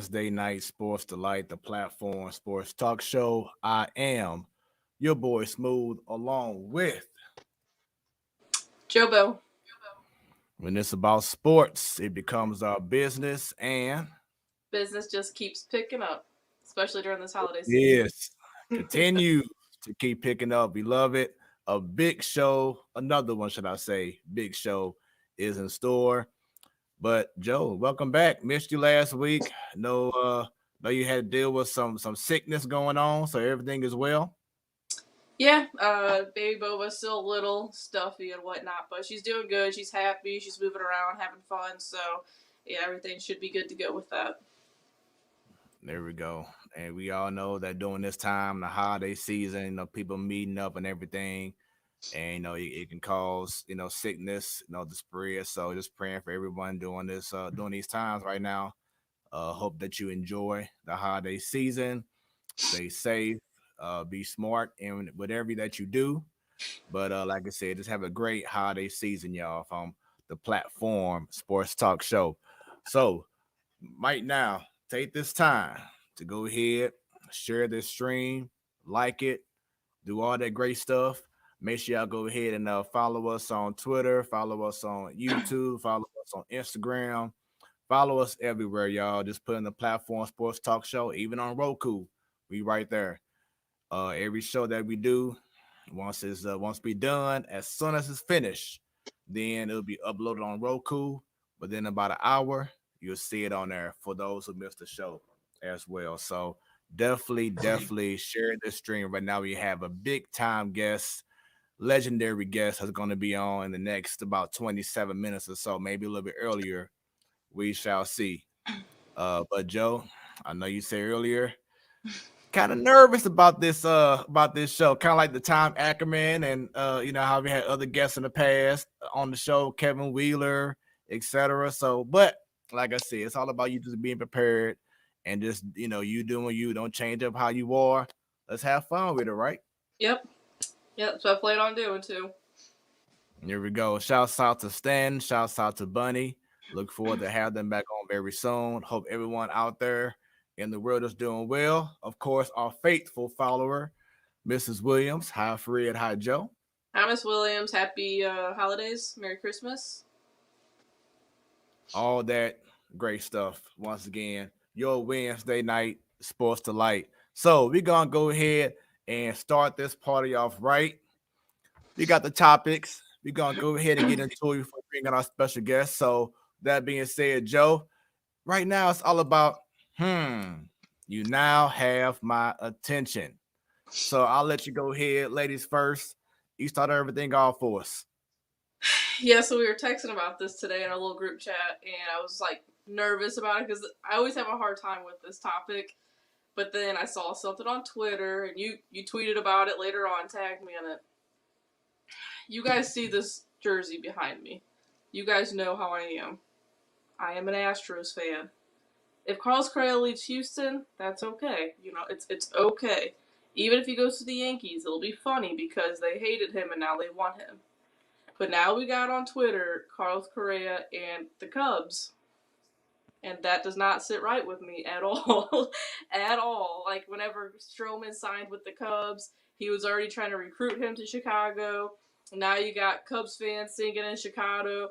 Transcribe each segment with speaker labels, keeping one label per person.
Speaker 1: Wednesday night Sports Delight, the platform sports talk show. I am your boy Smooth, along with
Speaker 2: Jobo.
Speaker 1: when it's about sports, it becomes our business, and
Speaker 2: Business just keeps picking up, especially during this holiday season.
Speaker 1: yes, continue to keep picking up. We love it. A big show, another one, should I say, big show is in store. But Joe, welcome back. Missed you last week. Know you had to deal with some sickness going on, so everything is well.
Speaker 2: Yeah, baby Boba's still a little stuffy and whatnot, but she's doing good. She's happy. She's moving around, having fun. So, yeah, everything should be good to go with that.
Speaker 1: There we go. And we all know that during this time, the holiday season, people meeting up and everything, and it can cause sickness, to spread. So just praying for everyone during these times right now. Hope that you enjoy the holiday season. Stay safe. Be smart in whatever that you do. But like I said, just have a great holiday season, y'all, from the platform Sports Talk Show. So, right now, take this time to go ahead, share this stream, like it, do all that great stuff. Make sure y'all go ahead and follow us on Twitter, follow us on YouTube, follow us on Instagram, follow us everywhere, y'all. Just put in the platform Sports Talk Show, even on Roku. We right there. Every show that we do, once we done, as soon as it's finished, then it'll be uploaded on Roku. Within about an hour, you'll see it on there for those who missed the show as well. So definitely share this stream. Right now, we have a big time guest, legendary guest, that's going to be on in the next about 27 minutes or so, maybe a little bit earlier. We shall see. But Joe, I know you said earlier, kind of nervous about this show, kind of like the Tom Ackerman and how we had other guests in the past on the show, Kevin Wheeler, etc. So, but like I said, it's all about you just being prepared and just you doing you. Don't change up how you are. Let's have fun with it, right?
Speaker 2: Yep. Yep. That's what I plan on doing too.
Speaker 1: Here we go. Shouts out to Stan. Shouts out to Bunny. Look forward to have them back on very soon. Hope everyone out there in the world is doing well. Of course, our faithful follower, Mrs. Williams. Hi, Fred. Hi, Joe.
Speaker 2: Hi, Miss Williams. Happy holidays. Merry Christmas.
Speaker 1: All that great stuff. Once again, your Wednesday night sports delight. So we're going to go ahead and start this party off right. We got the topics. We're going to go ahead and get into it before bringing our special guest. So that being said, Joe, right now it's all about, you now have my attention. So I'll let you go ahead, ladies first. You start everything off for us.
Speaker 2: Yeah, so we were texting about this today in our little group chat, and I was like nervous about it because I always have a hard time with this topic. But then I saw something on Twitter, and you tweeted about it later on, tagged me in it. You guys see this jersey behind me. You guys know how I am. I am an Astros fan. If Carlos Correa leaves Houston, that's okay. It's okay. Even if he goes to the Yankees, it'll be funny because they hated him and now they want him. But now we got on Twitter Carlos Correa and the Cubs. And that does not sit right with me at all. At all. Like, whenever Stroman signed with the Cubs, he was already trying to recruit him to Chicago. Now you got Cubs fans singing in Chicago,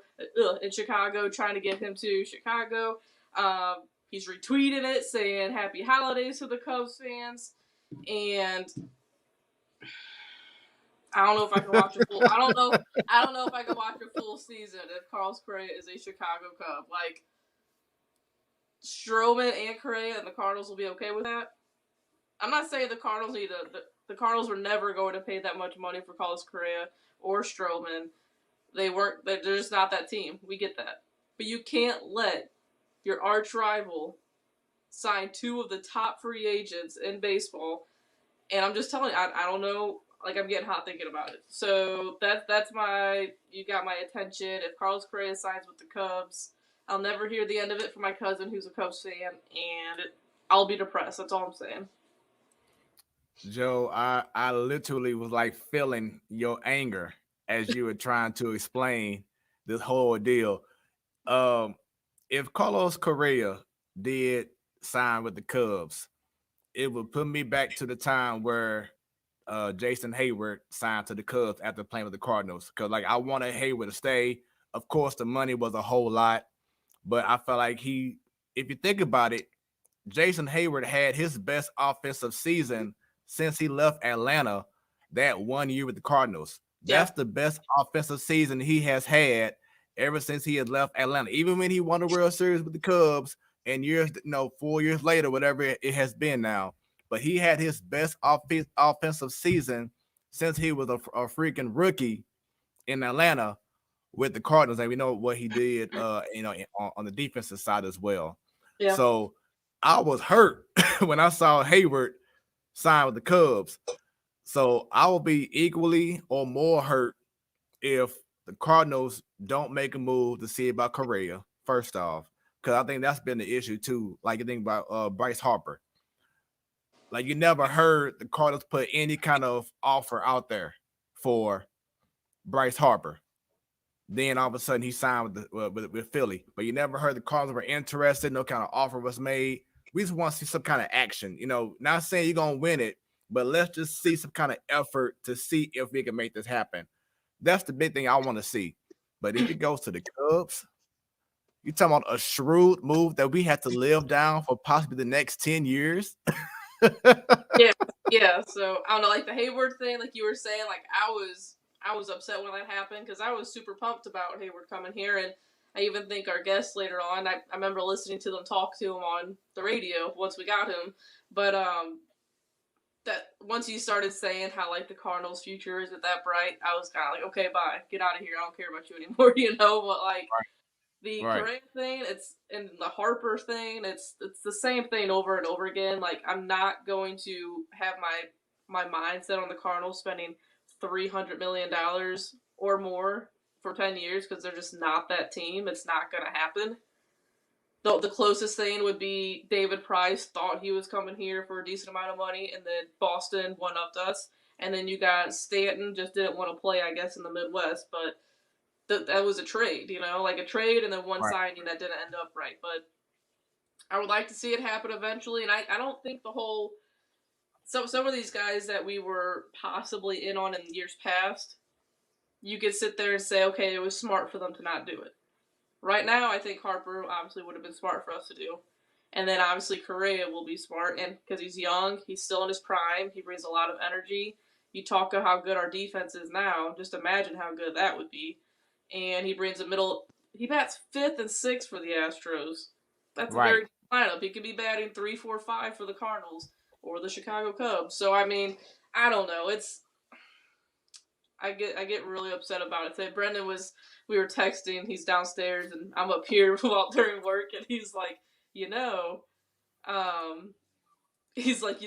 Speaker 2: trying to get him to Chicago. He's retweeting it, saying happy holidays to the Cubs fans. And I don't know if I can watch a full. I don't know if I can watch a full season if Carlos Correa is a Chicago Cub. Like, Stroman and Correa and the Cardinals will be okay with that. I'm not saying the Cardinals need the Cardinals were never going to pay that much money for Carlos Correa or Stroman. They weren't. They're just not that team. We get that. But you can't let your arch rival sign two of the top free agents in baseball. And I'm just telling you, I don't know. Like, I'm getting hot thinking about it. So that's you got my attention. If Carlos Correa signs with the Cubs, I'll never hear the end of it from my cousin who's a Cubs fan, and I'll be depressed. That's all I'm saying.
Speaker 1: Joe, I literally was like feeling your anger as you were trying to explain this whole deal. If Carlos Correa did signed with the Cubs, it would put me back to the time where Jason Hayward signed to the Cubs after playing with the Cardinals. Because like I wanted Hayward to stay. Of course, the money was a whole lot, but I felt like if you think about it, Jason Hayward had his best offensive season since he left Atlanta that 1 year with the Cardinals.
Speaker 2: Yeah.
Speaker 1: That's the best offensive season he has had ever since he had left Atlanta. Even when he won the World Series with the Cubs and 4 years later, whatever it has been now. But he had his best offensive season since he was a freaking rookie in Atlanta with the Cardinals, and we know what he did, on the defensive side as well.
Speaker 2: Yeah.
Speaker 1: So I was hurt when I saw Hayward sign with the Cubs. So I will be equally or more hurt if the Cardinals don't make a move to see about Correa, first off, because I think that's been the issue too. Like you think about Bryce Harper. Like you never heard the Cardinals put any kind of offer out there for Bryce Harper. Then all of a sudden he signed with Philly, but you never heard the Cardinals were interested. No kind of offer was made. We just want to see some kind of action. Not saying you're gonna win it, but let's just see some kind of effort to see if we can make this happen. That's the big thing I want to see. But if it goes to the Cubs, you're talking about a shrewd move that we have to live down for possibly the next 10 years.
Speaker 2: Yeah, yeah. So I don't know, like the Hayward thing, like you were saying, like I was upset when that happened because I was super pumped about Hayward coming here, and I even think our guest later on, I remember listening to them talk to him on the radio once we got him, but that once you started saying how like the Cardinals' future isn't that bright, I was kind of like, okay, bye, get out of here, I don't care about you anymore, But like the
Speaker 1: Right.
Speaker 2: Correa thing, it's and the Harper thing, it's the same thing over and over again. Like I'm not going to have my mindset on the Cardinals spending $300 million or more for 10 years because they're just not that team. It's not going to happen. The closest thing would be David Price thought he was coming here for a decent amount of money, and then Boston one upped us. And then you got Stanton just didn't want to play, I guess, in the Midwest, but that was a trade, like a trade and then one
Speaker 1: Right.
Speaker 2: signing that didn't end up right. But I would like to see it happen eventually, and I don't think the whole some of these guys that we were possibly in on in years past, you could sit there and say, okay, it was smart for them to not do it. Right now, I think Harper obviously would have been smart for us to do. And then obviously Correa will be smart, and because he's young, he's still in his prime, he brings a lot of energy. You talk about how good our defense is now, just imagine how good that would be. And he brings a middle. He bats fifth and sixth for the Astros. That's a very
Speaker 1: Right.
Speaker 2: good lineup. He could be batting 3, 4, 5 for the Cardinals or the Chicago Cubs. So I mean, I don't know. I get really upset about it. Today, we were texting. He's downstairs and I'm up here while during work, and he's like, you know, um, he's like,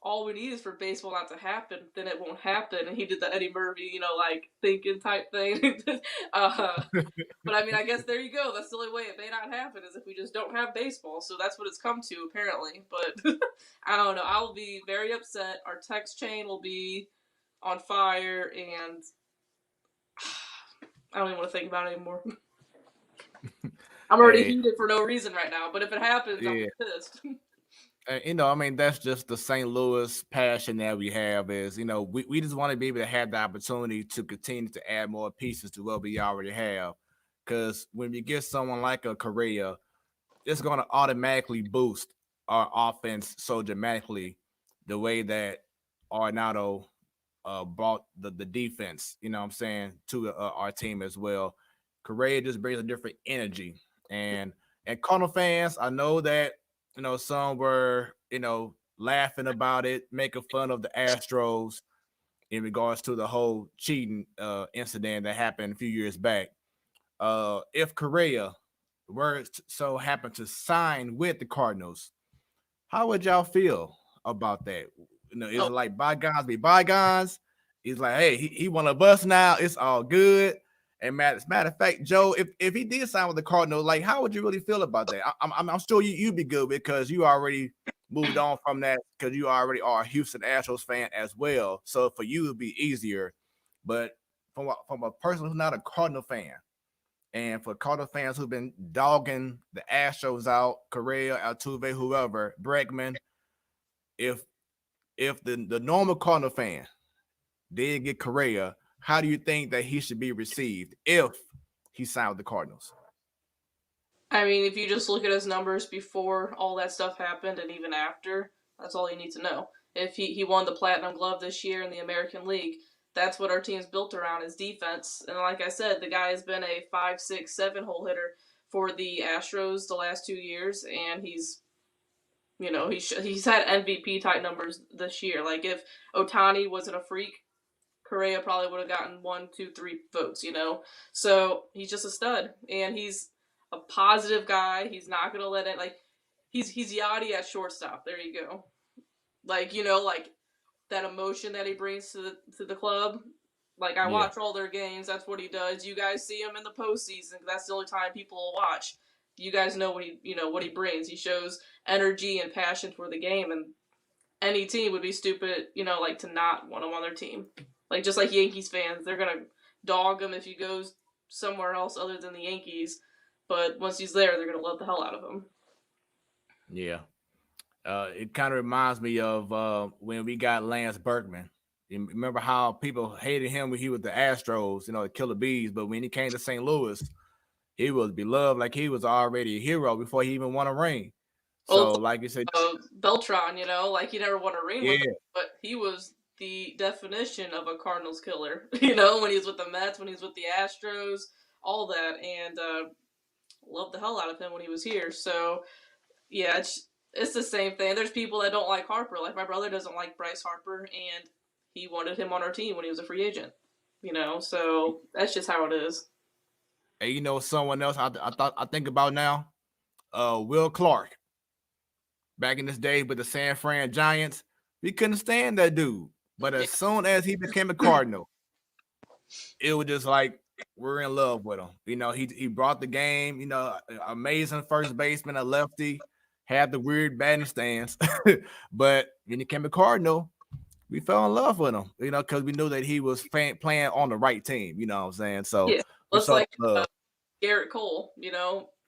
Speaker 2: all we need is for baseball not to happen, then it won't happen. And he did the Eddie Murphy, like thinking type thing. But I mean, I guess there you go. That's the only way it may not happen is if we just don't have baseball. So that's what it's come to apparently. But I don't know. I will be very upset. Our text chain will be on fire, and I don't even want to think about it anymore. I'm already
Speaker 1: Hey,
Speaker 2: heated for no reason right now. But if it happens, I'll
Speaker 1: yeah.
Speaker 2: be pissed.
Speaker 1: I mean, that's just the St. Louis passion that we have is, we just want to be able to have the opportunity to continue to add more pieces to what we already have. Because when you get someone like a Correa, it's going to automatically boost our offense so dramatically the way that Arnado brought the defense, you know what I'm saying, to our team as well. Correa just brings a different energy. And Cardinal fans, I know that, some were, laughing about it, making fun of the Astros in regards to the whole cheating incident that happened a few years back. If Correa were so happen to sign with the Cardinals, how would y'all feel about that? Is
Speaker 2: Oh,
Speaker 1: it like bygones be bygones? He's like, hey, he one of us now. It's all good. And matter of fact, Joe, if he did sign with the Cardinals, like, how would you really feel about that? I'm sure you'd be good because you already moved on from that because you already are a Houston Astros fan as well. So for you, it'd be easier. But from a person who's not a Cardinal fan, And for Cardinals fans who've been dogging the Astros out, Correa, Altuve, whoever, Bregman, if the normal Cardinal fan did get Correa, how do you think that he should be received if he signed with the Cardinals?
Speaker 2: I mean, if you just look at his numbers before all that stuff happened and even after, that's all you need to know. If he won the Platinum Glove this year in the American League, that's what our team's built around is defense. And like I said, the guy has been a 5, 6, 7 hole hitter for the Astros the last 2 years, and he's had MVP type numbers this year. Like if Otani wasn't a freak, Correa probably would have gotten 1, 2, 3 votes, So he's just a stud, and he's a positive guy. He's not gonna let it he's Yachty at shortstop. There you go. Like that emotion that he brings to the club. Like I
Speaker 1: Yeah,
Speaker 2: watch all their games. That's what he does. You guys see him in the postseason. That's the only time people will watch. You guys know what he brings. He shows energy and passion for the game, and any team would be stupid, like to not want him on their team. Like just like Yankees fans, they're gonna dog him if he goes somewhere else other than the Yankees. But once he's there, they're gonna love the hell out of him.
Speaker 1: yeah. It kind of reminds me of when we got Lance Berkman. You remember how people hated him when he was the Astros, the Killer Bees, but when he came to St. Louis, he was beloved like he was already a hero before he even won a ring.
Speaker 2: Well,
Speaker 1: So, like you said,
Speaker 2: Beltron, like he never won a ring with him,
Speaker 1: yeah,
Speaker 2: but he was the definition of a Cardinals killer. When he was with the Mets, when he was with the Astros, all that, and loved the hell out of him when he was here. So yeah, it's the same thing. There's people that don't like Harper. Like my brother doesn't like Bryce Harper, and he wanted him on our team when he was a free agent. So that's just how it is.
Speaker 1: and someone else I think about now, Will Clark. Back in this day with the San Fran Giants, we couldn't stand that dude. But
Speaker 2: Yeah.
Speaker 1: as soon as he became a Cardinal, it was just like we're in love with him. He brought the game. Amazing first baseman, a lefty, had the weird batting stance, but when he became a Cardinal, we fell in love with him. Because we knew that he was playing on the right team. You know what I'm saying? So
Speaker 2: Yeah,
Speaker 1: we
Speaker 2: looks
Speaker 1: saw
Speaker 2: like
Speaker 1: the love.
Speaker 2: Garrett Cole.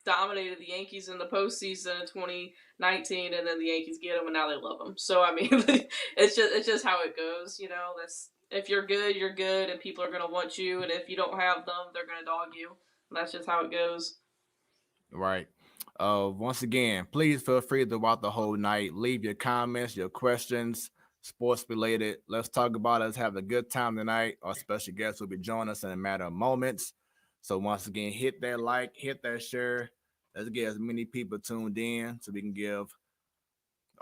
Speaker 2: Dominated the Yankees in the postseason in 2019, and then the Yankees get him, and now they love him. So I mean, it's just how it goes. That's if you're good, you're good, and people are gonna want you, and if you don't have them, they're gonna dog you. And that's just how it goes.
Speaker 1: Right. Once again, please feel free throughout the whole night. Leave your comments, your questions, sports related. Let's talk about it. Let's have a good time tonight. Our special guest will be joining us in a matter of moments. So once again, hit that like, hit that share. Let's get as many people tuned in so we can give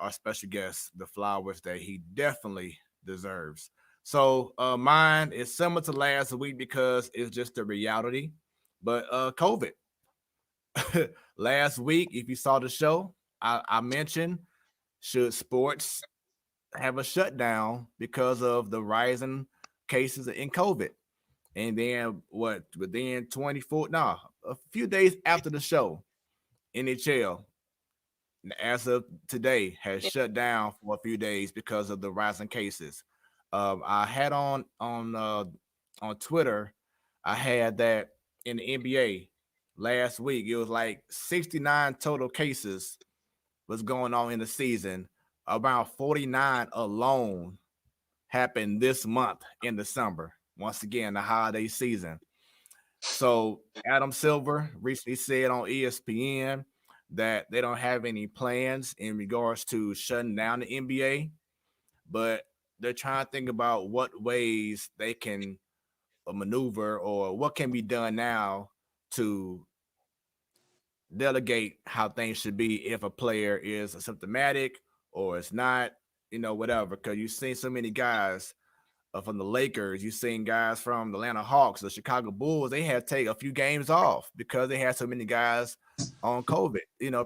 Speaker 1: our special guest the flowers that he definitely deserves. So mine is similar to last week because it's just a reality. But COVID. Last week, if you saw the show, I mentioned should sports have a shutdown because of the rising cases in COVID. And then within 24, a few days after the show, NHL, as of today, has
Speaker 2: Yeah.
Speaker 1: shut down for a few days because of the rising cases. I had on Twitter, I had that in the NBA last week. It was like 69 total cases was going on in the season. Around 49 alone happened this month in December. Once again, the holiday season. So Adam Silver recently said on ESPN that they don't have any plans in regards to shutting down the NBA, but they're trying to think about what ways they can maneuver or what can be done now to delegate how things should be if a player is asymptomatic or it's not, whatever. Because you've seen so many guys from the Lakers, you've seen guys from the Atlanta Hawks, the Chicago Bulls, they had to take a few games off because they had so many guys on COVID,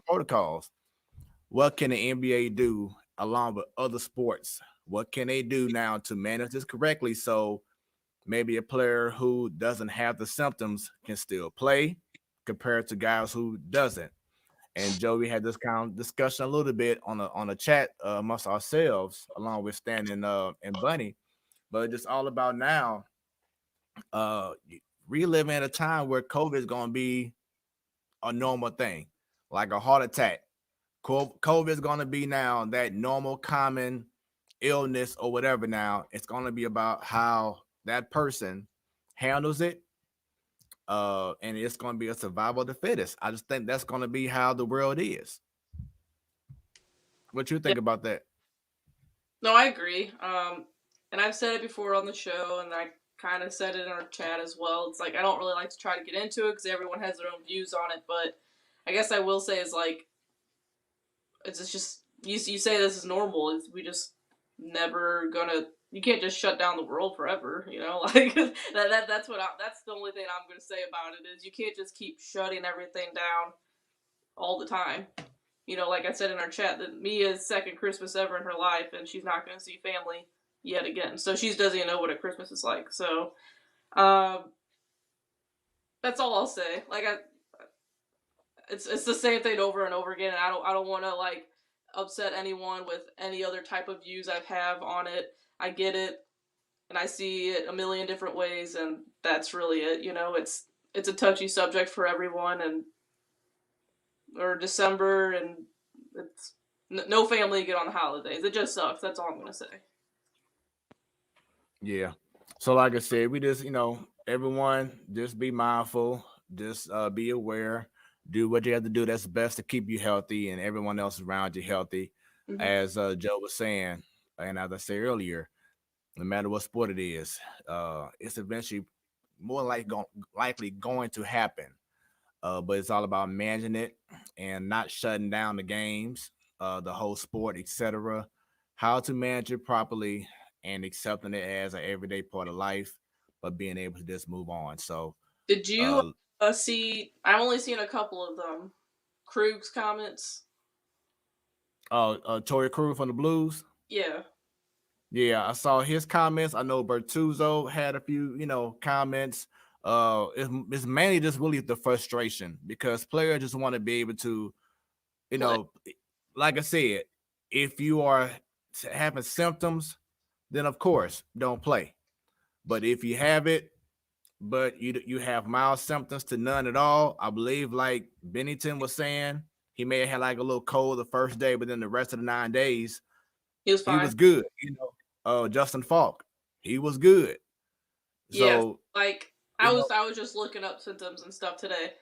Speaker 1: protocols. What can the NBA do along with other sports? What can they do now to manage this correctly so maybe a player who doesn't have the symptoms can still play compared to guys who doesn't? And Joe, we had this kind of discussion a little bit on a chat amongst ourselves, along with Stan and Bunny. But it's all about now. Uh, reliving at a time where COVID is going to be a normal thing, like a heart attack. COVID is going to be now that normal, common illness or whatever. Now it's going to be about how that person handles it, and it's going to be a survival of the fittest. I just think that's going to be how the world is. What you
Speaker 2: Yeah.
Speaker 1: think about that?
Speaker 2: No, I agree. And I've said it before on the show, and I kind of said it in our chat as well. It's like I don't really like to try to get into it because everyone has their own views on it. But I guess I will say is like it's just you say this is normal. We just never gonna. You can't just shut down the world forever. You know, like that's the only thing I'm gonna say about it is you can't just keep shutting everything down all the time. You know, like I said in our chat, that Mia's second Christmas ever in her life, and she's not going to see family yet again. So she doesn't even know what a Christmas is like. So um, that's all I'll say. Like it's the same thing over and over again, and I don't want to like upset anyone with any other type of views I have on it. I get it, and I see it a million different ways, and that's really it. You know, it's a touchy subject for everyone, and or December, and it's no family get on the holidays. It just sucks. That's all I'm gonna say.
Speaker 1: Yeah. So like I said, we just everyone just be mindful, just be aware, do what you have to do that's best to keep you healthy and everyone else around you healthy.
Speaker 2: Mm-hmm.
Speaker 1: As Joe was saying, and as I said earlier, no matter what sport it is, it's eventually more likely going to happen. But it's all about managing it and not shutting down the games, the whole sport, etc. How to manage it properly and accepting it as an everyday part of life, but being able to just move on. So,
Speaker 2: Did you
Speaker 1: uh,
Speaker 2: see? I've only seen a couple of them. Krug's comments.
Speaker 1: Tory Crew from the Blues.
Speaker 2: Yeah,
Speaker 1: Yeah, I saw his comments. I know Bertuzzo had a few, comments. It's mainly just really the frustration because players just want to be able to, you
Speaker 2: play.
Speaker 1: know, like I said, if you are having symptoms, then of course don't play. But if you have it, but you have mild symptoms to none at all, I believe like Bennington was saying, he may have had like a little cold the first day, but then the rest of the 9 days
Speaker 2: He was
Speaker 1: he
Speaker 2: fine.
Speaker 1: was good. Justin Falk, he was good.
Speaker 2: Yes,
Speaker 1: So
Speaker 2: like
Speaker 1: you know,
Speaker 2: I was just looking up symptoms and stuff today.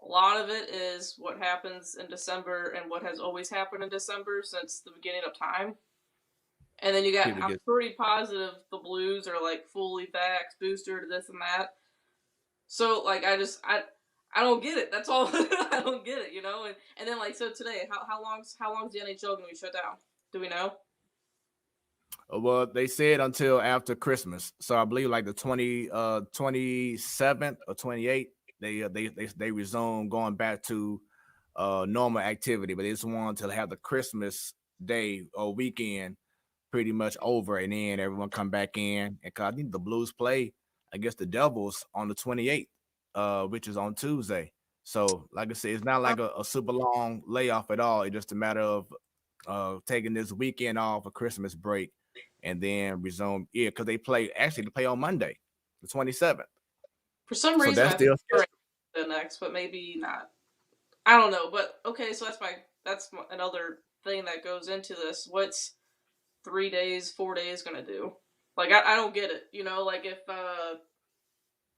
Speaker 2: A lot of it is what happens in December and what has always happened in December since the beginning of time. And then you got,
Speaker 1: people
Speaker 2: I'm
Speaker 1: get
Speaker 2: pretty positive the Blues are like fully vaxxed, booster to this and that. So like I don't get it. That's all. I don't get it, you know. And then like so today, how long's the NHL gonna be shut down? Do we know?
Speaker 1: well, they said until after Christmas. So I believe like the 27th or 28th, they resume going back to normal activity, but they just want to have the Christmas day or weekend pretty much over, and then everyone come back in. And cause I think the Blues play against the Devils on the 28th, which is on Tuesday. So, like I said, it's not like a super long layoff at all. It's just a matter of taking this weekend off a Christmas break and then resume. Yeah, because they play on Monday, the 27th.
Speaker 2: For some
Speaker 1: So
Speaker 2: reason,
Speaker 1: that's
Speaker 2: I think
Speaker 1: still
Speaker 2: we're the next, but maybe not. I don't know. But okay, so another thing that goes into this. What's 3 days, 4 days gonna do? Like I don't get it. You know, like if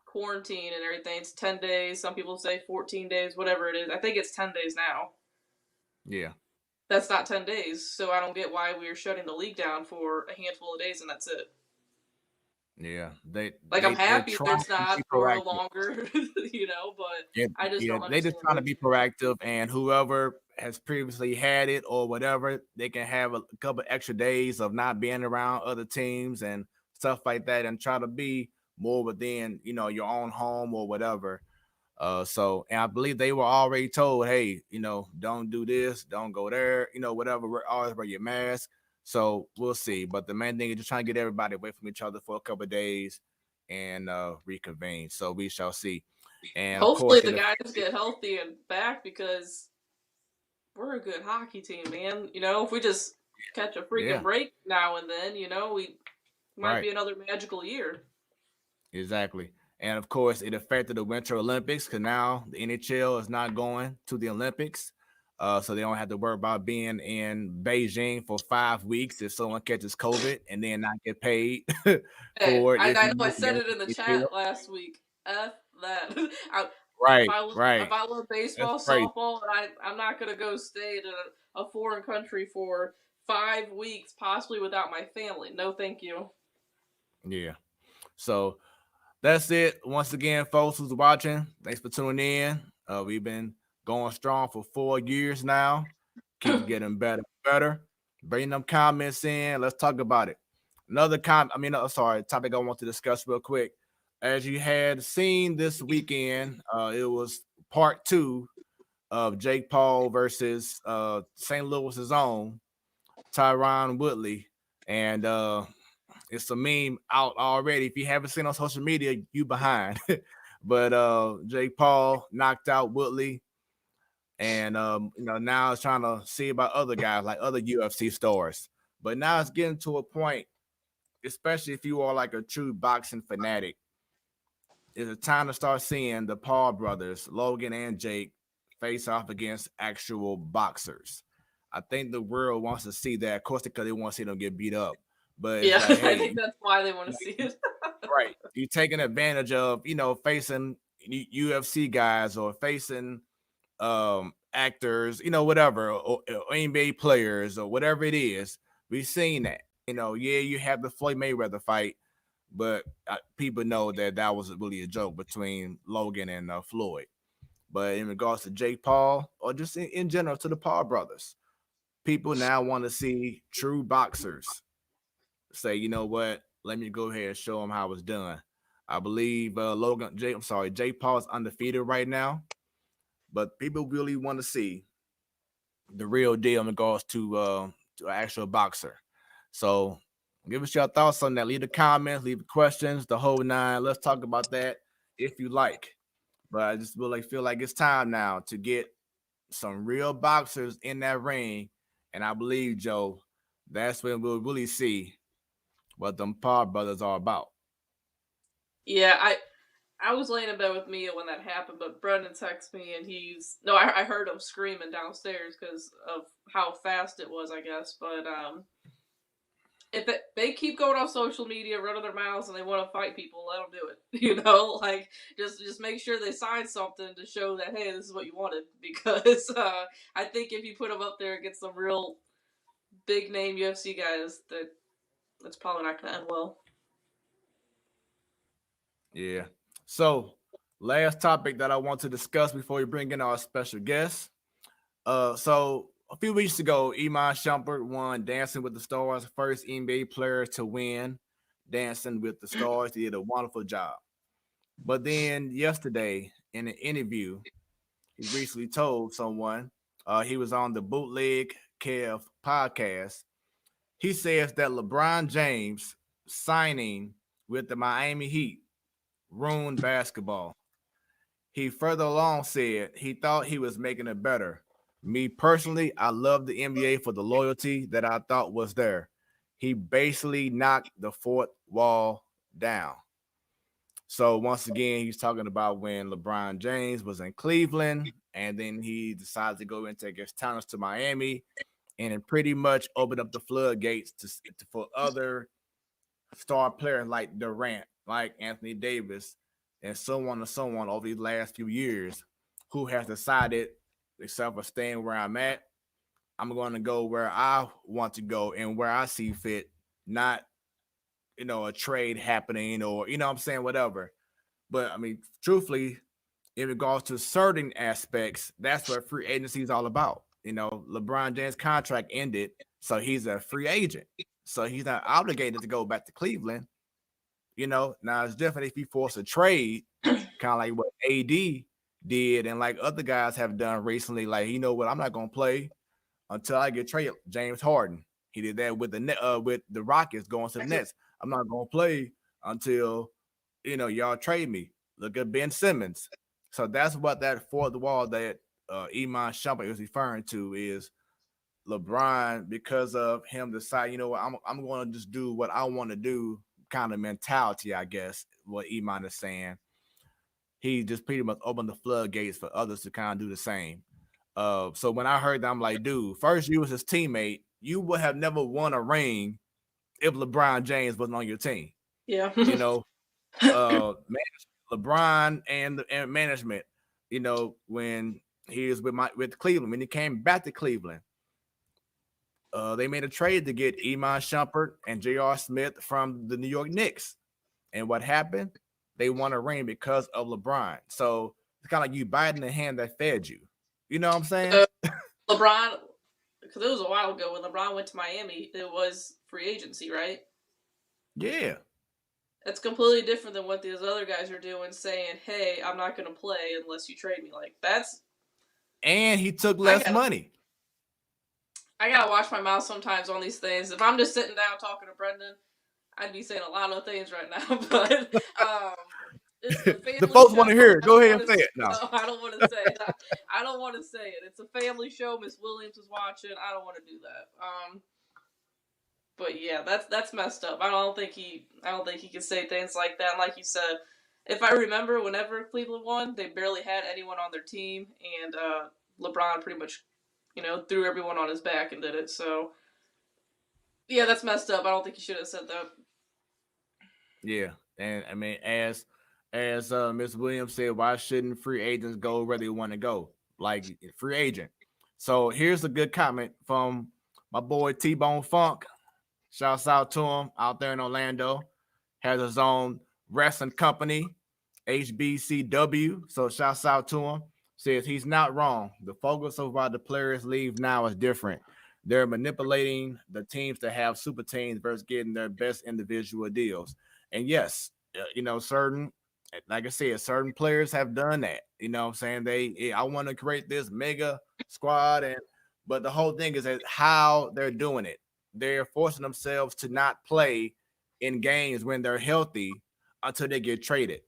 Speaker 2: quarantine and everything, it's 10 days. Some people say 14 days, whatever it is. I think it's 10 days now.
Speaker 1: yeah.
Speaker 2: That's not 10 days, so I don't get why we're shutting the league down for a handful of days and that's it.
Speaker 1: Yeah, they
Speaker 2: Like I'm
Speaker 1: they they're
Speaker 2: happy
Speaker 1: trying
Speaker 2: there's
Speaker 1: to
Speaker 2: not
Speaker 1: be
Speaker 2: for
Speaker 1: proactive.
Speaker 2: longer, but
Speaker 1: Yeah,
Speaker 2: I just
Speaker 1: yeah,
Speaker 2: don't
Speaker 1: they just
Speaker 2: understand
Speaker 1: trying to
Speaker 2: it.
Speaker 1: be proactive, and whoever has previously had it or whatever, they can have a couple extra days of not being around other teams and stuff like that, and try to be more within your own home or whatever. So, and I believe they were already told, hey, don't do this, don't go there, whatever. Always wear your mask. So we'll see. But the main thing is just trying to get everybody away from each other for a couple of days and reconvene. So we shall see. And of
Speaker 2: Hopefully
Speaker 1: course,
Speaker 2: the guys get healthy and back because we're a good hockey team, man. You know, if we just catch a freaking
Speaker 1: yeah,
Speaker 2: break now and then, we might
Speaker 1: right,
Speaker 2: be another magical year.
Speaker 1: exactly. And of course, it affected the Winter Olympics because now the NHL is not going to the Olympics. So they don't have to worry about being in Beijing for 5 weeks if someone catches COVID and then not get paid
Speaker 2: Hey,
Speaker 1: for it
Speaker 2: I
Speaker 1: if you
Speaker 2: know I
Speaker 1: miss
Speaker 2: said
Speaker 1: the
Speaker 2: it in the
Speaker 1: NHL.
Speaker 2: chat last week. F that. I,
Speaker 1: Right,
Speaker 2: if
Speaker 1: right.
Speaker 2: I love
Speaker 1: That's
Speaker 2: baseball,
Speaker 1: crazy.
Speaker 2: softball, and I'm not gonna go stay in a foreign country for 5 weeks, possibly without my family. No, thank you.
Speaker 1: Yeah. So that's it. Once again, folks who's watching, thanks for tuning in. We've been going strong for 4 years now. Keeps getting better and better. Bring them comments in. Let's talk about it. Topic I want to discuss real quick. As you had seen this weekend, it was part two of Jake Paul versus St. Louis's own Tyron Woodley. And it's a meme out already. If you haven't seen on social media, you behind. But Jake Paul knocked out Woodley, and now it's trying to see about other guys like other UFC stars. But now it's getting to a point, especially if you are like a true boxing fanatic, it's a time to start seeing the Paul brothers, Logan and Jake, face off against actual boxers. I think the world wants to see that, of course, because they want to see them get beat up. But it's
Speaker 2: Yeah,
Speaker 1: like,
Speaker 2: I
Speaker 1: hey,
Speaker 2: think that's why they want to see it.
Speaker 1: right. You taking advantage of, facing UFC guys or facing actors, whatever, or NBA players or whatever it is. We've seen that. Yeah, you have the Floyd Mayweather fight, but people know that that was really a joke between Logan and Floyd. But in regards to Jake Paul, or just in general to the Paul brothers, people now want to see true boxers say, you know what? Let me go ahead and show him how it's done. I believe Jake Paul is undefeated right now, but people really want to see the real deal in regards to an actual boxer. So give us your thoughts on that. Leave the comments, leave the questions, the whole nine. Let's talk about that if you like. But I just really feel like it's time now to get some real boxers in that ring. And I believe, Joe, that's when we'll really see what them Paul brothers are about.
Speaker 2: Yeah, I was laying in bed with Mia when that happened, but Brendan texted me and I heard him screaming downstairs because of how fast it was, I guess. But if they keep going on social media, running their mouths, and they want to fight people, let them do it. Like just make sure they sign something to show that hey, this is what you wanted. Because I think if you put them up there against some real big name UFC guys, that's probably not going to end well.
Speaker 1: Yeah. So, last topic that I want to discuss before we bring in our special guest. So a few weeks ago, Iman Shumpert won Dancing with the Stars, first NBA player to win Dancing with the Stars. He did a wonderful job. But then yesterday, in an interview, he recently told someone he was on the Bootleg Kev podcast. He says that LeBron James signing with the Miami Heat ruined basketball. He further along said he thought he was making it better. Me personally, I love the NBA for the loyalty that I thought was there. He basically knocked the fourth wall down. So once again, he's talking about when LeBron James was in Cleveland, and then he decided to go and take his talents to Miami, and it pretty much opened up the floodgates for other star players like Durant, like Anthony Davis, and so on over these last few years, who has decided, except for staying where I'm at, I'm going to go where I want to go and where I see fit, not a trade happening or I'm saying whatever. But I mean, truthfully, in regards to certain aspects, that's what free agency is all about. LeBron James' contract ended, so he's a free agent. So he's not obligated to go back to Cleveland. Now it's different if he forced a trade, kind of like what AD did and like other guys have done recently. Like, you know what, I'm not gonna play until I get traded. James Harden, he did that with with the Rockets going to the Nets. I'm not gonna play until y'all trade me. Look at Ben Simmons. So that's what that fourth wall that Iman Shumpert is referring to is LeBron, because of him decide, what, I'm going to just do what I want to do kind of mentality, I guess, what Iman is saying. he just pretty much opened the floodgates for others to kind of do the same. So when I heard that, I'm like, dude, first you was his teammate. You would have never won a ring if LeBron James wasn't on your team.
Speaker 2: Yeah.
Speaker 1: You know, LeBron and management. You know, when he was with Cleveland, when he came back to Cleveland, they made a trade to get Iman Shumpert and J.R. Smith from the New York Knicks. And what happened? They won a ring because of LeBron. So it's kind of like you biting the hand that fed you. You know what I'm saying?
Speaker 2: So LeBron, because it was a while ago when LeBron went to Miami, it was free agency, right?
Speaker 1: Yeah.
Speaker 2: It's completely different than what these other guys are doing, saying, "Hey, I'm not going to play unless you trade me." Like that's.
Speaker 1: And he took
Speaker 2: I
Speaker 1: less
Speaker 2: gotta,
Speaker 1: money.
Speaker 2: I gotta watch my mouth sometimes on these things. If I'm just sitting down talking to Brendan, I'd be saying a lot of things right now. But it's a
Speaker 1: The
Speaker 2: family
Speaker 1: folks
Speaker 2: show.
Speaker 1: want to hear it.
Speaker 2: I
Speaker 1: Go
Speaker 2: don't
Speaker 1: ahead
Speaker 2: want
Speaker 1: and
Speaker 2: to.
Speaker 1: say it. No.
Speaker 2: No, I don't want to say it. I don't want to say it. It's a family show. Miss Williams is watching. I don't want to do that. But yeah, that's messed up. I don't think he can say things like that. And like you said, if I remember, whenever Cleveland won, they barely had anyone on their team, and LeBron pretty much, threw everyone on his back and did it. So yeah, that's messed up. I don't think he should have said that.
Speaker 1: Yeah. And I mean, as Miss Williams said, why shouldn't free agents go where they want to go? Like free agent. So here's a good comment from my boy T-Bone Funk. Shouts out to him out there in Orlando. Has his own wrestling company, HBCW. So shouts out to him. Says he's not wrong. The focus of why the players leave now is different. They're manipulating the teams to have super teams versus getting their best individual deals. And yes, certain, like I said, certain players have done that. You know what I'm saying? I want to create this mega squad. But the whole thing is that how they're doing it. They're forcing themselves to not play in games when they're healthy until they get traded.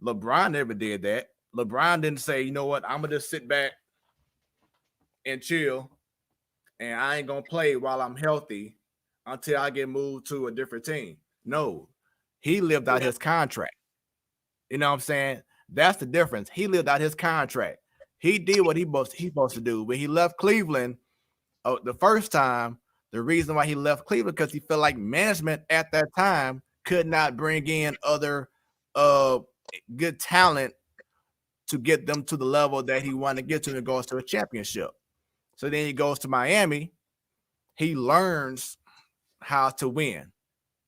Speaker 1: LeBron never did that. LeBron didn't say, you know what, I'm gonna just sit back and chill and I ain't gonna play while I'm healthy until I get moved to a different team. No, he lived out
Speaker 2: Yeah.
Speaker 1: his contract. You know what I'm saying? That's the difference. He lived out his contract. He did what he supposed to do. When he left Cleveland, the first time, the reason why he left Cleveland because he felt like management at that time could not bring in other uh good talent to get them to the level that he wanted to get to and goes to a championship. So then he goes to Miami. He learns how to win,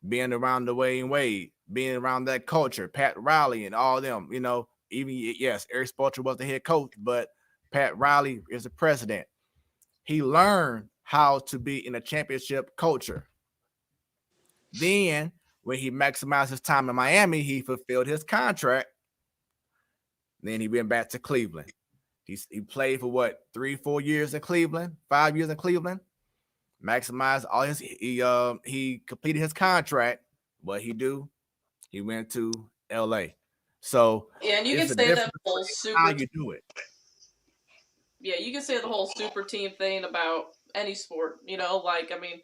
Speaker 1: being around the Wayne Wade, being around that culture, Pat Riley and all them, even yes, Eric Spoelstra was the head coach, but Pat Riley is the president. He learned how to be in a championship culture. Then, when he maximized his time in Miami, he fulfilled his contract. Then he went back to Cleveland. He played for what 3-4 years in Cleveland, 5 years in Cleveland. Maximized all his he completed his contract. What he do? He went to LA. So
Speaker 2: Yeah, and you can
Speaker 1: it's a
Speaker 2: say that
Speaker 1: difference
Speaker 2: whole
Speaker 1: how
Speaker 2: super.
Speaker 1: you do it.
Speaker 2: Yeah, you can say the whole super team thing about any sport. Like I mean,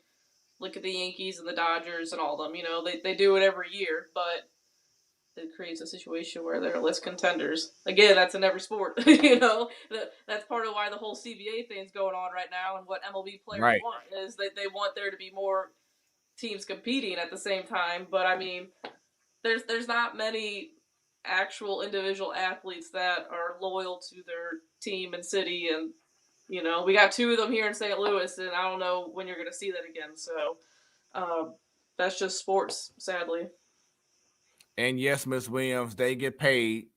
Speaker 2: look at the Yankees and the Dodgers and all of them. They do it every year, but it creates a situation where they're less contenders. Again, that's in every sport. That's part of why the whole CBA thing's going on right now, and what MLB players
Speaker 1: Right.
Speaker 2: want is that they want there to be more teams competing at the same time. But I mean, there's not many actual individual athletes that are loyal to their team and city, and we got two of them here in St. Louis, and I don't know when you're going to see that again. So that's just sports, sadly.
Speaker 1: And yes, Miss Williams, they get paid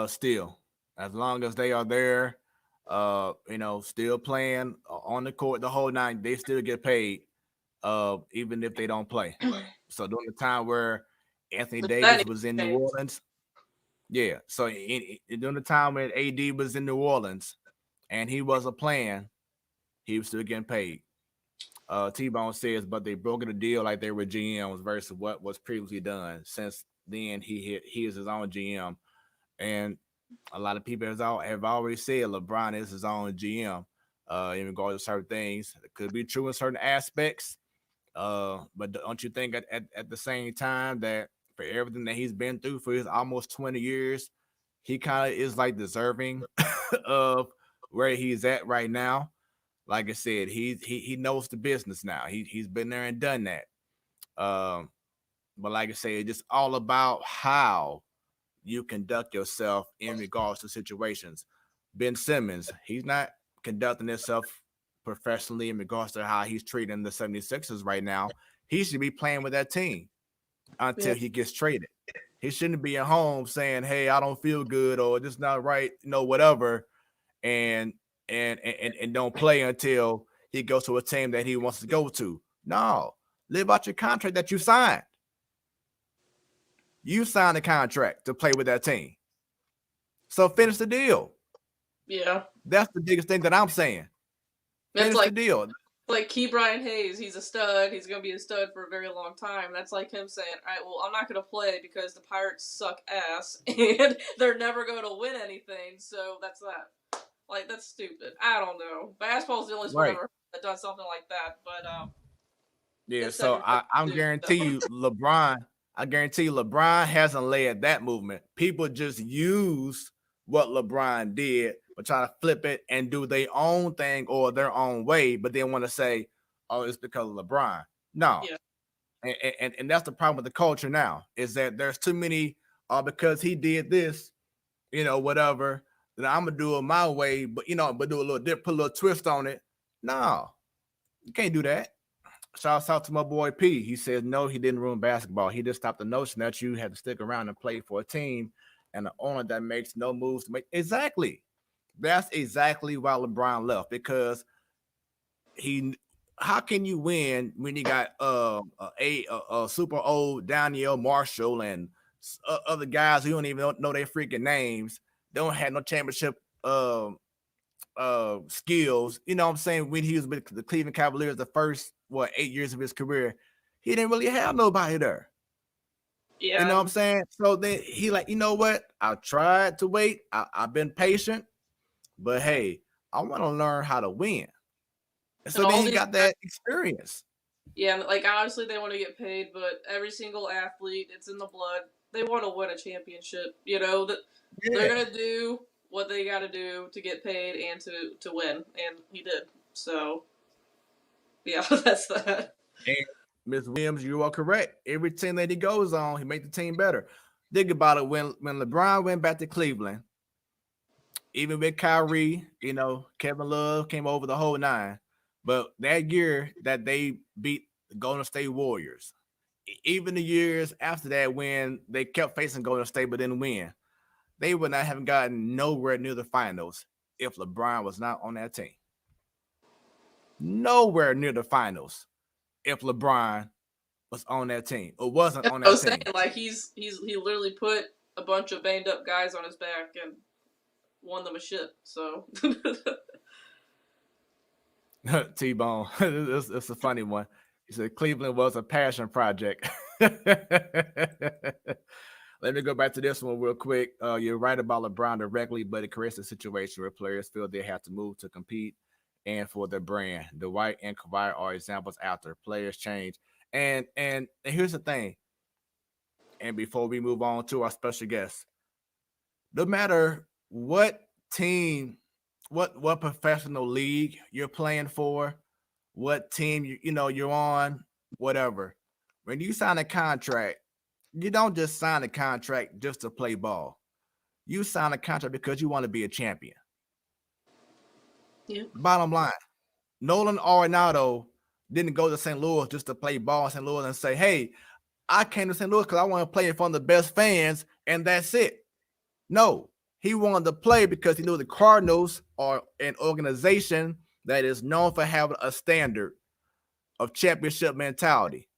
Speaker 1: still. As long as they are there, still playing on the court the whole night, they still get paid, even if they don't play. So during the time where Anthony
Speaker 2: That
Speaker 1: Davis
Speaker 2: needs
Speaker 1: was
Speaker 2: to
Speaker 1: in New
Speaker 2: change.
Speaker 1: Orleans, yeah. So during the time when AD was in New Orleans and he wasn't playing, he was still getting paid. T-Bone says, but they broke the deal like they were GMs versus what was previously done. Since then, he is his own GM, and a lot of people have always said LeBron is his own GM. In regards to certain things, it could be true in certain aspects. But don't you think at the same time that for everything that he's been through for his almost 20 years, he kind of is like deserving of where he's at right now. Like I said, he knows the business now. He's been there and done that. Um, but like I said, it's just all about how you conduct yourself in regards to situations. Ben Simmons, he's not conducting himself professionally in regards to how he's treating the 76ers right now. He should be playing with that team
Speaker 2: Yeah.
Speaker 1: until he gets traded. He shouldn't be at home saying, "Hey, I don't feel good," or "This not right," whatever, and and don't play until he goes to a team that he wants to go to. No, live out your contract that you signed. You signed a contract to play with that team. So finish the deal.
Speaker 2: Yeah.
Speaker 1: That's the biggest thing that I'm saying.
Speaker 2: That's
Speaker 1: Finish the
Speaker 2: like
Speaker 1: deal.
Speaker 2: Key Brian Hayes, he's a stud. He's going to be a stud for a very long time. That's like him saying, all right, well, I'm not going to play because the Pirates suck ass and they're never going to win anything. So that's that. Like, that's stupid. I don't know. Basketball's the only sport I've
Speaker 1: Right.
Speaker 2: ever that done something like that. But
Speaker 1: Yeah.
Speaker 2: it's
Speaker 1: So
Speaker 2: second
Speaker 1: I'm
Speaker 2: too.
Speaker 1: guarantee you, LeBron. I guarantee you, LeBron hasn't led that movement. People just use what LeBron did, but try to flip it and do their own thing or their own way, but they want to say, "Oh, it's because of LeBron." No,
Speaker 2: Yeah.
Speaker 1: and that's the problem with the culture now is that there's too many. Because he did this, whatever. Then I'm gonna do it my way, but but do a little dip, put a little twist on it. No, you can't do that. Shouts out to my boy P. He says no, he didn't ruin basketball. He just stopped the notion that you had to stick around and play for a team and an owner that makes no moves to make. Exactly. That's exactly why LeBron left because he. How can you win when you got a super old Daniel Marshall and other guys who don't even know their freaking names? Don't have no championship skills. You know what I'm saying? When he was with the Cleveland Cavaliers the first 8 years of his career, he didn't really have nobody there. You know
Speaker 2: Yeah.
Speaker 1: what I'm saying? So then he like, you know what? I tried to wait. I've been patient, but hey, I want to learn how to win. And
Speaker 2: And
Speaker 1: so then
Speaker 2: all
Speaker 1: he
Speaker 2: these
Speaker 1: got that experience.
Speaker 2: Yeah, like honestly, they want to get paid, but every single athlete, it's in the blood. They want to win a championship. You know that they're
Speaker 1: Yeah.
Speaker 2: gonna do what they got to do to get paid and to win, and he did. So yeah, that's that.
Speaker 1: And Miss Williams, you are correct. Every team that he goes on, he makes the team better. Think about it. When LeBron went back to Cleveland, even with Kyrie, Kevin Love came over the whole nine. But that year that they beat the Golden State Warriors, even the years after that when they kept facing Golden State but didn't win, they would not have gotten nowhere near the finals if LeBron was not on that team. Nowhere near the finals if LeBron was on that team or wasn't
Speaker 2: That's
Speaker 1: on
Speaker 2: what I
Speaker 1: that
Speaker 2: was saying.
Speaker 1: team.
Speaker 2: Like he literally put a bunch of banged up guys on his back and won them a shit. So
Speaker 1: T-Bone, it's a funny one. He said Cleveland was a passion project. Let me go back to this one real quick. You're right about LeBron directly, but it creates a situation where players feel they have to move to compete and for their brand. Dwight and Kawhi are examples after players change. And here's the thing. And before we move on to our special guest, no matter what team, what professional league you're playing for, what team you're on, whatever. When you sign a contract, you don't just sign a contract just to play ball. You sign a contract because you want to be a champion.
Speaker 2: yeah,
Speaker 1: Bottom line, Nolan Arenado didn't go to St. Louis just to play ball in St. Louis and say, "Hey, I came to St. Louis because I want to play in front of the best fans, and that's it." No, he wanted to play because he knew the Cardinals are an organization that is known for having a standard of championship mentality,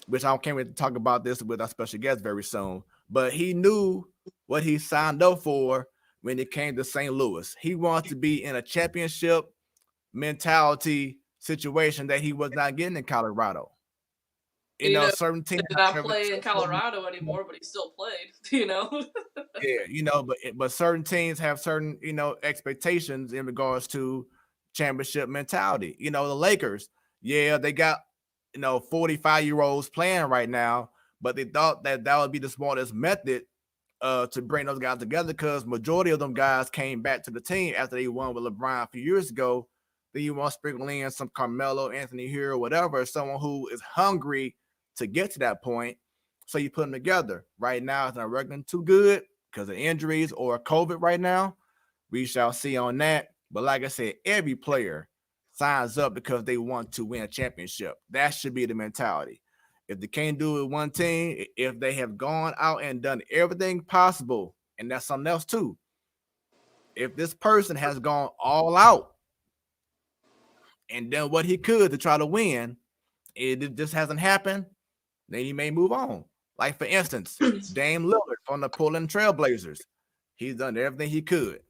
Speaker 1: which I can't wait to talk about this with our special guest very soon. But he knew what he signed up for when it came to St. Louis. He wanted to be in a championship mentality situation that he was not getting in Colorado.
Speaker 2: you know,
Speaker 1: Certain teams
Speaker 2: did not
Speaker 1: have
Speaker 2: play in Colorado anymore, but he still played. You know.
Speaker 1: yeah, but certain teams have certain expectations in regards to championship mentality. The Lakers, yeah, they got 45-year-olds playing right now, but they thought that would be the smartest method to bring those guys together, because majority of them guys came back to the team after they won with LeBron a few years ago. Then you want to sprinkle in some Carmelo, Anthony here, whatever, someone who is hungry to get to that point. So you put them together. Right now, it's not working too good because of injuries or COVID right now. We shall see on that. But like I said, every player signs up because they want to win a championship. That should be the mentality. If they can't do it with one team, if they have gone out and done everything possible, and that's something else too. If this person has gone all out and done what he could to try to win, it just hasn't happened, then he may move on. Like, for instance, Dame Lillard from the Portland Trailblazers. He's done everything he could.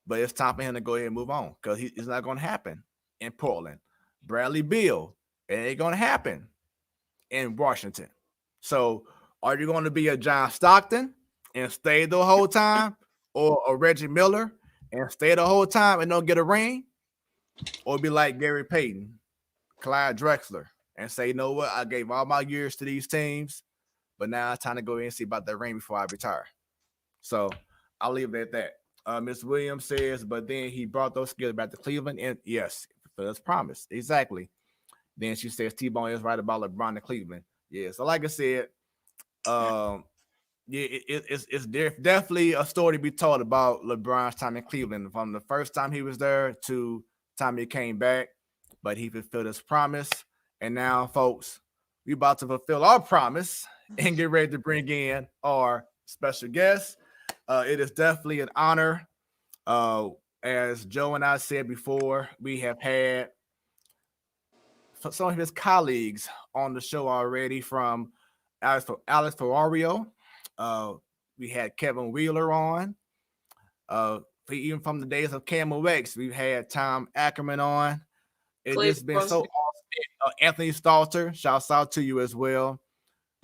Speaker 1: But it's time for him to go ahead and move on, because it's not going to happen in Portland. Bradley Beal, it ain't going to happen in Washington. So are you going to be a John Stockton and stay the whole time, or a Reggie Miller and stay the whole time and don't get a ring? Or be like Gary Payton, Clyde Drexler, and say, you know what, I gave all my years to these teams, but now it's time to go in and see about that ring before I retire. So I'll leave it at that. Ms. Williams says, but then he brought those skills back to Cleveland, and yes, for his promise. Exactly. Then she says T-Bone is right about LeBron to Cleveland. Yeah, so like I said, it's definitely a story to be told about LeBron's time in Cleveland, from the first time he was there to time he came back. But he fulfilled his promise, and now, folks, we about to fulfill our promise and get ready to bring in our special guest. It is definitely an honor. As Joe and I said before, we have had some of his colleagues on the show already, from Alex Ferrario. We had Kevin Wheeler on. Even from the days of KMOX, we've had Tom Ackerman on. It's just been so awesome. Anthony Stalter, shouts out to you as well.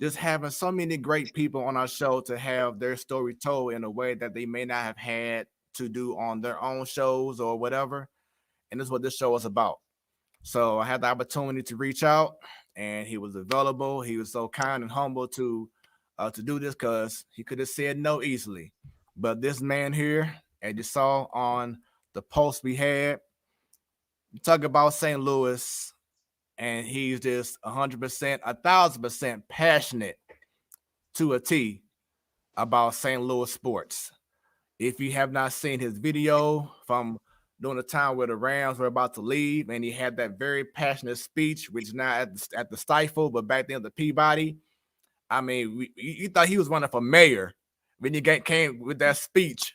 Speaker 1: Just having so many great people on our show to have their story told in a way that they may not have had to do on their own shows or whatever. And this is what this show is about. So I had the opportunity to reach out, and he was available. He was so kind and humble to do this, because he could have said no easily. But this man here, as you saw on the post we had, talk about St. Louis, and he's just 100%, 1,000% passionate to a T about St. Louis sports. If you have not seen his video from during the time where the Rams were about to leave, and he had that very passionate speech, which is now at the Stifle, but back then the Peabody. I mean, you thought he was running for mayor when he came with that speech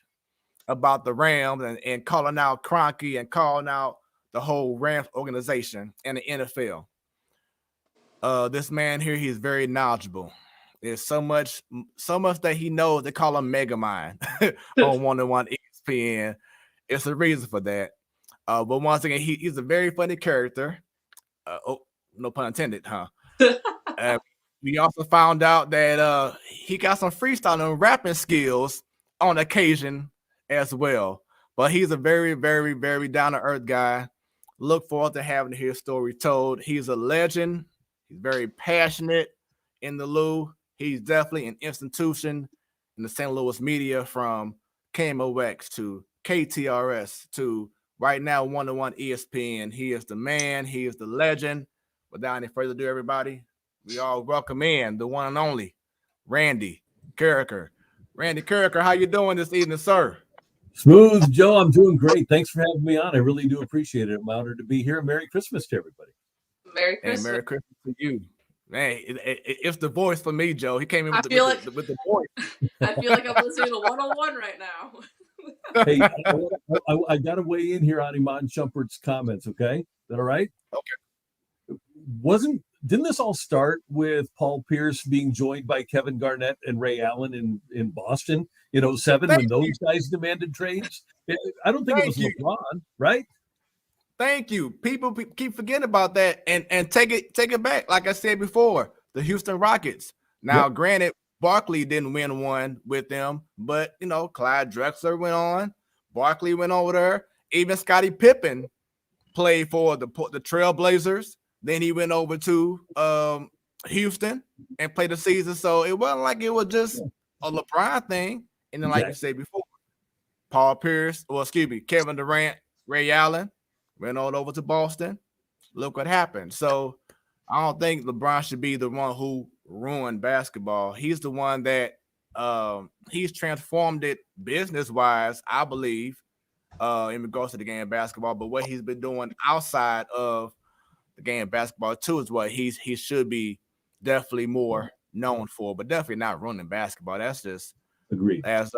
Speaker 1: about the Rams, and calling out Kroenke and calling out the whole Rams organization and the NFL. This man here, he's very knowledgeable. There's so much that he knows. They call him Megamind on 101 ESPN. It's a reason for that. But once again, he's a very funny character. No pun intended, huh? We also found out that he got some freestyling and rapping skills on occasion as well. But he's a very, very, very down-to-earth guy. Look forward to having his story told. He's a legend. He's very passionate in the Lou. He's definitely an institution in the St. Louis media, from KMOX to KTRS to right now 101 ESPN. He is the man. He is the legend. Without any further ado, everybody, we all welcome in the one and only Randy Karraker. Randy Karraker, how you doing this evening, sir?
Speaker 3: Smooth, Joe. I'm doing great. Thanks for having me on. I really do appreciate it. I'm honored to be here. Merry Christmas to everybody.
Speaker 2: Merry Christmas.
Speaker 1: And Merry Christmas to you. Man, it's the voice for me, Joe. He came in with the voice.
Speaker 2: I feel like I'm listening to 101 right now.
Speaker 3: Hey, I got to weigh in here on Iman Shumpert's comments, okay? Is that all right?
Speaker 1: Okay.
Speaker 3: Didn't this all start with Paul Pierce being joined by Kevin Garnett and Ray Allen in Boston in 2007 when those guys demanded trades? I don't think it was LeBron, right?
Speaker 1: Thank you. People keep forgetting about that and take it back. Like I said before, the Houston Rockets. Now, Granted, Barkley didn't win one with them, but Clyde Drexler went on. Barkley went over there. Even Scottie Pippen played for the Trailblazers. Then he went over to Houston and played the season. So it wasn't like it was just a LeBron thing. And then, like you
Speaker 3: Exactly.
Speaker 1: said before, Paul Pierce, Kevin Durant, Ray Allen went all over to Boston. Look what happened. So I don't think LeBron should be the one who ruined basketball. He's the one that he's transformed it business-wise, I believe, in regards to the game of basketball. But what he's been doing outside of the game of basketball too is what he should be definitely more known for, but definitely not running basketball. That's just
Speaker 3: Agreed.
Speaker 1: As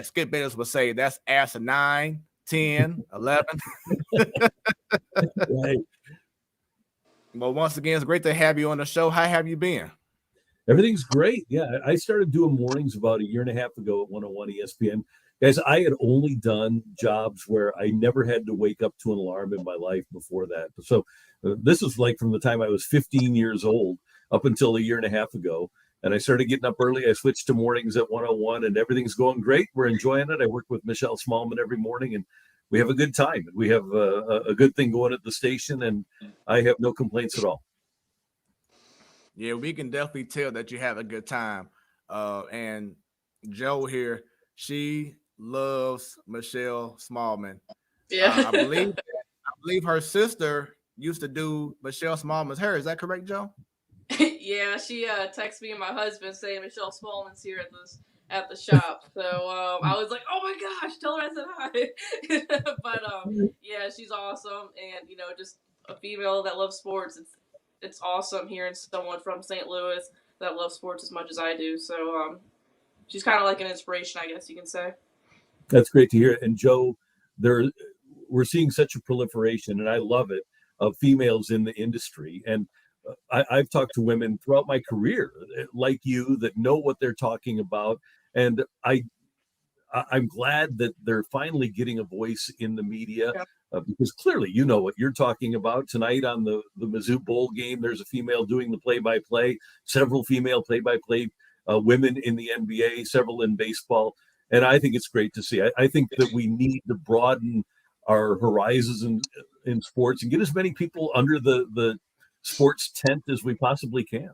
Speaker 1: Skip Bayless would say, that's after 9, 10, 11.
Speaker 3: Right.
Speaker 1: Well, once again, it's great to have you on the show. How have you been?
Speaker 3: Everything's great. Yeah, I started doing mornings about a year and a half ago at 101 ESPN. Guys, I had only done jobs where I never had to wake up to an alarm in my life before that. So this is like from the time I was 15 years old up until a year and a half ago. And I started getting up early. I switched to mornings at 101, and everything's going great. We're enjoying it. I work with Michelle Smallman every morning, and we have a good time. We have a good thing going at the station, and I have no complaints at all.
Speaker 1: Yeah, we can definitely tell that you have a good time. And Joe here, she loves Michelle Smallman.
Speaker 2: Yeah.
Speaker 1: I believe her sister used to do Michelle Smallman's hair. Is that correct, Joe?
Speaker 2: Yeah, she texted me and my husband saying Michelle Smallman's here at the shop. So I was like, oh my gosh, tell her I said hi. But yeah, she's awesome, and just a female that loves sports. It's awesome hearing someone from St. Louis that loves sports as much as I do. So she's kind of like an inspiration, I guess you can say.
Speaker 3: That's great to hear. And Joe, we're seeing such a proliferation, and I love it, of females in the industry. And I've talked to women throughout my career like you that know what they're talking about. And I'm glad that they're finally getting a voice in the media, because clearly you know what you're talking about. Tonight on the Mizzou Bowl game, there's a female doing the play-by-play, several female play-by-play women in the NBA, several in baseball. And I think it's great to see. I think that we need to broaden our horizons in sports and get as many people under the sports tent as we possibly can.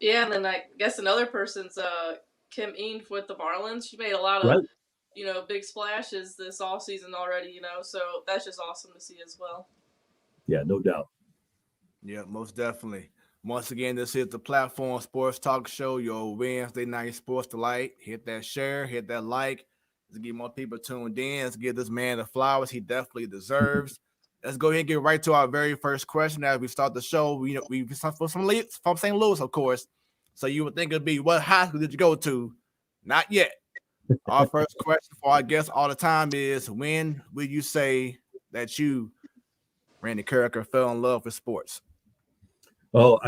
Speaker 2: Yeah, and then I guess another person's Kim Eanes with the Marlins. She made a lot of big splashes this off season already. So that's just awesome to see as well.
Speaker 3: Yeah, no doubt.
Speaker 1: Yeah, most definitely. Once again, this is the Platform Sports Talk Show, your Wednesday night sports delight. Hit that share, hit that like. Let's get more people tuned in. Let's give this man the flowers he definitely deserves. Let's go ahead and get right to our very first question as we start the show. We from St. Louis, of course. So you would think it'd be, what high school did you go to? Not yet. Our first question for our guests all the time is, when will you say that you, Randy Karraker, fell in love with sports?
Speaker 3: Oh,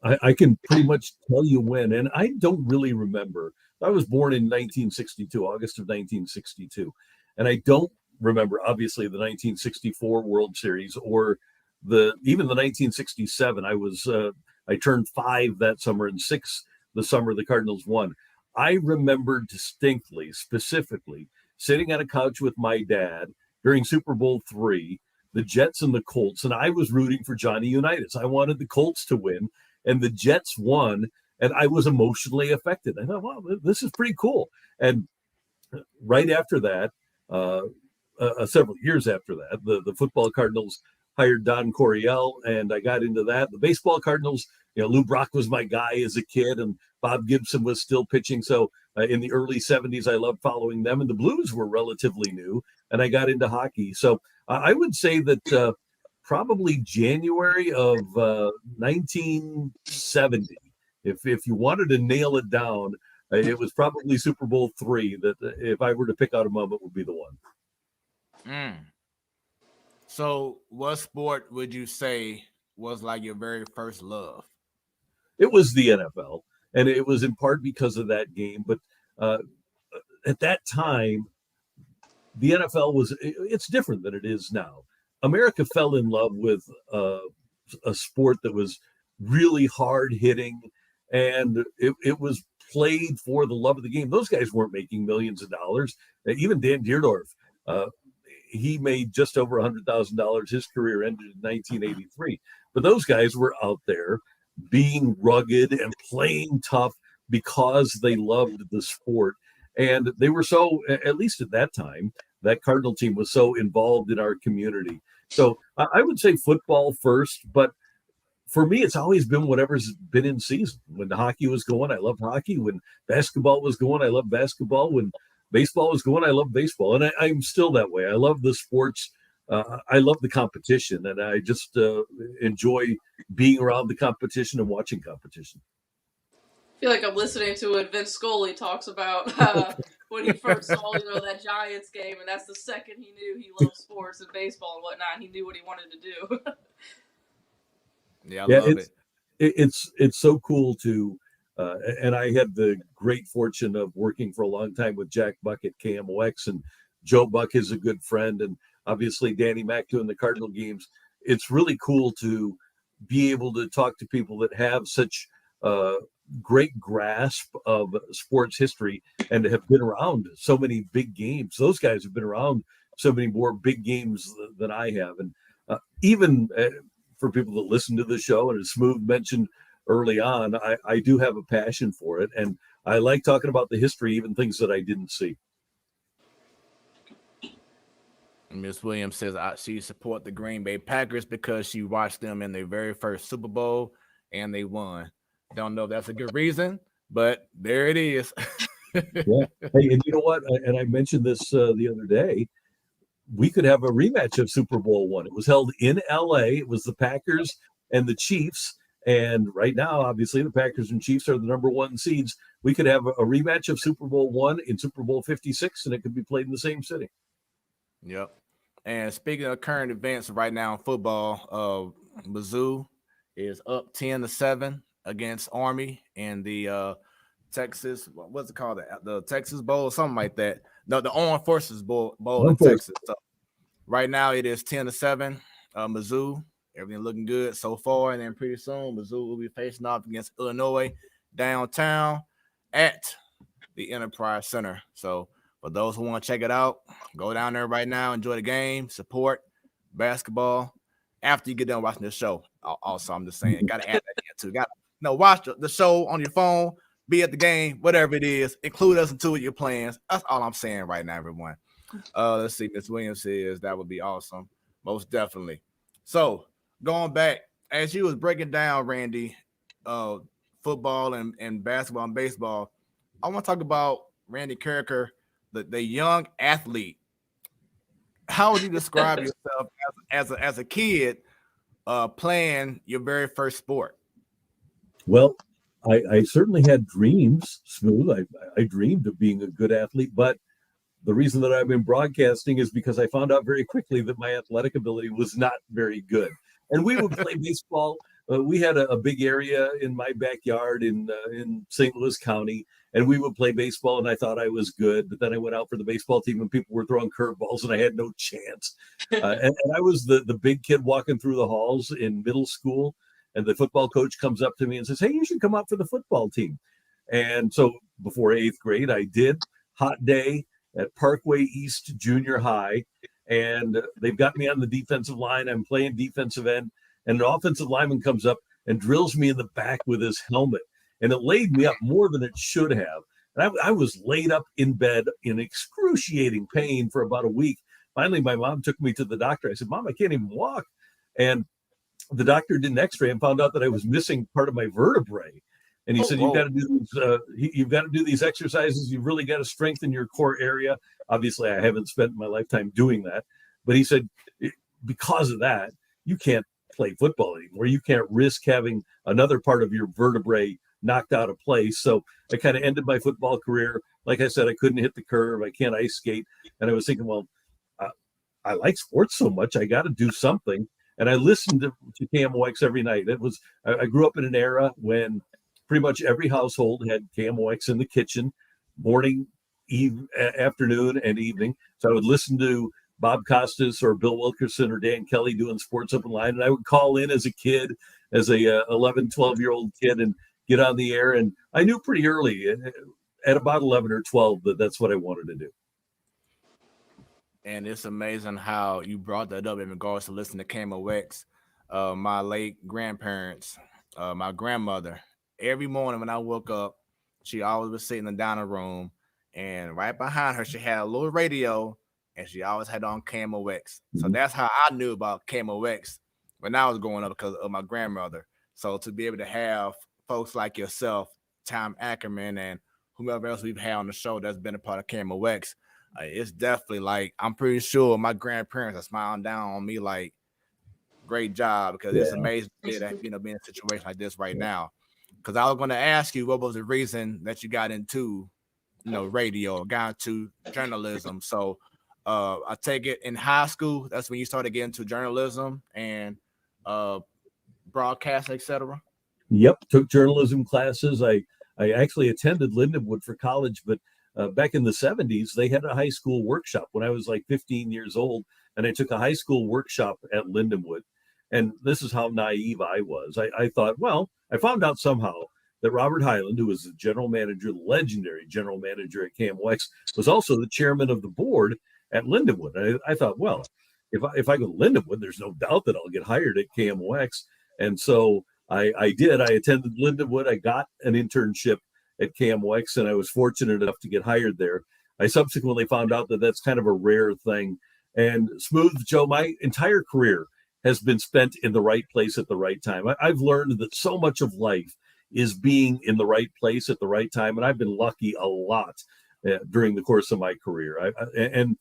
Speaker 3: I can pretty much tell you when, and I don't really remember. I was born in 1962, August of 1962, and I don't remember, obviously, the 1964 World Series or even the 1967. I turned 5 that summer and 6 the summer the Cardinals won. I remember distinctly, specifically, sitting on a couch with my dad during Super Bowl III, the Jets and the Colts, and I was rooting for Johnny Unitas. I wanted the Colts to win, and the Jets won, and I was emotionally affected. I thought, wow, this is pretty cool. And right after that, several years after that, the football Cardinals hired Don Coryell, and I got into that. The baseball Cardinals, Lou Brock was my guy as a kid, and Bob Gibson was still pitching. So in the early 70s, I loved following them, and the Blues were relatively new, and I got into hockey. So I would say that probably January of 1970, if you wanted to nail it down, it was probably Super Bowl III that, if I were to pick out a moment, would be the one.
Speaker 1: So what sport would you say was like your very first love?
Speaker 3: It was the NFL, and it was in part because of that game. But at that time, the NFL it's different than it is now. America fell in love with a sport that was really hard hitting, and it was played for the love of the game. Those guys weren't making millions of dollars. Even Dan Dierdorf, he made just over $100,000. His career ended in 1983. But those guys were out there being rugged and playing tough because they loved the sport. And they were so, at least at that time, that Cardinal team was so involved in our community. So I would say football first, but for me, it's always been whatever's been in season. When the hockey was going, I loved hockey. When basketball was going, I loved basketball. When baseball was going, I loved baseball. And I'm still that way. I love the sports. I love the competition, and I just enjoy being around the competition and watching competition.
Speaker 2: I feel like I'm listening to what Vince Scully talks about when he first saw, that Giants game, and that's the second he knew he loved sports and baseball and whatnot. And he knew what he wanted to do.
Speaker 1: Yeah, I love it.
Speaker 3: It's so cool to, and I had the great fortune of working for a long time with Jack Buck at KMOX, and Joe Buck is a good friend, and obviously Danny Mac doing the Cardinal games. It's really cool to be able to talk to people that have such great grasp of sports history and have been around so many big games. Those guys have been around so many more big games than I have, and even for people that listen to the show, and as Smoooth mentioned early on, I do have a passion for it, and I like talking about the history, even things that I didn't see.
Speaker 1: Miss Williams says she support the Green Bay Packers because she watched them in their very first Super Bowl and they won. Don't know if that's a good reason, but there it is.
Speaker 3: Yeah. Hey, and you know what? And I mentioned this the other day. We could have a rematch of Super Bowl one. It was held in LA. It was the Packers and the Chiefs. And right now, obviously, the Packers and Chiefs are the number one seeds. We could have a rematch of Super Bowl one in Super Bowl 56, and it could be played in the same city.
Speaker 1: Yep. And speaking of current events right now in football, Mizzou is up 10-7 against Army in the Texas, what's it called? The Texas Bowl or something like that. No, the Armed Forces Bowl in Texas. So right now it is 10-7. Mizzou, everything looking good so far. And then pretty soon Mizzou will be facing off against Illinois downtown at the Enterprise Center. So for those who want to check it out, go down there right now, enjoy the game, support basketball. After you get done watching the show, also I'm just saying, got to add that in too. Got to watch the show on your phone, be at the game, whatever it is. Include us into your plans. That's all I'm saying right now, everyone. Let's see. Miss Williams says that would be awesome, most definitely. So going back, as you was breaking down, Randy, football and basketball and baseball, I want to talk about Randy Karraker, the young athlete. How would you describe yourself as a kid playing your very first sport?
Speaker 3: Well, I certainly had dreams, Smoooth. I dreamed of being a good athlete, but the reason that I'm in broadcasting is because I found out very quickly that my athletic ability was not very good. And we would play baseball. We had a big area in my backyard in St. Louis County, and we would play baseball, and I thought I was good. But then I went out for the baseball team, and people were throwing curveballs, and I had no chance. And I was the big kid walking through the halls in middle school, and the football coach comes up to me and says, "Hey, you should come out for the football team." And so before 8th grade, I did. Hot day at Parkway East Junior High, and they've got me on the defensive line. I'm playing defensive end, and an offensive lineman comes up and drills me in the back with his helmet, and it laid me up more than it should have. And I was laid up in bed in excruciating pain for about a week. Finally, my mom took me to the doctor. I said, "Mom, I can't even walk." And the doctor did an X-ray and found out that I was missing part of my vertebrae. And he said, "You've got to do these. You've got to do these exercises. You've really got to strengthen your core area." Obviously, I haven't spent my lifetime doing that, but he said, because of that, you can't play football anymore. You can't risk having another part of your vertebrae knocked out of place. So I kind of ended my football career. Like I said, I couldn't hit the curve. I can't ice skate. And I was thinking, well, I like sports so much. I got to do something. And I listened to KMOX every night. I grew up in an era when pretty much every household had KMOX in the kitchen, morning, afternoon, and evening. So I would listen to Bob Costas or Bill Wilkerson or Dan Kelly doing Sports Open Line. And I would call in as a kid, as a 11, 12-year-old kid, and get on the air. And I knew pretty early, at about 11 or 12, that that's what I wanted to do.
Speaker 1: And it's amazing how you brought that up in regards to listening to KMOX. My late grandparents, my grandmother, every morning when I woke up, she always was sitting in the dining room, and right behind her, she had a little radio, and she always had on KMOX. So that's how I knew about KMOX when I was growing up because of my grandmother. So to be able to have folks like yourself, Tom Ackerman, and whomever else we've had on the show that's been a part of KMOX, it's definitely like I'm pretty sure my grandparents are smiling down on me like, great job, because it's amazing that be in a situation like this right now. Because I was going to ask you what was the reason that you got into radio, got into journalism. So I take it in high school, that's when you started getting into journalism and broadcast, etc.
Speaker 3: Yep, took journalism classes. I actually attended Lindenwood for college, but back in the 70s, they had a high school workshop when I was like 15 years old, and I took a high school workshop at Lindenwood. And this is how naive I was. I thought, well, I found out somehow that Robert Hyland, who was the general manager, the legendary general manager at KMOX, was also the chairman of the board at Lindenwood. I thought, well, if I go to Lindenwood, there's no doubt that I'll get hired at KMOX. And so I did. I attended Lindenwood. I got an internship at KMOX, and I was fortunate enough to get hired there. I subsequently found out that that's kind of a rare thing. And Smoooth, Joe, my entire career has been spent in the right place at the right time. I've learned that so much of life is being in the right place at the right time, and I've been lucky a lot during the course of my career. And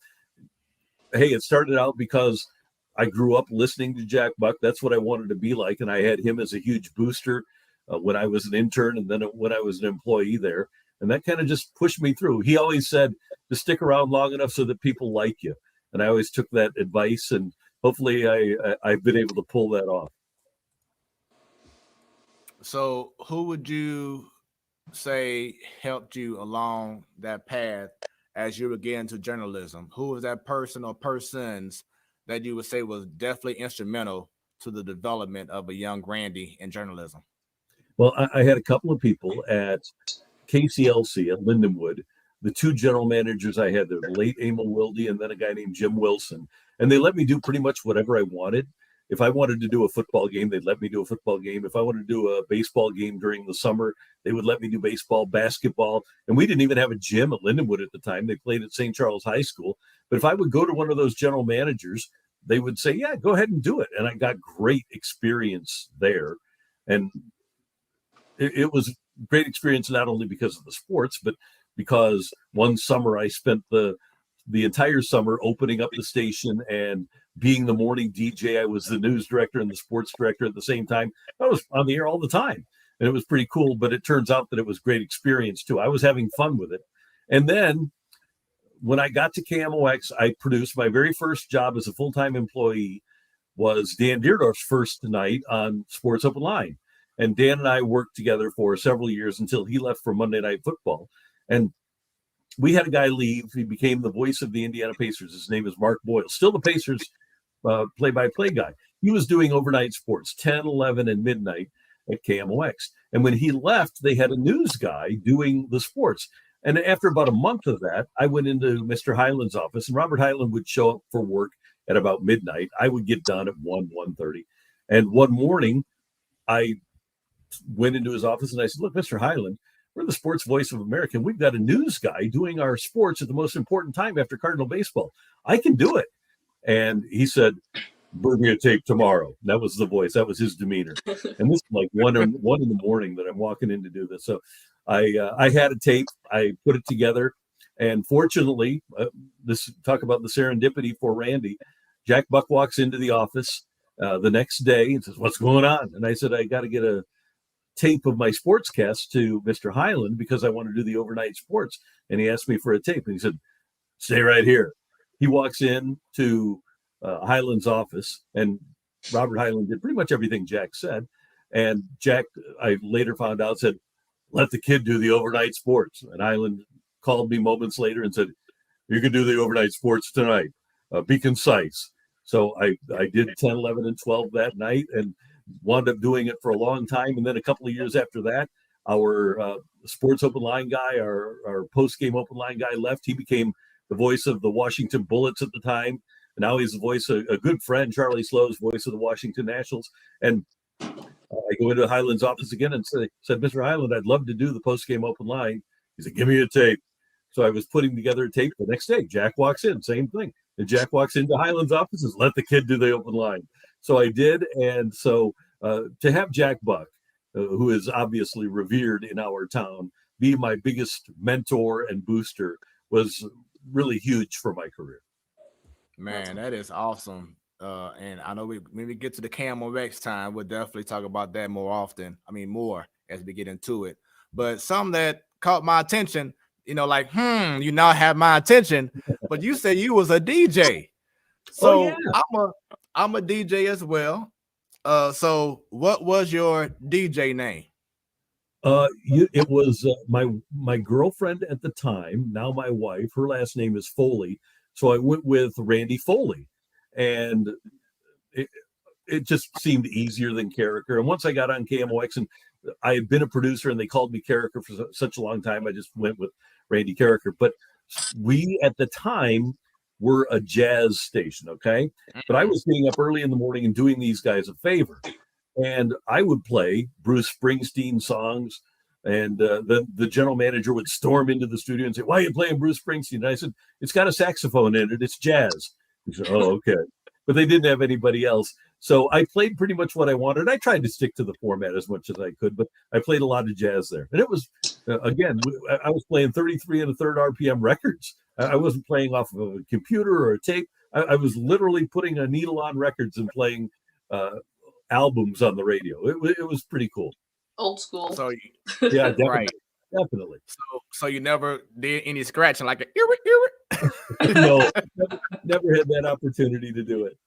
Speaker 3: hey, it started out because I grew up listening to Jack Buck. That's what I wanted to be like, and I had him as a huge booster when I was an intern and then when I was an employee there. And that kind of just pushed me through. He always said to stick around long enough so that people like you. And I always took that advice, and hopefully I've been able to pull that off.
Speaker 1: So who would you say helped you along that path as you were getting into journalism? Who was that person or persons that you would say was definitely instrumental to the development of a young Randy in journalism?
Speaker 3: Well, I had a couple of people at KCLC at Lindenwood. The two general managers I had, the late Emil Wilde and then a guy named Jim Wilson. And they let me do pretty much whatever I wanted. If I wanted to do a football game, they'd let me do a football game. If I wanted to do a baseball game during the summer, they would let me do baseball, basketball. And we didn't even have a gym at Lindenwood at the time. They played at St. Charles High School. But if I would go to one of those general managers, they would say, yeah, go ahead and do it. And I got great experience there. And it was great experience, not only because of the sports, but because one summer I spent the entire summer opening up the station and being the morning DJ. I was the news director and the sports director at the same time. I was on the air all the time, and it was pretty cool, but it turns out that it was great experience too. I was having fun with it. And then when I got to KMOX, I produced my very first job as a full-time employee was Dan Deerdorf's first night on Sports Open Line. And Dan and I worked together for several years until he left for Monday Night Football. And we had a guy leave. He became the voice of the Indiana Pacers. His name is Mark Boyle, still the Pacers play-by-play guy. He was doing overnight sports, 10, 11, and midnight at KMOX. And when he left, they had a news guy doing the sports. And after about a month of that, I went into Mr. Hyland's office, and Robert Hyland would show up for work at about midnight. I would get done at 1:30. And one morning, I went into his office and I said, look, Mr. Hyland, we're the sports voice of America. We've got a news guy doing our sports at the most important time after Cardinal baseball. I can do it. And he said, bring me a tape tomorrow. That was the voice. That was his demeanor. And this is like one in the morning that I'm walking in to do this. So I had a tape. I put it together. And fortunately, talk about the serendipity for Randy. Jack Buck walks into the office the next day and says, what's going on? And I said, I got to get a tape of my sportscast to Mr. Hyland because I want to do the overnight sports. And he asked me for a tape. And he said, stay right here. He walks in to Hyland's office, and Robert Hyland did pretty much everything Jack said. And Jack, I later found out, said, let the kid do the overnight sports. And Hyland called me moments later and said, you can do the overnight sports tonight. Be concise. So I did 10, 11, and 12 that night and wound up doing it for a long time. And then a couple of years after that, our sports open line guy, our post-game open line guy left. He became the voice of the Washington Bullets at the time. And now he's the voice, a good friend, Charlie Slowe's voice of the Washington Nationals. And I go into Highland's office again and said, Mr. Highland, I'd love to do the post-game open line. He said, give me a tape. So I was putting together a tape the next day. Jack walks in, same thing. And Jack walks into Highland's office and says, let the kid do the open line. So I did. And so to have Jack Buck, who is obviously revered in our town, be my biggest mentor and booster was really huge for my career.
Speaker 1: Man, that is awesome. And I know when we get to the Camel Rex time, we'll definitely talk about that more often. I mean, more as we get into it. But something that caught my attention, you know, like, you now have my attention, but you said you was a DJ. So I'm a DJ as well. So what was your DJ name?
Speaker 3: It was my girlfriend at the time, now my wife. Her last name is Foley, so I went with Randy Foley, and it just seemed easier than Karraker. And once I got on KMOX, and I had been a producer, and they called me Karraker for such a long time, I just went with Randy Karraker. But we at the time were a jazz station, okay? But I was getting up early in the morning and doing these guys a favor. And I would play Bruce Springsteen songs, and the general manager would storm into the studio and say, why are you playing Bruce Springsteen? And I said, it's got a saxophone in it. It's jazz. He said, oh, okay. But they didn't have anybody else. So I played pretty much what I wanted. I tried to stick to the format as much as I could, but I played a lot of jazz there. And it was, again, I was playing 33 and a third RPM records. I wasn't playing off of a computer or a tape. I was literally putting a needle on records and playing albums on the radio. It was pretty cool.
Speaker 2: Old school.
Speaker 1: So
Speaker 3: yeah, definitely.
Speaker 1: Right.
Speaker 3: Definitely.
Speaker 1: So you never did any scratching like a
Speaker 3: No, never had that opportunity to do it.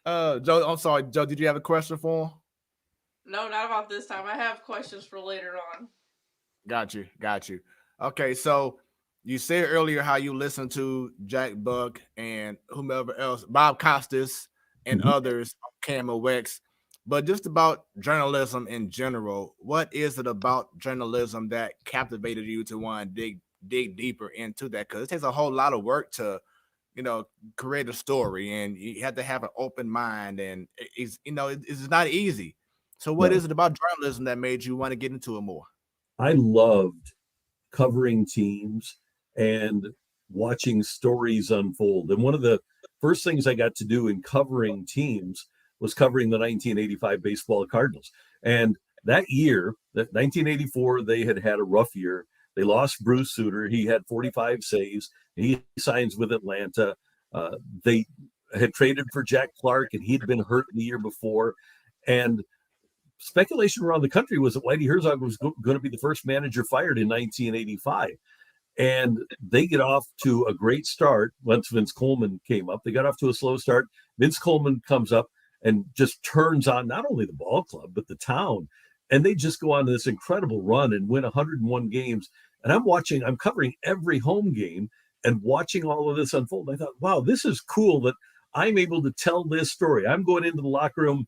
Speaker 1: Joe, I'm sorry, Joe, did you have a question for him?
Speaker 2: No, not about this time. I have questions for later on.
Speaker 1: Got you. Okay, so you said earlier how you listened to Jack Buck and whomever else, Bob Costas and others on Camel Rex, but just about journalism in general, what is it about journalism that captivated you to want to dig deeper into that? Because it takes a whole lot of work to, create a story, and you have to have an open mind, and it's not easy. So what is it about journalism that made you want to get into it more?
Speaker 3: I loved covering teams and watching stories unfold. And one of the first things I got to do in covering teams was covering the 1985 baseball Cardinals. And that year, that 1984, they had a rough year. They lost Bruce Sutter. He had 45 saves. He signs with Atlanta. They had traded for Jack Clark, and he'd been hurt the year before. And speculation around the country was that Whitey Herzog was going to be the first manager fired in 1985. And they get off to a great start once Vince Coleman came up. They got off to a slow start. Vince Coleman comes up and just turns on not only the ball club, but the town. And they just go on this incredible run and win 101 games. And I'm covering every home game and watching all of this unfold. I thought, wow, this is cool that I'm able to tell this story. I'm going into the locker room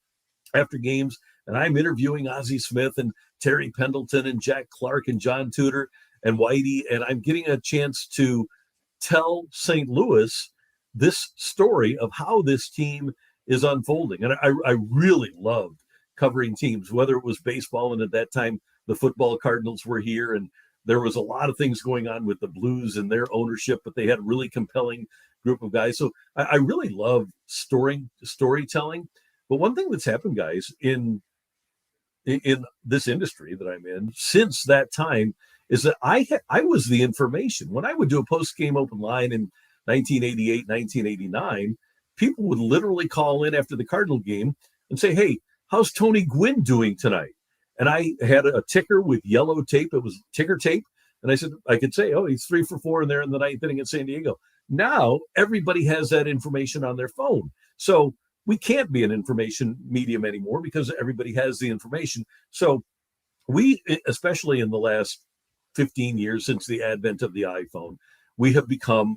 Speaker 3: after games, and I'm interviewing Ozzie Smith and Terry Pendleton and Jack Clark and John Tudor and Whitey, and I'm getting a chance to tell St. Louis this story of how this team is unfolding. And I really loved covering teams, whether it was baseball, and at that time, the football Cardinals were here, and there was a lot of things going on with the Blues and their ownership, but they had a really compelling group of guys. So I really love storytelling. But one thing that's happened, guys, in this industry that I'm in since that time is that I was the information. When I would do a post-game open line in 1988, 1989, people would literally call in after the Cardinal game and say, hey, how's Tony Gwynn doing tonight? And I had a ticker with yellow tape. It was ticker tape. And I could say, oh, he's 3 for 4 in there in the ninth inning at San Diego. Now everybody has that information on their phone. So we can't be an information medium anymore because everybody has the information. So we, especially in the last 15 years since the advent of the iPhone, we have become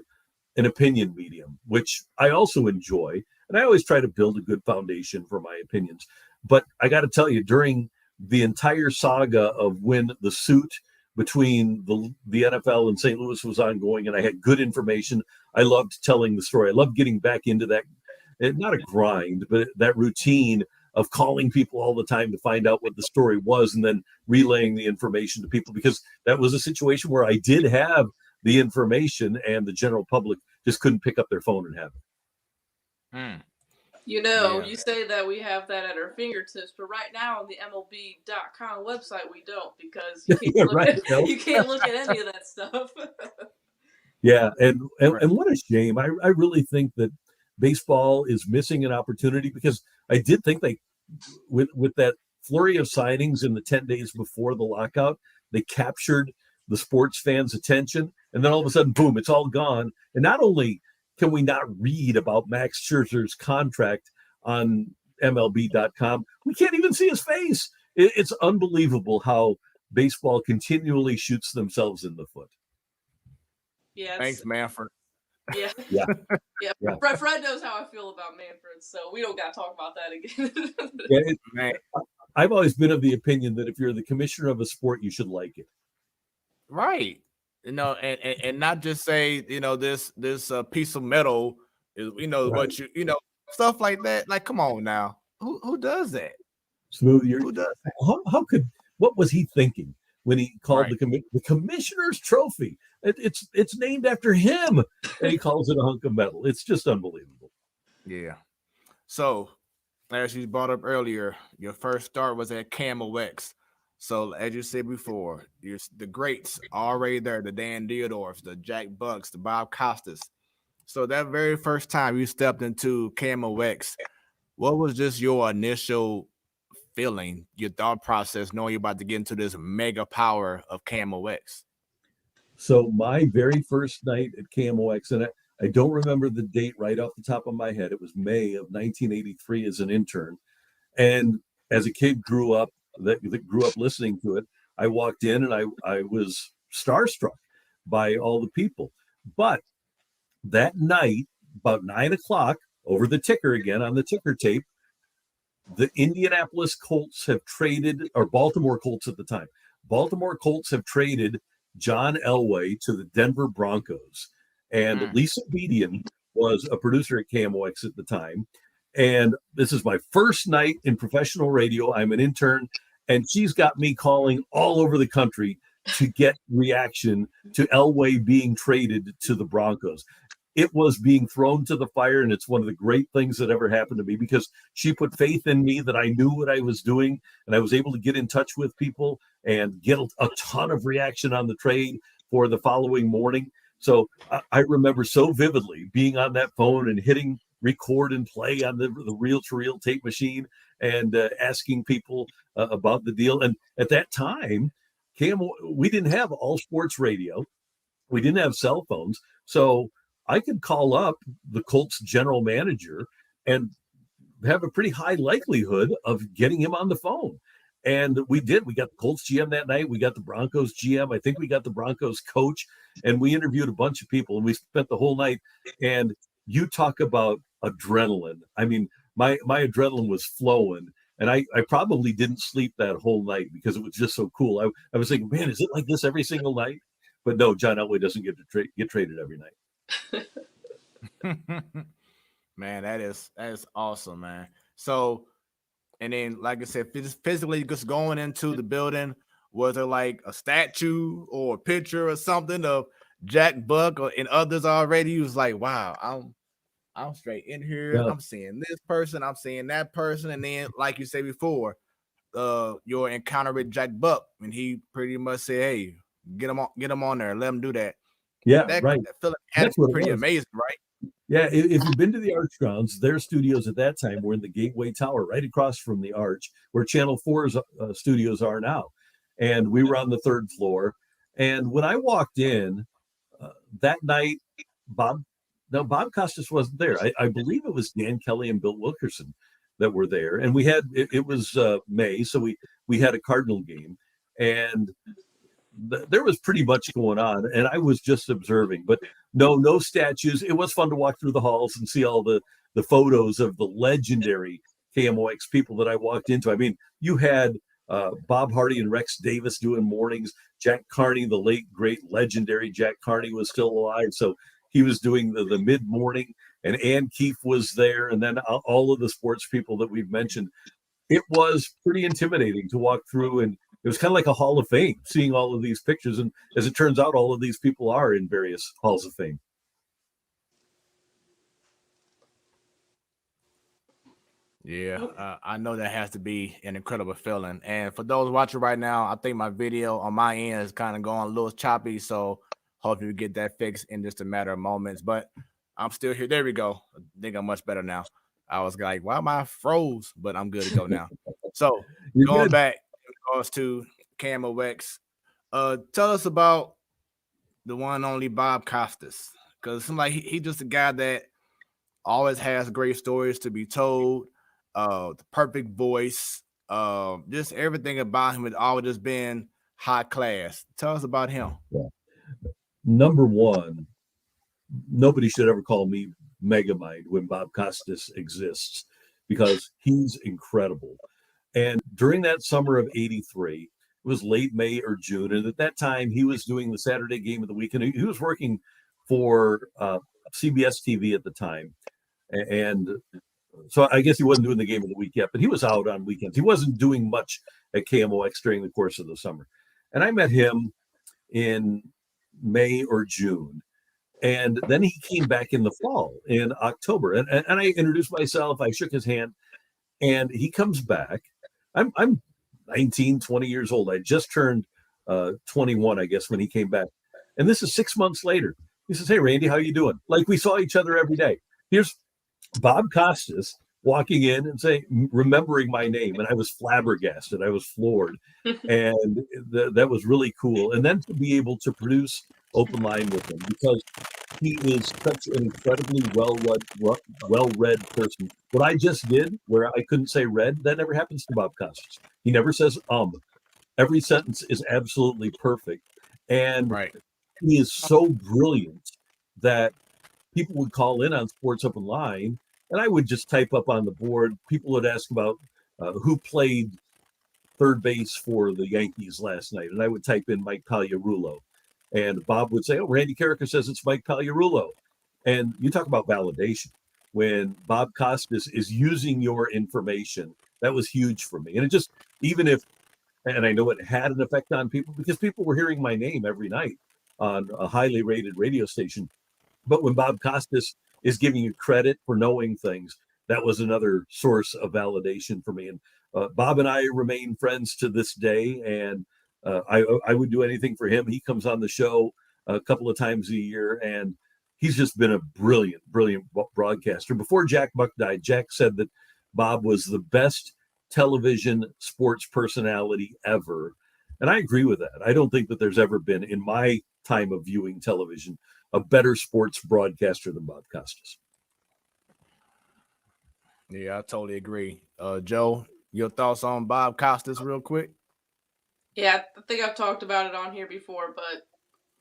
Speaker 3: an opinion medium, which I also enjoy. And I always try to build a good foundation for my opinions. But I got to tell you, during the entire saga of when the suit between the NFL and St. Louis was ongoing, and I had good information, I loved telling the story. I loved getting back into that, not a grind, but that routine of calling people all the time to find out what the story was and then relaying the information to people, because that was a situation where I did have the information and the general public just couldn't pick up their phone and have it.
Speaker 1: Mm.
Speaker 2: You say that we have that at our fingertips, but right now on the MLB.com website, we don't, because you can't, you can't look at any of that stuff.
Speaker 3: Yeah, and what a shame. I really think that baseball is missing an opportunity, because I did think they, with that flurry of signings in the 10 days before the lockout, they captured the sports fans' attention, and then all of a sudden, boom, it's all gone. And not only can we not read about Max Scherzer's contract on MLB.com, we can't even see his face. It's unbelievable how baseball continually shoots themselves in the foot.
Speaker 2: Yeah.
Speaker 1: Thanks, Manfred.
Speaker 2: Yeah.
Speaker 3: Yeah.
Speaker 2: Yeah. Fred knows how I feel about Manfred, so we don't got to talk about that again.
Speaker 3: Yeah, I've always been of the opinion that if you're the commissioner of a sport, you should like it.
Speaker 1: Right. And not just say, this piece of metal is,
Speaker 3: Right.
Speaker 1: what stuff like that. Like, come on now. Who does that?
Speaker 3: Smooth.
Speaker 1: Who does that?
Speaker 3: What was he thinking when he called
Speaker 1: Right.
Speaker 3: the commissioner's trophy? It's named after him, and he calls it a hunk of metal. It's just unbelievable.
Speaker 1: Yeah. So, as you brought up earlier, your first start was at KMOX. So, as you said before, the greats already there, the Dan Dierdorfs, the Jack Bucks, the Bob Costas. So that very first time you stepped into KMOX, what was just your initial feeling, your thought process, knowing you're about to get into this mega power of KMOX?
Speaker 3: So my very first night at KMOX, and I don't remember the date right off the top of my head. It was May of 1983 as an intern. And as a kid grew up listening to it, I walked in and I was starstruck by all the people. But that night, about 9 o'clock, over the ticker again on the ticker tape, the Indianapolis Colts have traded, or Baltimore Colts at the time, Baltimore Colts have traded John Elway to the Denver Broncos. And Lisa Bedian was a producer at KMOX at the time. And this is my first night in professional radio. I'm an intern, and she's got me calling all over the country to get reaction to Elway being traded to the Broncos. It was being thrown to the fire, and it's one of the great things that ever happened to me, because she put faith in me that I knew what I was doing, and I was able to get in touch with people and get a ton of reaction on the trade for the following morning. So I remember so vividly being on that phone and hitting record and play on the reel-to-reel tape machine and asking people about the deal. And at that time, we didn't have all sports radio. We didn't have cell phones. So I could call up the Colts general manager and have a pretty high likelihood of getting him on the phone. And we did. We got the Colts GM that night. We got the Broncos GM. I think we got the Broncos coach. And we interviewed a bunch of people, and we spent the whole night. And you talk about adrenaline. I mean, my adrenaline was flowing. And I probably didn't sleep that whole night because it was just so cool. I was thinking, man, is it like this every single night? But no, John Elway doesn't get to get traded every night.
Speaker 1: Man, that is awesome, man. So, and then, like I said, physically just going into the building, was there like a statue or a picture or something of Jack Buck and others already? He was like, wow, I'm straight in here.
Speaker 3: Yeah.
Speaker 1: I'm seeing this person, I'm seeing that person. And then, like you said before, your encounter with Jack Buck, and he pretty much said, hey, get him on there, let him do that.
Speaker 3: Yeah,
Speaker 1: that
Speaker 3: right.
Speaker 1: feeling had to be pretty amazing, right?
Speaker 3: Yeah, if you've been to the Arch grounds, their studios at that time were in the Gateway Tower, right across from the Arch, where Channel 4's studios are now. And we were on the third floor. And when I walked in that night, Bob Costas wasn't there. I believe it was Dan Kelly and Bill Wilkerson that were there. And we had, it was May, so we had a Cardinal game. And there was pretty much going on, and I was just observing, but no statues. It was fun to walk through the halls and see all the photos of the legendary KMOX people that I walked into. I mean, you had Bob Hardy and Rex Davis doing mornings. Jack Carney, the late, great, legendary Jack Carney, was still alive, so he was doing the mid-morning, and Ann Keefe was there, and then all of the sports people that we've mentioned. it was pretty intimidating to walk through, and it was kind of like a hall of fame, seeing all of these pictures. And as it turns out, all of these people are in various halls of fame.
Speaker 1: Yeah, I know that has to be an incredible feeling. And for those watching right now, I think my video on my end is kind of going a little choppy. So hopefully we get that fixed in just a matter of moments. But I'm still here. There we go. I think I'm much better now. I was like, why am I froze? But I'm good to go now. So
Speaker 3: You're
Speaker 1: going
Speaker 3: good.
Speaker 1: back in regards to Camo X, tell us about the one and only Bob Costas. Because it seems like he just a guy that always has great stories to be told. The perfect voice, just everything about him has always just been high class. Tell us about him.
Speaker 3: Yeah. Number one, nobody should ever call me Megamind when Bob Costas exists, because he's incredible. And during that summer of '83, it was late May or June, and at that time he was doing the Saturday game of the week, and he was working for CBS TV at the time. And so I guess he wasn't doing the game of the week yet, but he was out on weekends. He wasn't doing much at KMOX during the course of the summer. And I met him in May or June. And then he came back in the fall, in October. And I introduced myself. I shook his hand, and he comes back. I'm 19, 20 years old. I just turned 21, I guess, when he came back. And this is 6 months later. He says, "Hey, Randy, how you doing?" Like we saw each other every day. Here's Bob Costas walking in and saying, remembering my name. And I was flabbergasted. I was floored. And that was really cool. And then to be able to produce Open Line with him, because he is such an incredibly well-read person. What I just did, where I couldn't say "read," that never happens to Bob Costas. He never says Every sentence is absolutely perfect, and
Speaker 1: Right.
Speaker 3: he is so brilliant that people would call in on Sports Open Line, and I would just type up on the board. People would ask about who played third base for the Yankees last night, and I would type in Mike Pagliarulo. And Bob would say, "Oh, Randy Karraker says it's Mike Pagliarulo." And you talk about validation. When Bob Costas is using your information, that was huge for me. And it just, even if, and I know it had an effect on people, because people were hearing my name every night on a highly rated radio station. But when Bob Costas is giving you credit for knowing things, that was another source of validation for me. And Bob and I remain friends to this day, and I would do anything for him. He comes on the show a couple of times a year, and he's just been a brilliant, brilliant broadcaster. Before Jack Buck died, Jack said that Bob was the best television sports personality ever. And I agree with that. I don't think that there's ever been, in my time of viewing television, a better sports broadcaster than Bob Costas.
Speaker 1: Yeah, I totally agree. Joe, your thoughts on Bob Costas real quick?
Speaker 2: Yeah, I think I've talked about it on here before, but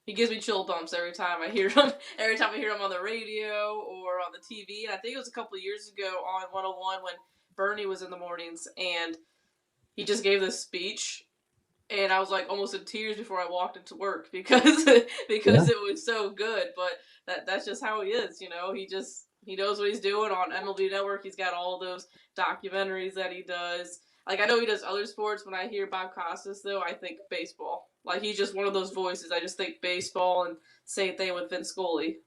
Speaker 2: he gives me chill bumps every time I hear him. Every time I hear him on the radio or on the TV. And I think it was a couple of years ago on 101 when Bernie was in the mornings, and he just gave this speech, and I was like almost in tears before I walked into work because
Speaker 3: Yeah.
Speaker 2: it was so good. But that's just how he is, you know. He knows what he's doing on MLB Network. He's got all those documentaries that he does. Like, I know he does other sports. When I hear Bob Costas, though, I think baseball. Like, he's just one of those voices. I just think baseball, and same thing with Vince Scully.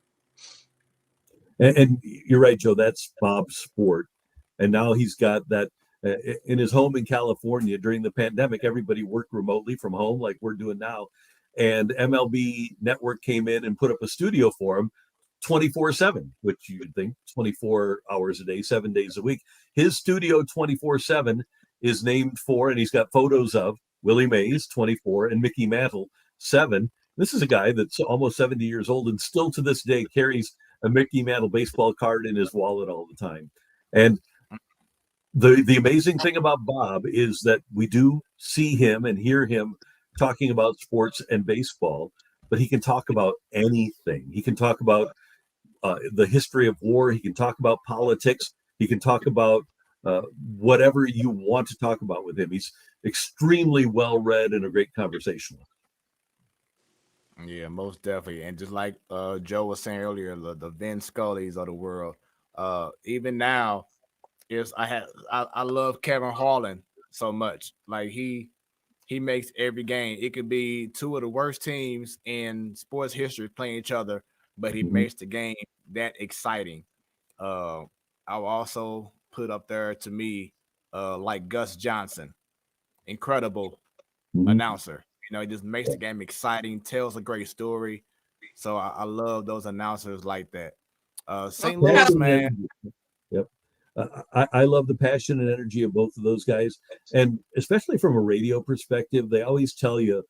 Speaker 3: And you're right, Joe. That's Bob's sport. And now he's got that in his home in California during the pandemic. Everybody worked remotely from home, like we're doing now. And MLB Network came in and put up a studio for him 24/7, which you'd think 24 hours a day, 7 days a week. His studio 24/7 is named for, and he's got photos of Willie Mays, 24, and Mickey Mantle, 7. This is a guy that's almost 70 years old and still to this day carries a Mickey Mantle baseball card in his wallet all the time. And the amazing thing about Bob is that we do see him and hear him talking about sports and baseball, but he can talk about anything. He can talk about the history of war. He can talk about politics. He can talk about whatever you want to talk about with him. He's extremely well read and a great conversationalist.
Speaker 1: Yeah, most definitely. And just like Joe was saying earlier, the Vince Scullys of the world, even now, is I love Kevin Harlan so much. Like he makes every game. It could be two of the worst teams in sports history playing each other, but he
Speaker 3: Mhm.
Speaker 1: makes the game that exciting. Uh, I'll also put up there to me, like Gus Johnson, incredible
Speaker 3: Mhm.
Speaker 1: announcer. He just makes the game exciting, tells a great story. So I love those announcers like that. St.
Speaker 2: Okay.
Speaker 1: Louis,
Speaker 3: Passion and
Speaker 1: man,
Speaker 3: energy. Yep. I love the passion and energy of both of those guys. And especially from a radio perspective, they always tell you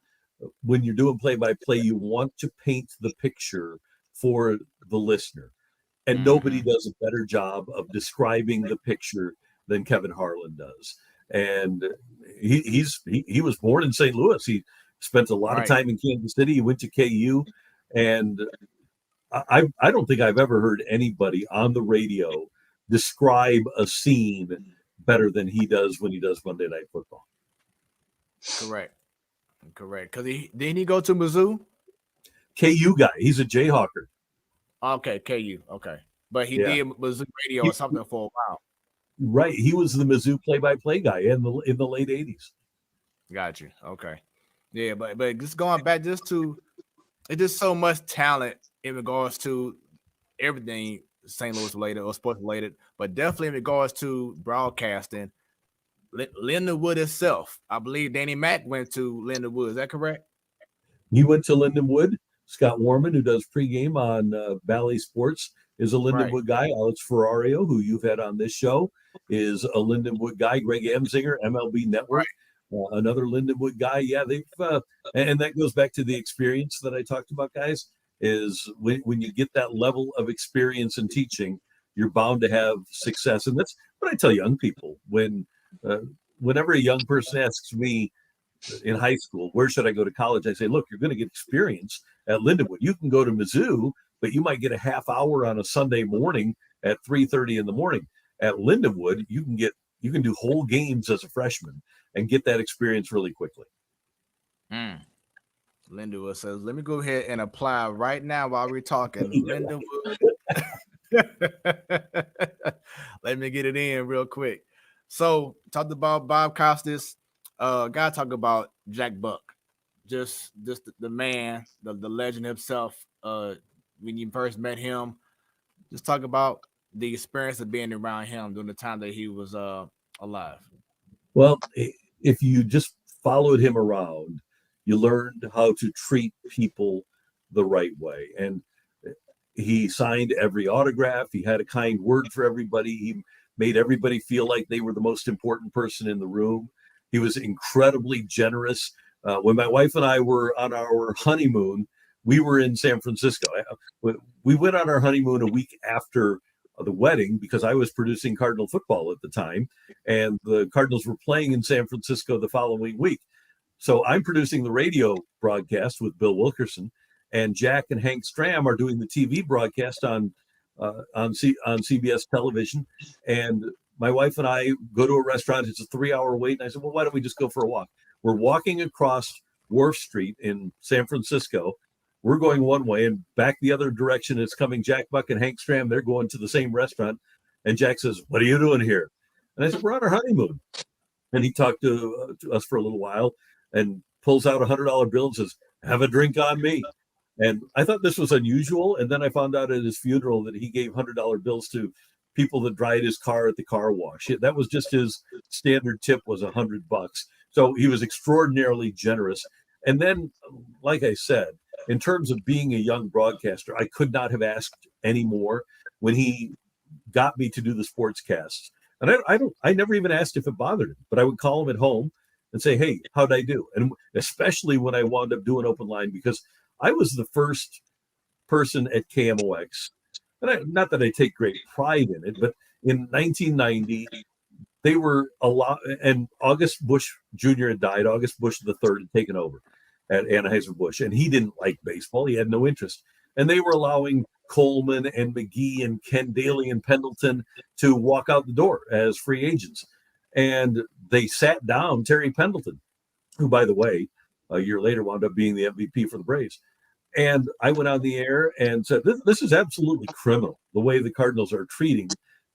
Speaker 3: when you're doing play by play, you want to paint the picture for the listener. And nobody
Speaker 1: hmm
Speaker 3: does a better job of describing the picture than Kevin Harlan does. And he was born in St. Louis. He spent a lot of
Speaker 1: right.
Speaker 3: time in Kansas City. He went to KU, and I don't think I've ever heard anybody on the radio describe a scene better than he does when he does Monday Night Football.
Speaker 1: Correct. Correct. Because he didn't he go to Mizzou?
Speaker 3: KU guy, he's a Jayhawker.
Speaker 1: Okay, KU. Okay. But he
Speaker 3: Yeah,
Speaker 1: did Mizzou radio
Speaker 3: he,
Speaker 1: or something for a while.
Speaker 3: right. He was the Mizzou play-by-play guy in the late '80s.
Speaker 1: Got you. Okay. Yeah, but just going back just to it's just so much talent in regards to everything St. Louis related or sports related, but definitely in regards to broadcasting. Lindenwood itself, I believe Danny Mack went to Lindenwood. Is that correct?
Speaker 3: He went to Lindenwood. Scott Warman, who does pregame on Bally Sports, is a
Speaker 1: Right.
Speaker 3: Lindenwood guy. Alex Ferrario, who you've had on this show, is a Lindenwood guy. Greg Emsinger, MLB Network, another Lindenwood guy. Yeah, they've and that goes back to the experience that I talked about, guys. Is when you get that level of experience in teaching, you're bound to have success, and that's what I tell young people uh, whenever a young person asks me in high school, where should I go to college? I say, look, you're going to get experience at Lindenwood. You can go to Mizzou, but you might get a half hour on a Sunday morning at 3:30 in the morning. At Lindenwood, you can do whole games as a freshman and get that experience really quickly.
Speaker 1: Mm. Lindenwood says, let me go ahead and apply right now while we're talking. Lindenwood. Let me get it in real quick. So, talked about Bob Costas. Gotta talk about Jack Buck. Just the man, the legend himself. When you first met him, just talk about the experience of being around him during the time that he was alive.
Speaker 3: Well, if you just followed him around, you learned how to treat people the right way. And he signed every autograph. He had a kind word for everybody. He made everybody feel like they were the most important person in the room. He was incredibly generous. When my wife and I were on our honeymoon, we were in San Francisco. We went on our honeymoon a week after the wedding because I was producing Cardinal football at the time, and the Cardinals were playing in San Francisco the following week. So I'm producing the radio broadcast with Bill Wilkerson, and Jack and Hank Stram are doing the TV broadcast on CBS television. And my wife and I go to a restaurant. It's a 3-hour wait, and I said, "Well, why don't we just go for a walk?" We're walking across Wharf Street in San Francisco. We're going one way, and back the other direction is coming Jack Buck and Hank Stram. They're going to the same restaurant, and Jack says, "What are you doing here?" And I said, "We're on our honeymoon." And he talked to us for a little while and pulls out $100 bill and says, "Have a drink on me." And I thought this was unusual. And then I found out at his funeral that he gave $100 bills to people that dried his car at the car wash. That was just his standard tip was $100. So he was extraordinarily generous. And then, like I said, in terms of being a young broadcaster, I could not have asked any more when he got me to do the sportscasts. And I never even asked if it bothered him, but I would call him at home and say, "Hey, how'd I do?" And especially when I wound up doing open line, because I was the first person at KMOX, and not that I take great pride in it, but in 1990, they were a lot, and August Bush Jr. had died. August Bush III had taken over at Anheuser-Busch, and he didn't like baseball. He had no interest. And they were allowing Coleman and McGee and Ken Daly and Pendleton to walk out the door as free agents. And they sat down Terry Pendleton, who, by the way, a year later wound up being the MVP for the Braves. And I went on the air and said, this is absolutely criminal, the way the Cardinals are treating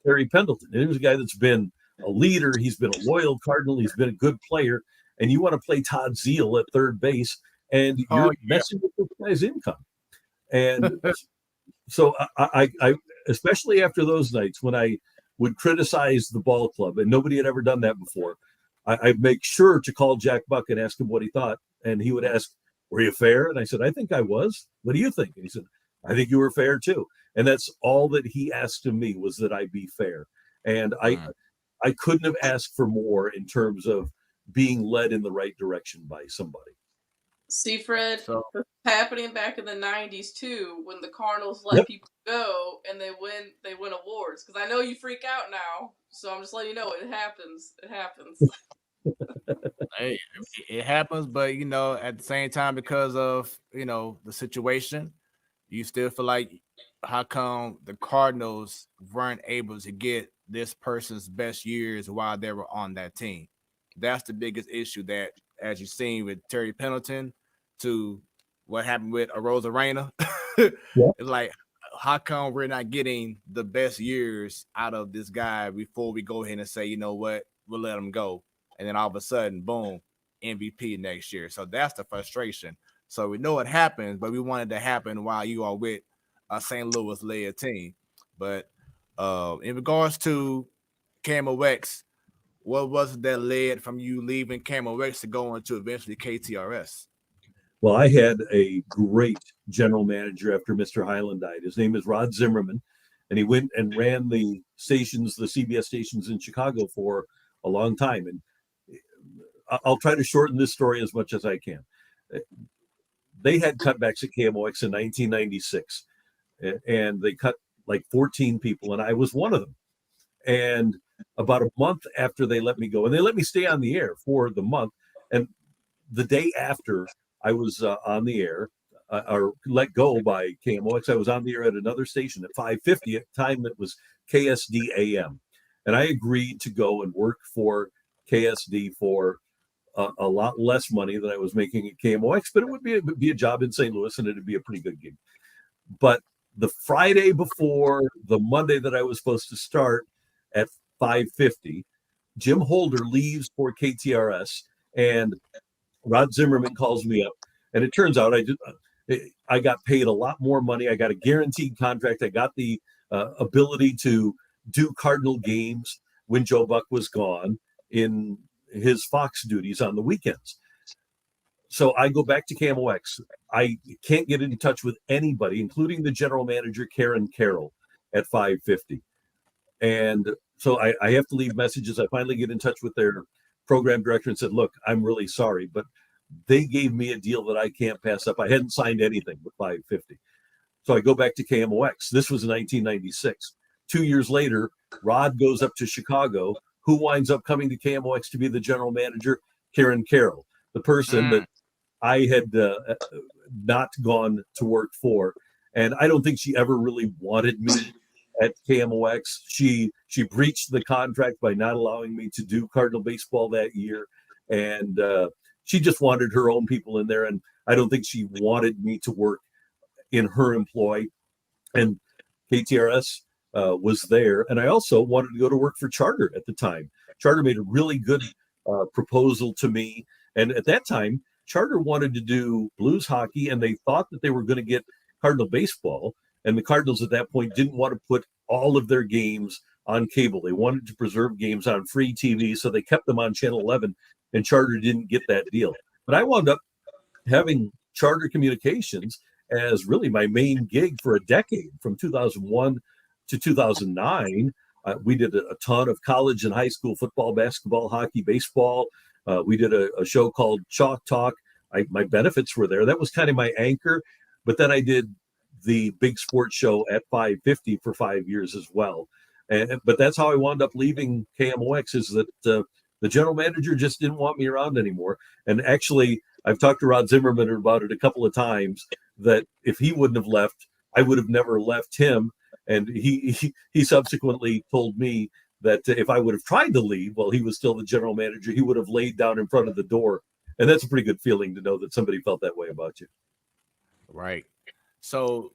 Speaker 3: Terry Pendleton. And here's a guy that's been a leader. He's been a loyal Cardinal. He's been a good player. And you want to play Todd Zeal at third base, and
Speaker 1: Oh
Speaker 3: you're messing with this guy's income. And so I especially after those nights when I would criticize the ball club, and nobody had ever done that before, I'd make sure to call Jack Buck and ask him what he thought. And he would ask, "Were you fair?" And I said, "I think I was. What do you think?" And he said, "I think you were fair too." And that's all that he asked of me, was that I be fair. And I couldn't have asked for more in terms of being led in the right direction by somebody.
Speaker 2: See, Fred,
Speaker 1: So
Speaker 2: this was happening back in the '90s too, when the Cardinals let
Speaker 3: Yep.
Speaker 2: people go and they win awards. Because I know you freak out now, so I'm just letting you know it happens. It happens.
Speaker 1: hey, it happens, but at the same time, because of the situation, you still feel like, how come the Cardinals weren't able to get this person's best years while they were on that team? That's the biggest issue, that, as you've seen with Terry Pendleton, to what happened with Arozarena.
Speaker 3: Yep.
Speaker 1: It's like, how come we're not getting the best years out of this guy before we go ahead and say, you know what, we'll let him go. And then all of a sudden, boom, MVP next year. So that's the frustration. So we know it happens, but we wanted to happen while you are with a St. Louis led team. But in regards to KMOX, what was it that led from you leaving KMOX to going to eventually KTRS?
Speaker 3: Well, I had a great general manager after Mr. Highland died. His name is Rod Zimmerman, and he went and ran the stations, the CBS stations in Chicago for a long time. And I'll try to shorten this story as much as I can. They had cutbacks at KMOX in 1996, and they cut like 14 people, and I was one of them. And about a month after they let me go, and they let me stay on the air for the month, and the day after I was on the air, or let go by KMOX, I was on the air at another station at 5:50 at the time. It was KSD AM, and I agreed to go and work for KSD for a lot less money than I was making at KMOX, but it would be a job in St. Louis, and it'd be a pretty good gig. But the Friday before the Monday that I was supposed to start at 5:50, Jim Holder leaves for KTRS, and Rod Zimmerman calls me up, and it turns out I got paid a lot more money. I got a guaranteed contract. I got the ability to do Cardinal games when Joe Buck was gone in his Fox duties on the weekends. So I go back to KMOX. I can't get in touch with anybody, including the general manager, Karen Carroll, at 5:50. And so I have to leave messages. I finally get in touch with their program director and said, "Look, I'm really sorry, but they gave me a deal that I can't pass up. I hadn't signed anything with 5:50." So I go back to KMOX. This was in 1996. 2 years later, Rod goes up to Chicago. Who winds up coming to KMOX to be the general manager? Karen Carroll, the person that I had not gone to work for. And I don't think she ever really wanted me at KMOX. She breached the contract by not allowing me to do Cardinal baseball that year. And she just wanted her own people in there. And I don't think she wanted me to work in her employ. And KTRS was there. And I also wanted to go to work for Charter at the time. Charter made a really good proposal to me. And at that time, Charter wanted to do blues hockey, and they thought that they were going to get Cardinal baseball. And the Cardinals at that point didn't want to put all of their games on cable. They wanted to preserve games on free TV, so they kept them on Channel 11, and Charter didn't get that deal. But I wound up having Charter Communications as really my main gig for a decade, from 2001 to 2009. We did a ton of college and high school football, basketball, hockey, baseball. We did a show called Chalk Talk. My benefits were there. That was kind of my anchor. But then I did the big sports show at 5:50 for 5 years as well. But that's how I wound up leaving KMOX, is that the general manager just didn't want me around anymore. And actually, I've talked to Rod Zimmerman about it a couple of times, that if he wouldn't have left, I would have never left him. And he subsequently told me that if I would have tried to leave while he was still the general manager, he would have laid down in front of the door. And that's a pretty good feeling to know that somebody felt that way about you.
Speaker 1: Right. So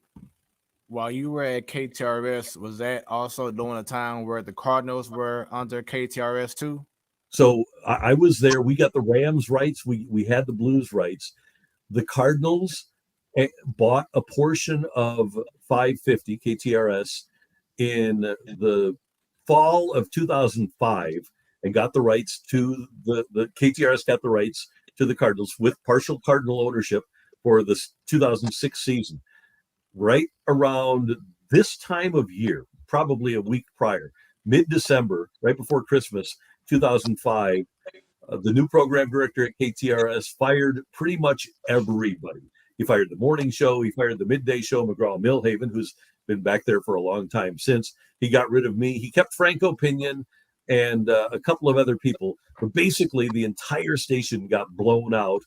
Speaker 1: while you were at KTRS, was that also during a time where the Cardinals were under KTRS too?
Speaker 3: So I was there. We got the Rams rights. We had the Blues rights. The Cardinals bought a portion of 550 KTRS in the fall of 2005 and got the rights to the KTRS got the rights to the Cardinals with partial Cardinal ownership for the 2006 season. Right around this time of year, probably a week prior, mid-December, right before Christmas, 2005, the new program director at KTRS fired pretty much everybody. He fired the morning show. He fired the midday show, McGraw-Millhaven, who's been back there for a long time since. He got rid of me. He kept Franco Pinion and a couple of other people. But basically, the entire station got blown out.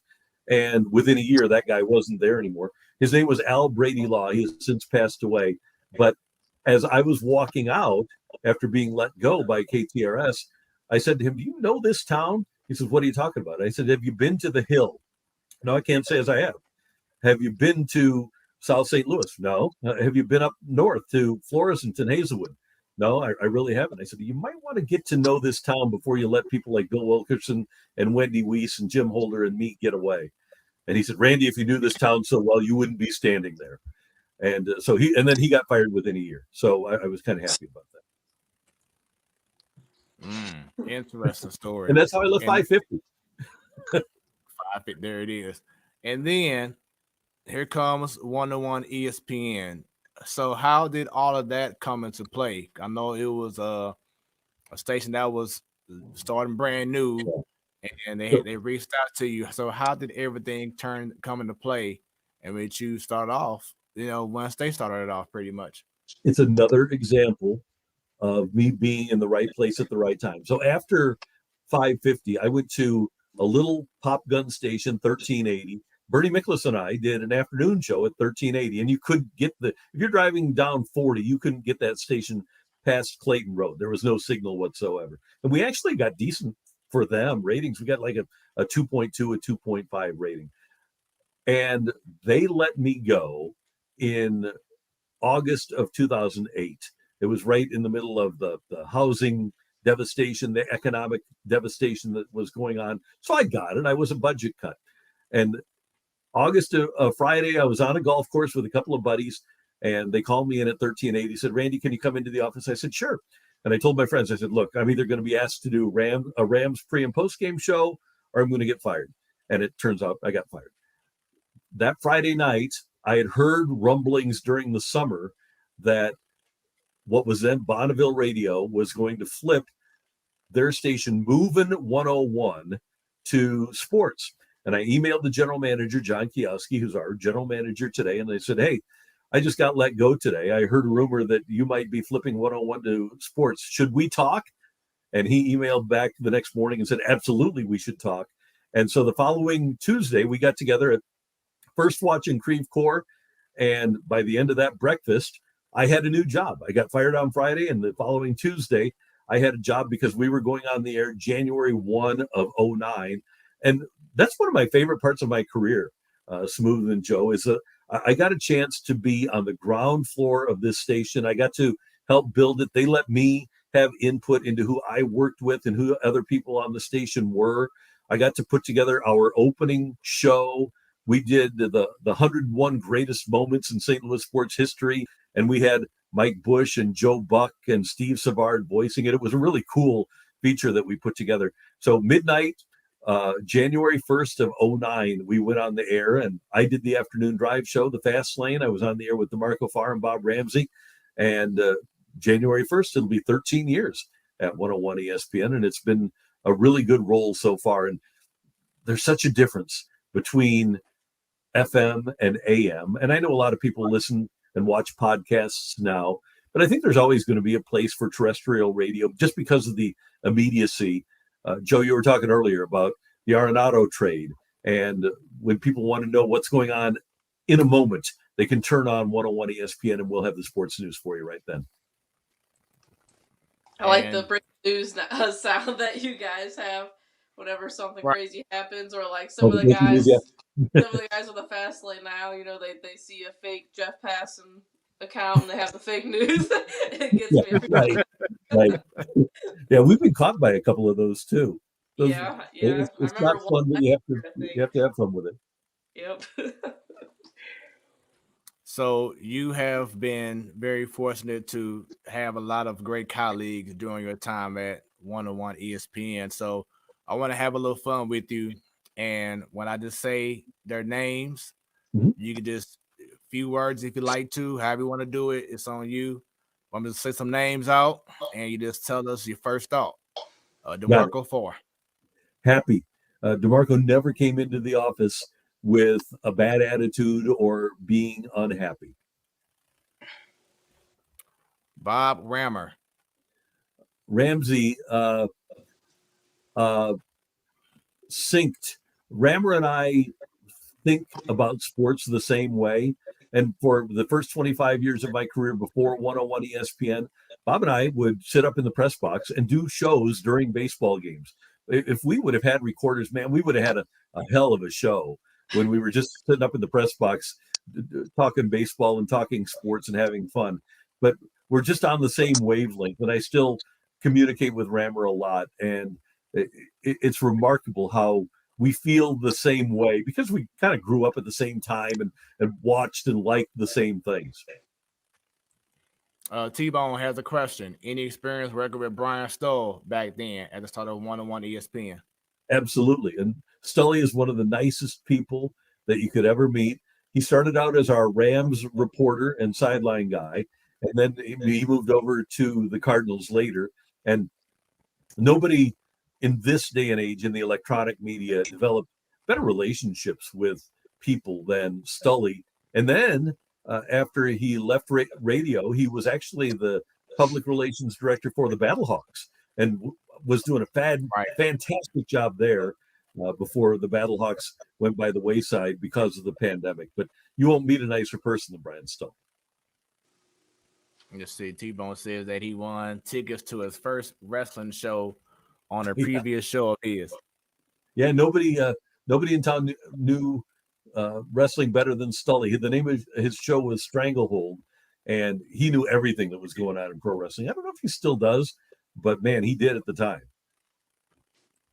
Speaker 3: And within a year, that guy wasn't there anymore. His name was Al Brady Law. He has since passed away. But as I was walking out after being let go by KTRS, I said to him, "Do you know this town?" He says, "What are you talking about?" I said, "Have you been to the Hill?" No, I can't say as I have. Have you been to South St. Louis? No. Have you been up north to Florissant and Hazelwood? No, I really haven't. I said, you might want to get to know this town before you let people like Bill Wilkerson and Wendy Weiss and Jim Holder and me get away. And he said, "Randy, if you knew this town so well, you wouldn't be standing there." And then he got fired within a year. So I was kind of happy about that.
Speaker 1: Interesting story.
Speaker 3: And that's how I left 550.
Speaker 1: There it is. And then here comes 101 ESPN. So how did all of that come into play? I know it was a station that was starting brand new, and they reached out to you. So how did everything come into play, and which you start off? Once they started it off, pretty much.
Speaker 3: It's another example of me being in the right place at the right time. So after 550, I went to a little pop gun station, 1380. Bernie Miklasz and I did an afternoon show at 1380, and you could get if you're driving down 40, you couldn't get that station past Clayton Road. There was no signal whatsoever. And we actually got decent for them ratings. We got like a 2.2, a 2.5 rating. And they let me go in August of 2008. It was right in the middle of the housing devastation, the economic devastation that was going on. So I got it. I was a budget cut. And August of Friday, I was on a golf course with a couple of buddies, and they called me in at 1380. Said, "Randy, can you come into the office?" I said, "Sure." And I told my friends, I said, "Look, I'm either going to be asked to do a Rams pre and post game show, or I'm going to get fired." And it turns out I got fired. That Friday night, I had heard rumblings during the summer that what was then Bonneville Radio was going to flip their station Movin' 101 to sports. And I emailed the general manager, John Kioski, who's our general manager today. And they said, "Hey, I just got let go today. I heard a rumor that you might be flipping 101 to sports. Should we talk?" And he emailed back the next morning and said, "Absolutely, we should talk." And so the following Tuesday, we got together at First Watch in Creve Coeur. And by the end of that breakfast, I had a new job. I got fired on Friday, and the following Tuesday, I had a job because we were going on the air January 1 of 2009. And that's one of my favorite parts of my career, Smoooth and Joe, is I got a chance to be on the ground floor of this station. I got to help build it. They let me have input into who I worked with and who other people on the station were. I got to put together our opening show. We did the 101 greatest moments in St. Louis sports history, and we had Mike Bush and Joe Buck and Steve Savard voicing it. It was a really cool feature that we put together. So midnight, January 1st of 2009, we went on the air, and I did the afternoon drive show, The Fast Lane. I was on the air with DeMarco Farr and Bob Ramsey. And January 1st, it'll be 13 years at 101 ESPN, and it's been a really good role so far. And there's such a difference between FM and AM. And I know a lot of people listen and watch podcasts now, but I think there's always going to be a place for terrestrial radio just because of the immediacy. Joe, you were talking earlier about the Arenado trade. And when people want to know what's going on in a moment, they can turn on 101 ESPN and we'll have the sports news for you right then.
Speaker 2: I like the breaking news sound that you guys have whenever something crazy happens, or like some of the guys with the Fast Lane now, they see a fake Jeff Passan account and they have the fake news. It gets
Speaker 3: Yeah,
Speaker 2: me every
Speaker 3: right, right. Yeah, we've been caught by a couple of those too. Those,
Speaker 2: yeah. I
Speaker 3: it's
Speaker 2: remember
Speaker 3: not
Speaker 2: one
Speaker 3: fun, but
Speaker 2: last year, I
Speaker 3: you
Speaker 2: think.
Speaker 3: have to have fun with it.
Speaker 2: Yep.
Speaker 1: So you have been very fortunate to have a lot of great colleagues during your time at 101 ESPN. So I want to have a little fun with you. And when I just say their names,
Speaker 3: Mhm.
Speaker 1: you can just a few words if you like to, however you want to do it. It's on you. I'm going to say some names out, and you just tell us your first thought.
Speaker 3: Got it.
Speaker 1: DeMarco 4,
Speaker 3: Happy. DeMarco never came into the office with a bad attitude or being unhappy.
Speaker 1: Bob Rammer,
Speaker 3: Ramsey uh, synced. Rammer and I think about sports the same way. And for the first 25 years of my career before 101 ESPN, Bob and I would sit up in the press box and do shows during baseball games. If we would have had recorders, man, we would have had a hell of a show when we were just sitting up in the press box talking baseball and talking sports and having fun. But we're just on the same wavelength. And I still communicate with Rammer a lot. And it's remarkable how we feel the same way because we kind of grew up at the same time and watched and liked the same things.
Speaker 1: T-Bone has a question. Any experience working with Brian Stoll back then at the start of 101 ESPN?
Speaker 3: Absolutely. And Stully is one of the nicest people that you could ever meet. He started out as our Rams reporter and sideline guy, and then he moved over to the Cardinals later. And nobody in this day and age in the electronic media developed better relationships with people than Stully. And then after he left radio, he was actually the public relations director for the Battlehawks and was doing a
Speaker 1: Right.
Speaker 3: fantastic job there before the Battlehawks went by the wayside because of the pandemic. But you won't meet a nicer person than Brian Stully.
Speaker 1: Let's see. T-Bone says that he won tickets to his first wrestling show on a
Speaker 3: Yeah.
Speaker 1: previous show of his.
Speaker 3: Yeah, nobody in town knew wrestling better than Stully. The name of his show was Stranglehold, and he knew everything that was going on in pro wrestling. I don't know if he still does, but man, he did at the time.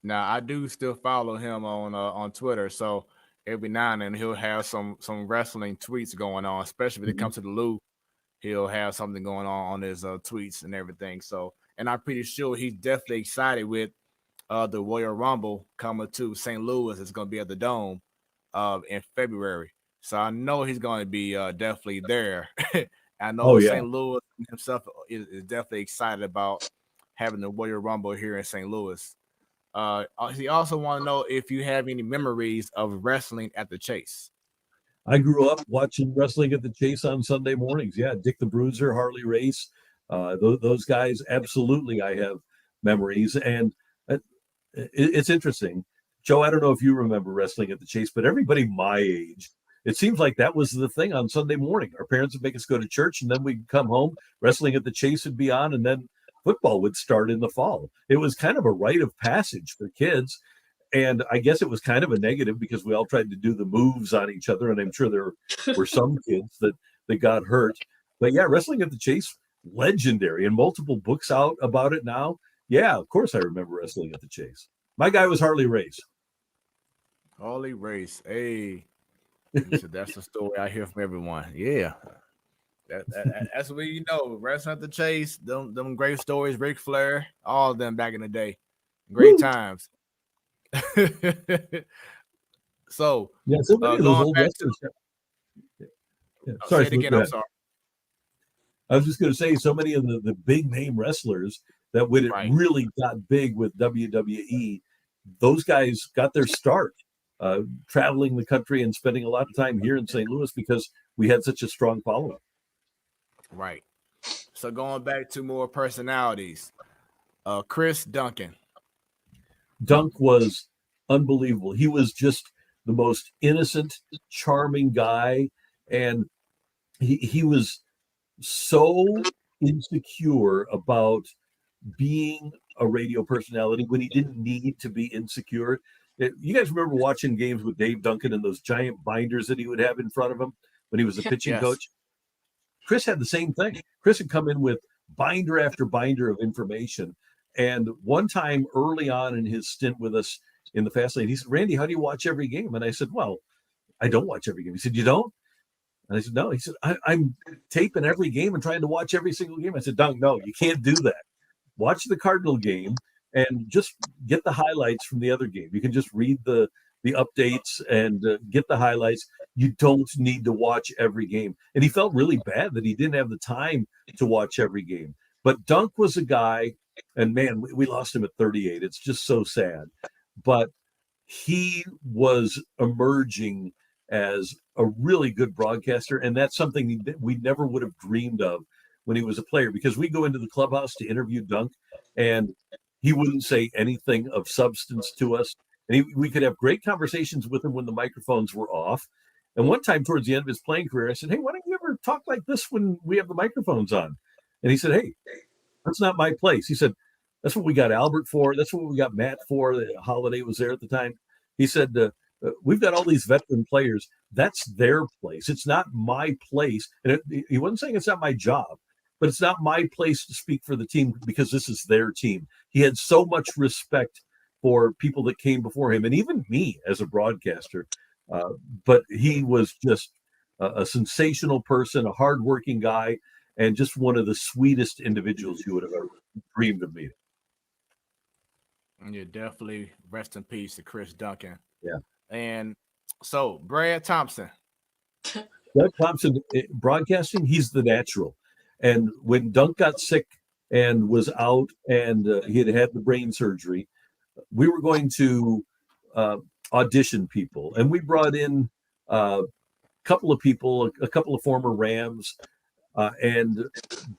Speaker 1: Now I do still follow him on Twitter, so every now and then he'll have some wrestling tweets going on, especially when it comes to the Lou. He'll have something going on his tweets and everything. So, and I'm pretty sure he's definitely excited with the Royal Rumble coming to St. Louis. It's going to be at the Dome in February. So I know he's going to be definitely there. I know
Speaker 3: Oh, yeah.
Speaker 1: St. Louis himself is definitely excited about having the Royal Rumble here in St. Louis. He also want to know if you have any memories of wrestling at the Chase.
Speaker 3: I grew up watching wrestling at the Chase on Sunday mornings. Yeah, Dick the Bruiser, Harley Race, those guys. Absolutely, I have memories, and it's interesting. Joe, I don't know if you remember wrestling at the Chase, but everybody my age, it seems like that was the thing on Sunday morning. Our parents would make us go to church, and then we'd come home. Wrestling at the Chase would be on, and then football would start in the fall. It was kind of a rite of passage for kids. And I guess it was kind of a negative because we all tried to do the moves on each other. And I'm sure there were some kids that got hurt. But yeah, wrestling at the Chase, legendary, and multiple books out about it now. Yeah, of course I remember wrestling at the Chase. My guy was Harley Race.
Speaker 1: Harley Race. Hey. So that's the story I hear from everyone. Yeah. That's what you know. Wrestling at the Chase, them great stories, Ric Flair, all of them back in the day. Great
Speaker 3: Woo!
Speaker 1: times. So
Speaker 3: Yeah, so many of those
Speaker 1: going
Speaker 3: old
Speaker 1: back to
Speaker 3: wrestlers. Yeah.
Speaker 1: say
Speaker 3: Sorry,
Speaker 1: it
Speaker 3: Smoot,
Speaker 1: again,
Speaker 3: go
Speaker 1: I'm
Speaker 3: ahead.
Speaker 1: sorry.
Speaker 3: I was just going to say, so many of the big name wrestlers that when it
Speaker 1: Right.
Speaker 3: really got big with WWE, those guys got their start traveling the country and spending a lot of time here in St. Louis because we had such a strong following.
Speaker 1: Right. So going back to more personalities, Chris Duncan.
Speaker 3: Dunk was unbelievable. He was just the most innocent, charming guy. And he was so insecure about being a radio personality when he didn't need to be insecure. You guys remember watching games with Dave Duncan and those giant binders that he would have in front of him when he was a pitching
Speaker 1: Yes.
Speaker 3: coach? Chris had the same thing. Chris had come in with binder after binder of information. And one time early on in his stint with us in the Fast Lane, he said, Randy, how do you watch every game? And I said, well, I don't watch every game. He said, you don't? And I said, no. He said, I'm taping every game and trying to watch every single game. I said, Dunk, no, you can't do that. Watch the Cardinal game and just get the highlights from the other game. You can just read the updates and get the highlights. You don't need to watch every game. And he felt really bad that he didn't have the time to watch every game. But Dunk was a guy, and man, we lost him at 38. It's just so sad. But he was emerging as a really good broadcaster, and that's something that we never would have dreamed of when he was a player, because we go into the clubhouse to interview Dunk, and he wouldn't say anything of substance to us. And we could have great conversations with him when the microphones were off. And one time towards the end of his playing career, I said, hey, why don't you ever talk like this when we have the microphones on? And he said, hey, that's not my place. He said, that's what we got Albert for. That's what we got Matt for. The Holiday was there at the time. He said, we've got all these veteran players. That's their place. It's not my place. And he wasn't saying it's not my job, but it's not my place to speak for the team because this is their team. He had so much respect for people that came before him, and even me as a broadcaster. But he was just a sensational person, a hardworking guy, and just one of the sweetest individuals you would have ever dreamed of meeting.
Speaker 1: Yeah, definitely rest in peace to Chris Duncan.
Speaker 3: Yeah.
Speaker 1: And so Brad Thompson.
Speaker 3: Brad Thompson, broadcasting, he's the natural. And when Dunk got sick and was out and he had the brain surgery, we were going to audition people. And we brought in a couple of people, a couple of former Rams. And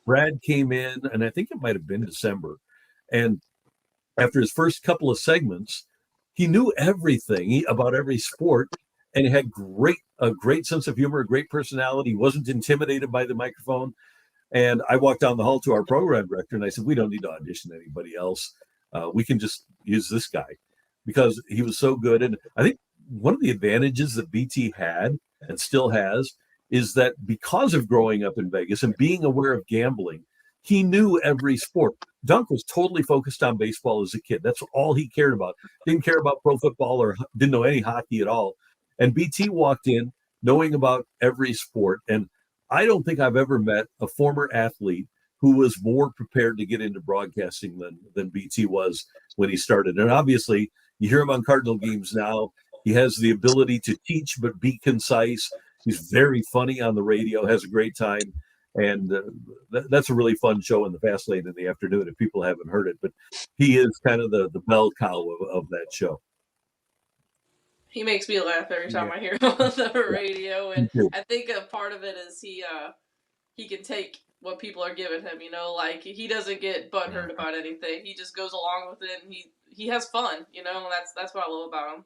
Speaker 3: Brad came in, and I think it might have been December. And after his first couple of segments, he knew everything about every sport, and he had a great sense of humor, a great personality. He wasn't intimidated by the microphone. And I walked down the hall to our program director, and I said, we don't need to audition anybody else. We can just use this guy because he was so good. And I think one of the advantages that BT had and still has is that because of growing up in Vegas and being aware of gambling, he knew every sport. Dunk was totally focused on baseball as a kid. That's all he cared about. Didn't care about pro football or didn't know any hockey at all. And BT walked in knowing about every sport. And I don't think I've ever met a former athlete who was more prepared to get into broadcasting than BT was when he started. And obviously, you hear him on Cardinal games now. He has the ability to teach but be concise. He's very funny on the radio, has a great time. And that's a really fun show in the Fast Lane in the afternoon if people haven't heard it. But he is kind of the bell cow of that show.
Speaker 2: He makes me laugh every time I hear him on the radio. And I think a part of it is he can take what people are giving him, like he doesn't get butthurt about anything. He just goes along with it, and he has fun, and that's what I love about him.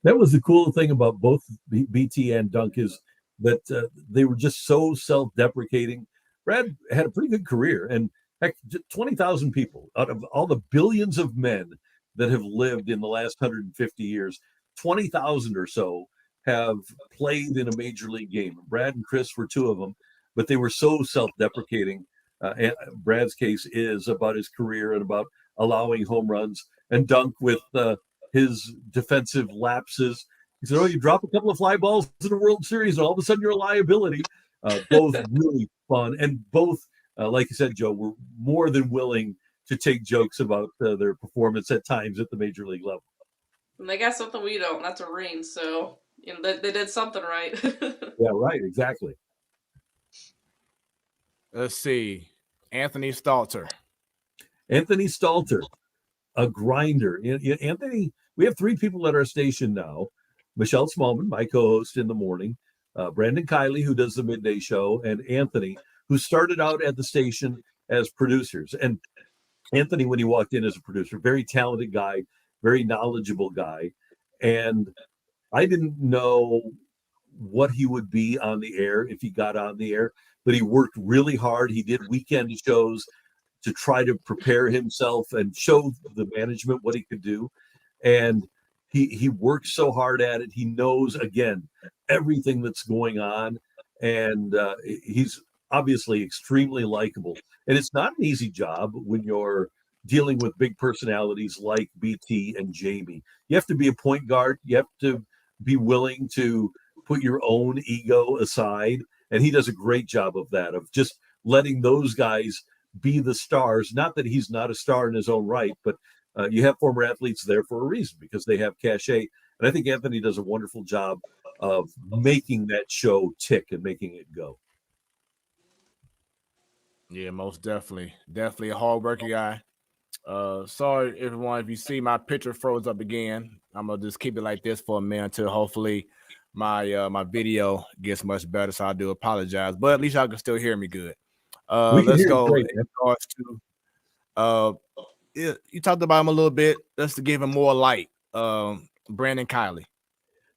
Speaker 3: That was the cool thing about both BT and Dunk is that they were just so self-deprecating. Brad had a pretty good career, and heck, 20,000 people out of all the billions of men that have lived in the last 150 years, 20,000 or so have played in a major league game. Brad and Chris were two of them, but they were so self-deprecating. Brad's case is about his career and about allowing home runs, and Dunk with his defensive lapses. He said, you drop a couple of fly balls in the World Series, and all of a sudden you're a liability. Both really fun, and both, like you said, Joe, were more than willing to take jokes about their performance at times at the major league level.
Speaker 2: And they got something we don't, and that's a ring. So they did something right.
Speaker 3: Yeah, right, exactly.
Speaker 1: Let's see, Anthony Stalter.
Speaker 3: Anthony Stalter, a grinder. Anthony, we have three people at our station now. Michelle Smallman, my co-host in the morning, Brandon Kiley, who does the midday show, and Anthony, who started out at the station as producers. And Anthony, when he walked in as a producer, very talented guy, very knowledgeable guy. And I didn't know what he would be on the air if he got on the air, but he worked really hard. He did weekend shows to try to prepare himself and show the management what he could do. And he works so hard at it. He knows, again, everything that's going on. And he's obviously extremely likable. And it's not an easy job when you're dealing with big personalities like BT and Jamie. You have to be a point guard. You have to be willing to put your own ego aside. And he does a great job of that, of just letting those guys be the stars. Not that he's not a star in his own right, but you have former athletes there for a reason because they have cachet. And I think Anthony does a wonderful job of making that show tick and making it go.
Speaker 1: Yeah, most definitely. Definitely a hardworking guy. Sorry, everyone, if you see my picture froze up again. I'm gonna just keep it like this for a minute until hopefully my video gets much better. So I do apologize, but at least y'all can still hear me good.
Speaker 3: We can
Speaker 1: Let's
Speaker 3: hear you
Speaker 1: go
Speaker 3: great,
Speaker 1: in
Speaker 3: man.
Speaker 1: regards to you talked about him a little bit. Just to give him more light. Brandon Kiley.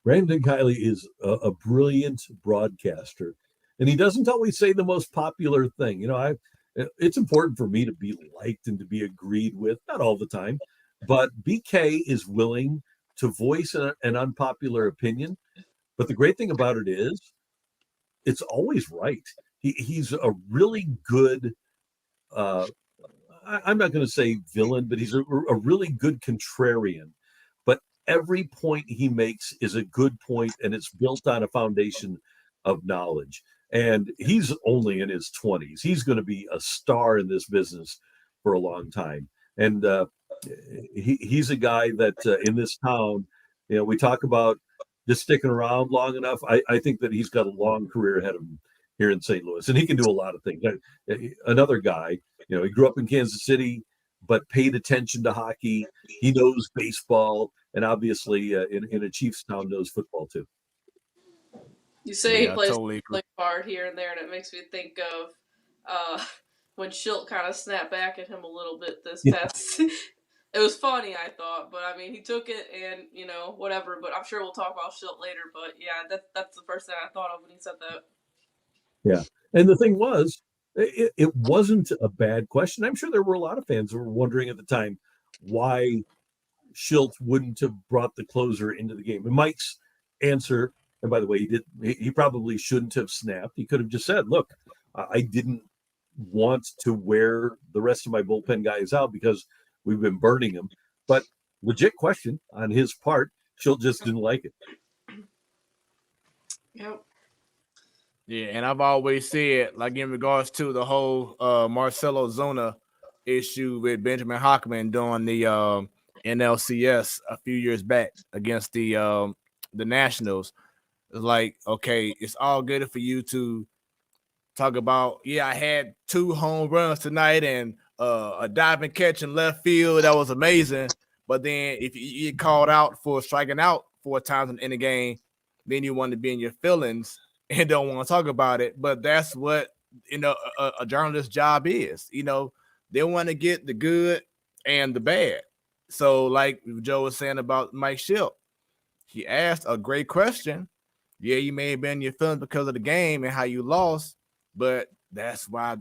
Speaker 3: Brandon Kiley is a brilliant broadcaster, and he doesn't always say the most popular thing. It's important for me to be liked and to be agreed with, not all the time, but BK is willing to voice an unpopular opinion. But the great thing about it is, it's always right. He's a really good. I'm not going to say villain, but he's a really good contrarian. But every point he makes is a good point, and it's built on a foundation of knowledge. And he's only in his 20s. He's going to be a star in this business for a long time. And he's a guy that in this town, we talk about just sticking around long enough. I think that he's got a long career ahead of him here in St. Louis, and he can do a lot of things. Another guy, he grew up in Kansas City, but paid attention to hockey. He knows baseball, and obviously in a Chiefs town knows football too.
Speaker 2: You say he plays
Speaker 1: totally
Speaker 2: like hard here and there, and it makes me think of when Schilt kind of snapped back at him a little bit this past. It was funny, I thought, but I mean, he took it and whatever. But I'm sure we'll talk about Schilt later. But yeah, that's the first thing I thought of when he said that.
Speaker 3: Yeah, and the thing was, it wasn't a bad question. I'm sure there were a lot of fans who were wondering at the time why Schilt wouldn't have brought the closer into the game. And Mike's answer, and by the way, he probably shouldn't have snapped. He could have just said, look, I didn't want to wear the rest of my bullpen guys out because we've been burning them. But legit question on his part. Schilt just didn't like it.
Speaker 2: Yep.
Speaker 1: Yeah, and I've always said, like in regards to the whole Marcelo Zuna issue with Benjamin Hockman during the NLCS a few years back against the Nationals, it's like, okay, it's all good for you to talk about, I had 2 home runs tonight and a diving catch in left field that was amazing. But then if you get called out for striking out 4 times in the game, then you want to be in your feelings and don't want to talk about it. But that's what a journalist's job is. They want to get the good and the bad. So like Joe was saying about Mike Schilt, he asked a great question. Yeah, you may have been in your feelings because of the game and how you lost, but that's why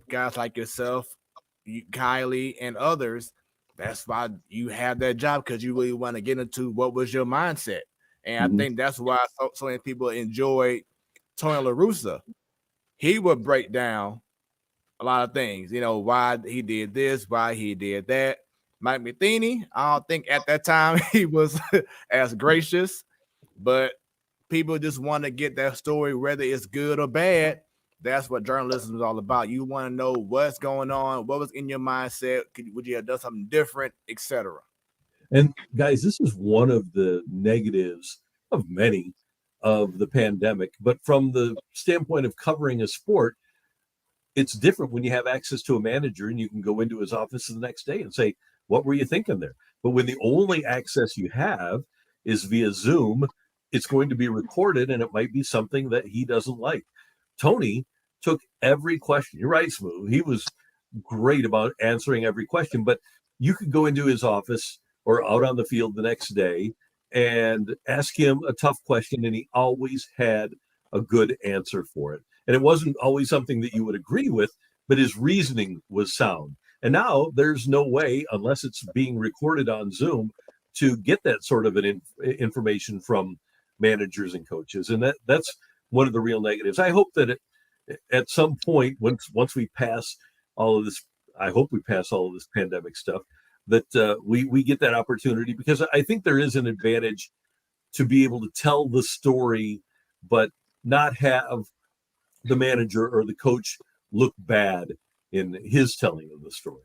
Speaker 1: guys like yourself, Kiley, and others, that's why you have that job, because you really want to get into what was your mindset. And I think that's why so many people enjoyed Tony La Russa. He would break down a lot of things, why he did this, why he did that. Mike Matheny, I don't think at that time he was as gracious, but people just want to get that story, whether it's good or bad. That's what journalism is all about. You want to know what's going on, what was in your mindset, would you have done something different, etc.
Speaker 3: And guys, this is one of the negatives of many of the pandemic. But from the standpoint of covering a sport, it's different when you have access to a manager and you can go into his office the next day and say, what were you thinking there? But when the only access you have is via Zoom, it's going to be recorded and it might be something that he doesn't like. Tony took every question. You're right, Smoooth. He was great about answering every question, but you could go into his office or out on the field the next day and ask him a tough question, and he always had a good answer for it. And it wasn't always something that you would agree with, but his reasoning was sound. And now there's no way, unless it's being recorded on Zoom, to get that sort of information from managers and coaches. And that's one of the real negatives. I hope that at some point, once we pass all of this, I hope we pass all of this pandemic stuff, that we get that opportunity, because I think there is an advantage to be able to tell the story, but not have the manager or the coach look bad in his telling of the story.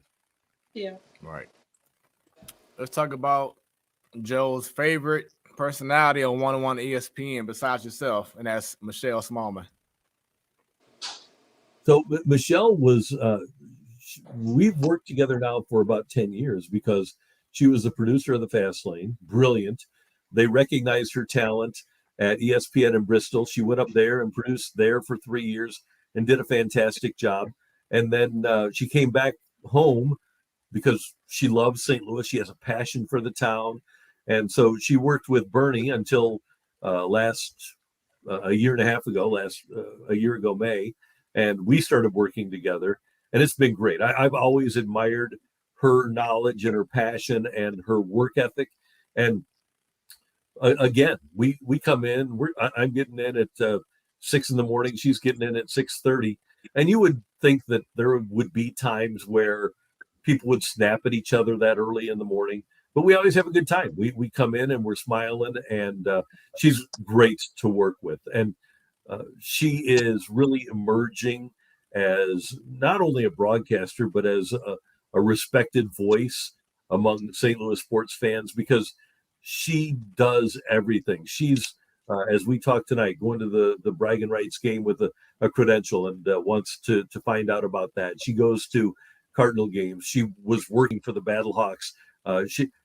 Speaker 2: Yeah.
Speaker 1: Right. Let's talk about Joe's favorite personality on 101 ESPN besides yourself, and that's Michelle Smallman.
Speaker 3: So Michelle was, we've worked together now for about 10 years, because she was the producer of the Fast Lane. Brilliant. They recognized her talent at ESPN in Bristol. She went up there and produced there for 3 years and did a fantastic job. And then she came back home because she loves St. Louis. She has a passion for the town. And so she worked with Bernie until a year and a half ago, a year ago, May. And we started working together. And it's been great. I've always admired her knowledge and her passion and her work ethic. And again, we come in, I'm getting in at 6 a.m. She's getting in at 6:30. And you would think that there would be times where people would snap at each other that early in the morning, but we always have a good time. We come in and we're smiling, and she's great to work with. And she is really emerging as not only a broadcaster, but as a respected voice among St. Louis sports fans, because she does everything. She's, as we talk tonight, going to the bragging rights game with a credential, and wants to find out about that. She goes to Cardinal games. She was working for the Battlehawks.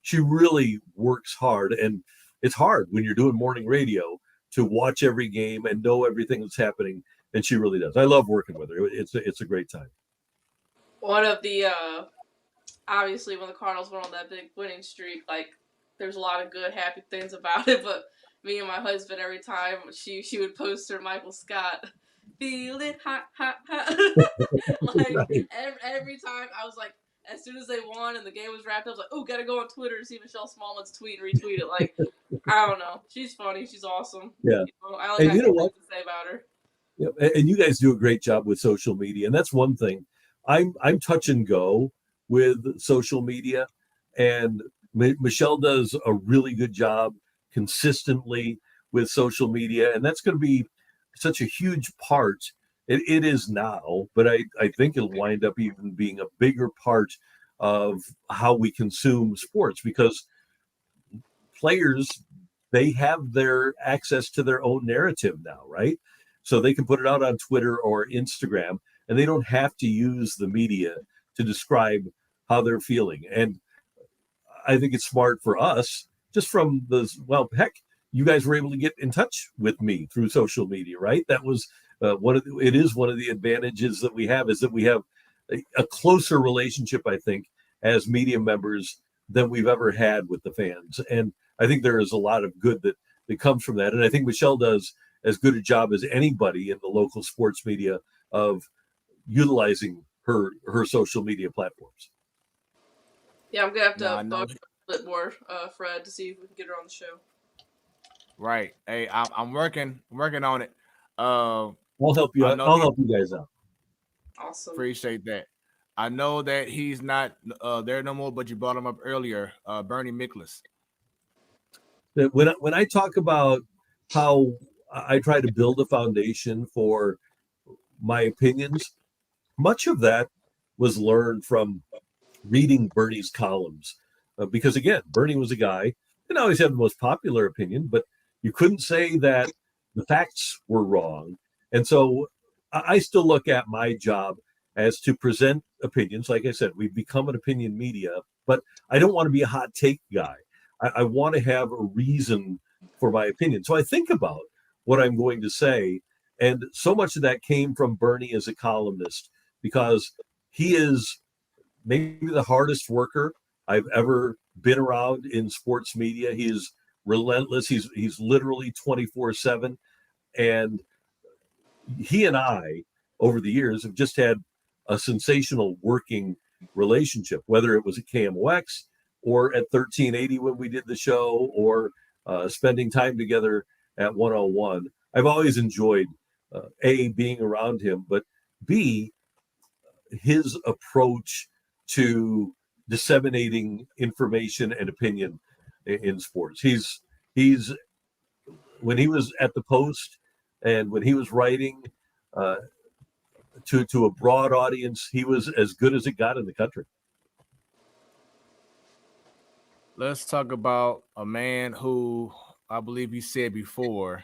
Speaker 3: She really works hard, and it's hard when you're doing morning radio to watch every game and know everything that's happening. And she really does. I love working with her. It's a great time.
Speaker 2: One of the obviously when the Cardinals went on that big winning streak, like there's a lot of good, happy things about it. But me and my husband, every time she would post her Michael Scott, feel it hot, hot, hot. Like
Speaker 3: Right.
Speaker 2: every time I was like, as soon as they won and the game was wrapped up, I was like, oh, gotta go on Twitter to see Michelle Smallman's tweet and retweet it. Like, I don't know. She's funny. She's awesome.
Speaker 3: Yeah.
Speaker 2: I only got good things to say about her.
Speaker 3: Yeah, and you guys do a great job with social media, and that's one thing. I'm touch and go with social media, and Michelle does a really good job consistently with social media, and that's going to be such a huge part. It is now, but I think it'll wind up even being a bigger part of how we consume sports, because players, they have their access to their own narrative now, right? So they can put it out on Twitter or Instagram, and they don't have to use the media to describe how they're feeling. And I think it's smart for us, just from heck, you guys were able to get in touch with me through social media, right? That was it is one of the advantages that we have, is that we have a closer relationship, I think, as media members than we've ever had with the fans. And I think there is a lot of good that comes from that. And I think Michelle does as good a job as anybody in the local sports media of utilizing her social media platforms.
Speaker 2: Yeah, I'm gonna have to bug a bit more, Fred, to see if we can get her on the show.
Speaker 1: Right. Hey, I'm working on it.
Speaker 3: I'll help you. I'll help you guys out.
Speaker 2: Awesome.
Speaker 1: Appreciate that. I know that he's not there no more, but you brought him up earlier, Bernie Miklasz.
Speaker 3: When I talk about how I try to build a foundation for my opinions, much of that was learned from reading Bernie's columns. Because again, Bernie was a guy, didn't always have the most popular opinion, but you couldn't say that the facts were wrong. And so I still look at my job as to present opinions. Like I said, we've become an opinion media, but I don't want to be a hot take guy. I want to have a reason for my opinion. So I think about what I'm going to say. And so much of that came from Bernie as a columnist, because he is maybe the hardest worker I've ever been around in sports media. He is relentless. He's literally 24/7. And he and I, over the years, have just had a sensational working relationship, whether it was at KMOX or at 1380 when we did the show, or spending time together at 101. I've always enjoyed A, being around him, but B, his approach to disseminating information and opinion in sports. He's when he was at the Post and when he was writing uh, to a broad audience, he was as good as it got in the country.
Speaker 1: Let's talk about a man who I believe you said before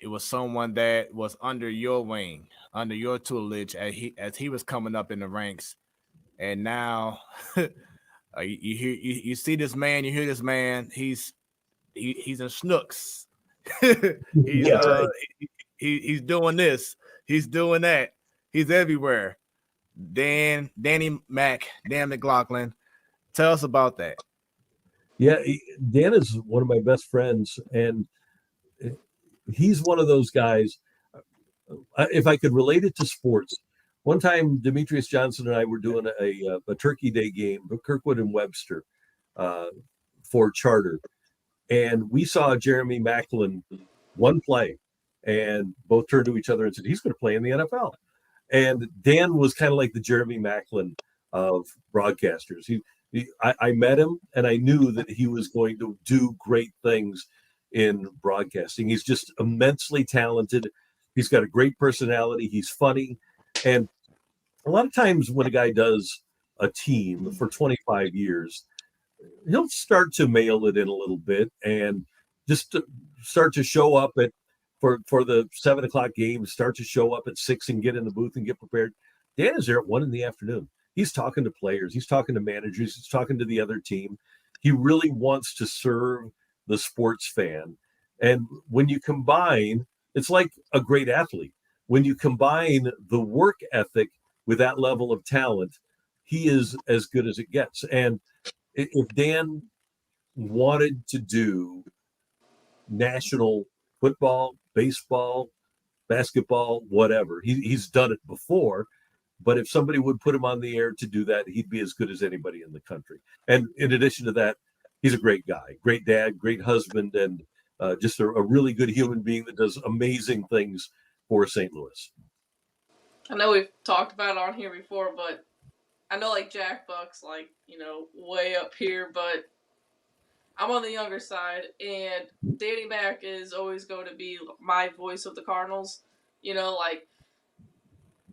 Speaker 1: it was someone that was under your wing, under your tutelage as he was coming up in the ranks, and now you see this man, you hear this man, he's in Snooks, he's
Speaker 3: Yeah, right.
Speaker 1: he's doing this, he's doing that, he's everywhere. Danny Dan McLaughlin, tell us about that.
Speaker 3: Yeah, Dan is one of my best friends, and he's one of those guys. If I could relate it to sports, one time Demetrius Johnson and I were doing a Turkey Day game, Kirkwood and Webster, uh, for charter, and we saw Jeremy Maclin one play, and both turned to each other and said, "He's going to play in the NFL." And Dan was kind of like the Jeremy Maclin of broadcasters. I met him, and I knew that he was going to do great things in broadcasting. He's just immensely talented. He's got a great personality. He's funny, and a lot of times when a guy does a team for 25 years, he'll start to mail it in a little bit and just start to show up at for the 7 o'clock game, start to show up at 6 and get in the booth and get prepared. Dan is there at 1 p.m. He's talking to players, he's talking to managers, he's talking to the other team. He really wants to serve the sports fan. And when you combine, it's like a great athlete. When you combine the work ethic with that level of talent, he is as good as it gets. And if Dan wanted to do national football, baseball, basketball, whatever, he's done it before. But if somebody would put him on the air to do that, he'd be as good as anybody in the country. And in addition to that, he's a great guy, great dad, great husband, and just a really good human being that does amazing things for St. Louis.
Speaker 2: I know we've talked about it on here before, but I know like Jack Buck's like, way up here, but I'm on the younger side, and Danny Mac is always going to be my voice of the Cardinals. Like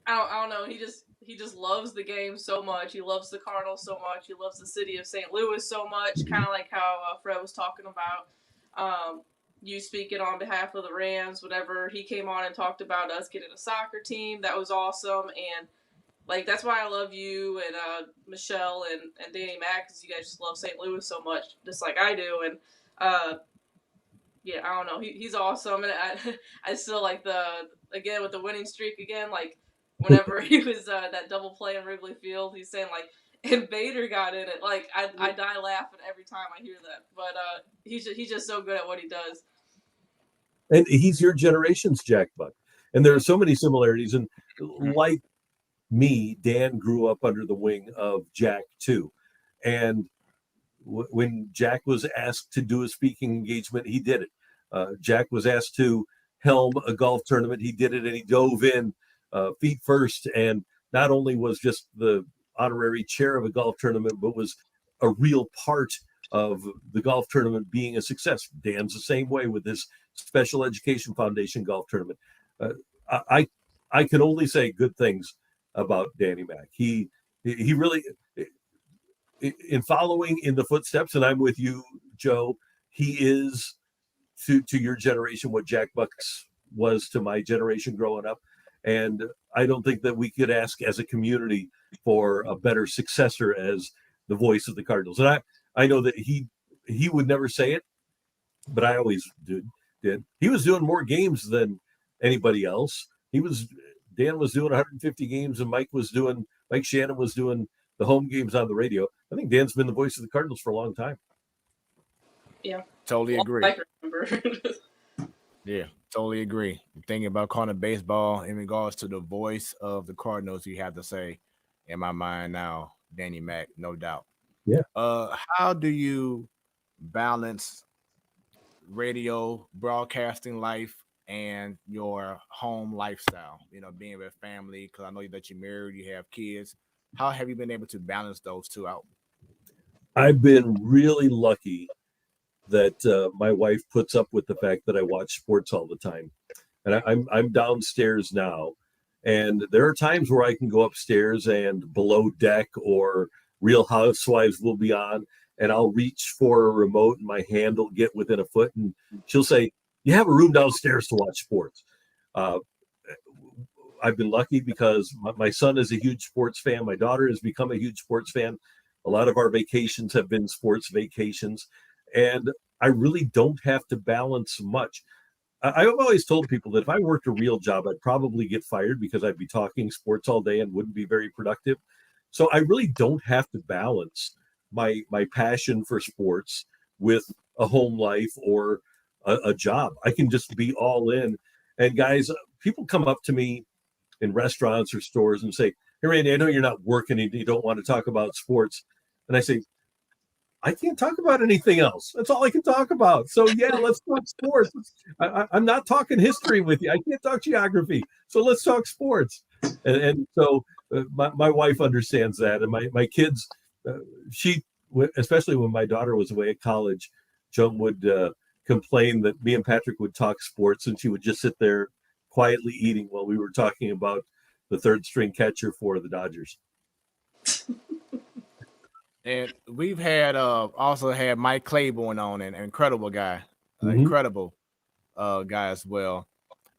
Speaker 2: I don't know, he just loves the game so much. He loves the Cardinals so much. He loves the city of St. Louis so much. Kind of like how Fred was talking about. You speaking on behalf of the Rams, whenever he came on and talked about us getting a soccer team, that was awesome. And like that's why I love you and Michelle and Danny Mac, because you guys just love St. Louis so much, just like I do. And yeah, I don't know, he's awesome. And I still like again with the winning streak again, like whenever he was that double play in Wrigley Field, he's saying like, and Bader got in it. Like I die laughing every time I hear that. But he's just so good at what he does.
Speaker 3: And he's your generation's Jack Buck. And there are so many similarities. And like me, Dan grew up under the wing of Jack too. And when Jack was asked to do a speaking engagement, he did it. Jack was asked to helm a golf tournament. He did it, and he dove in feet first. And not only was just the honorary chair of a golf tournament, but was a real part of the golf tournament being a success. Dan's the same way with this Special Education Foundation golf tournament. I can only say good things about Danny Mac. He really, in following in the footsteps, and I'm with you, Joe, he is to your generation what Jack Bucks was to my generation growing up. And I don't think that we could ask as a community for a better successor as the voice of the Cardinals. And I know that he would never say it, but I always did. He was doing more games than anybody else. Dan was doing 150 games, and Mike Shannon was doing the home games on the radio. I think Dan's been the voice of the Cardinals for a long time.
Speaker 2: Yeah,
Speaker 1: Totally agree.
Speaker 2: I remember.
Speaker 1: Yeah, totally agree. Thinking about calling baseball in regards to the voice of the Cardinals, you have to say, in my mind now, Danny Mac, no doubt.
Speaker 3: Yeah.
Speaker 1: How do you balance radio broadcasting life and your home lifestyle? Being with family, because I know that you're married, you have kids. How have you been able to balance those two out?
Speaker 3: I've been really lucky that my wife puts up with the fact that I watch sports all the time. And I'm downstairs now, and there are times where I can go upstairs and below deck or Real Housewives will be on, and I'll reach for a remote and my hand will get within a foot, and she'll say, "You have a room downstairs to watch sports." Uh, I've been lucky because my son is a huge sports fan. My daughter has become a huge sports fan. A lot of our vacations have been sports vacations, and I really don't have to balance much. I've always told people that if I worked a real job, I'd probably get fired because I'd be talking sports all day and wouldn't be very productive. So I really don't have to balance my passion for sports with a home life or a job. I can just be all in. And guys, people come up to me in restaurants or stores and say, "Hey, Randy, I know you're not working and you don't want to talk about sports." And I say, "I can't talk about anything else. That's all I can talk about. So yeah, let's talk sports. I'm not talking history with you. I can't talk geography. So let's talk sports." And so my wife understands that, and my kids, she especially when my daughter was away at college, Joan would complain that me and Patrick would talk sports, and she would just sit there quietly eating while we were talking about the third string catcher for the Dodgers.
Speaker 1: And we've had also had Mike Claiborne on, an incredible guy,
Speaker 3: Mhm.
Speaker 1: incredible guy as well.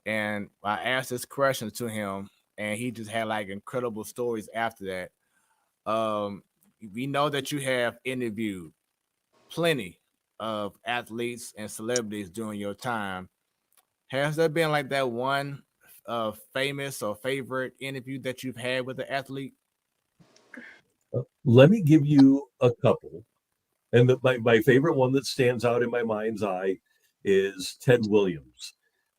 Speaker 1: And I asked this question to him, and he just had like incredible stories after that. We know that you have interviewed plenty of athletes and celebrities during your time. Has there been like that one famous or favorite interview that you've had with an athlete?
Speaker 3: Let me give you a couple. And my favorite one that stands out in my mind's eye is Ted Williams,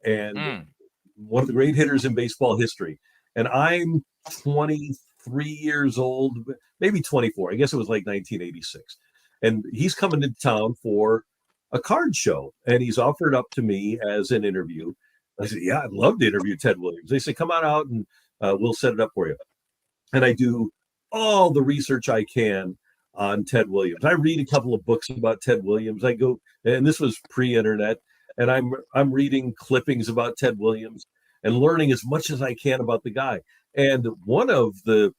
Speaker 3: and
Speaker 1: Mm.
Speaker 3: one of the great hitters in baseball history. And I'm 23 years old, maybe 24. I guess it was like 1986. And he's coming to town for a card show, and he's offered up to me as an interview. I said, "Yeah, I'd love to interview Ted Williams." They said, "Come on out and we'll set it up for you." And I do all the research I can on Ted Williams. I read a couple of books about Ted Williams. I go, and this was pre-internet, and I'm reading clippings about Ted Williams and learning as much as I can about the guy. And one of the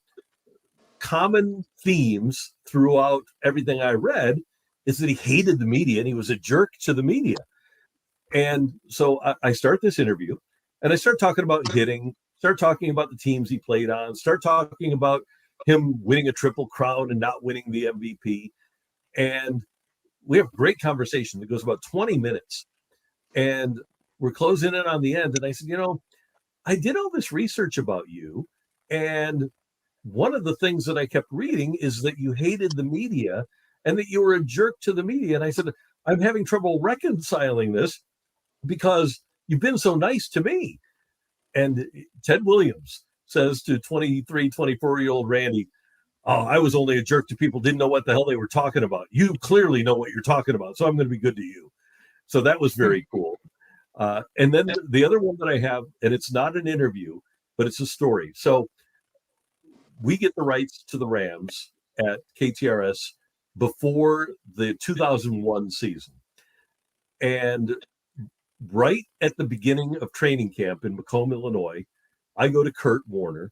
Speaker 3: common themes throughout everything I read is that he hated the media and he was a jerk to the media. And so I start this interview and I start talking about hitting, start talking about the teams he played on, start talking about him winning a triple crown and not winning the MVP. And we have a great conversation that goes about 20 minutes. And we're closing in on the end. And I said, I did all this research about you. And one of the things that I kept reading is that you hated the media and that you were a jerk to the media. And I said, I'm having trouble reconciling this because you've been so nice to me. And Ted Williams says to 23, 24-year-old Randy, "Oh, I was only a jerk to people, didn't know what the hell they were talking about. You clearly know what you're talking about, so I'm going to be good to you." So that was very cool. And then the other one that I have, and it's not an interview, but it's a story. So we get the rights to the Rams at KTRS before the 2001 season. And right at the beginning of training camp in Macomb, Illinois, I go to Kurt Warner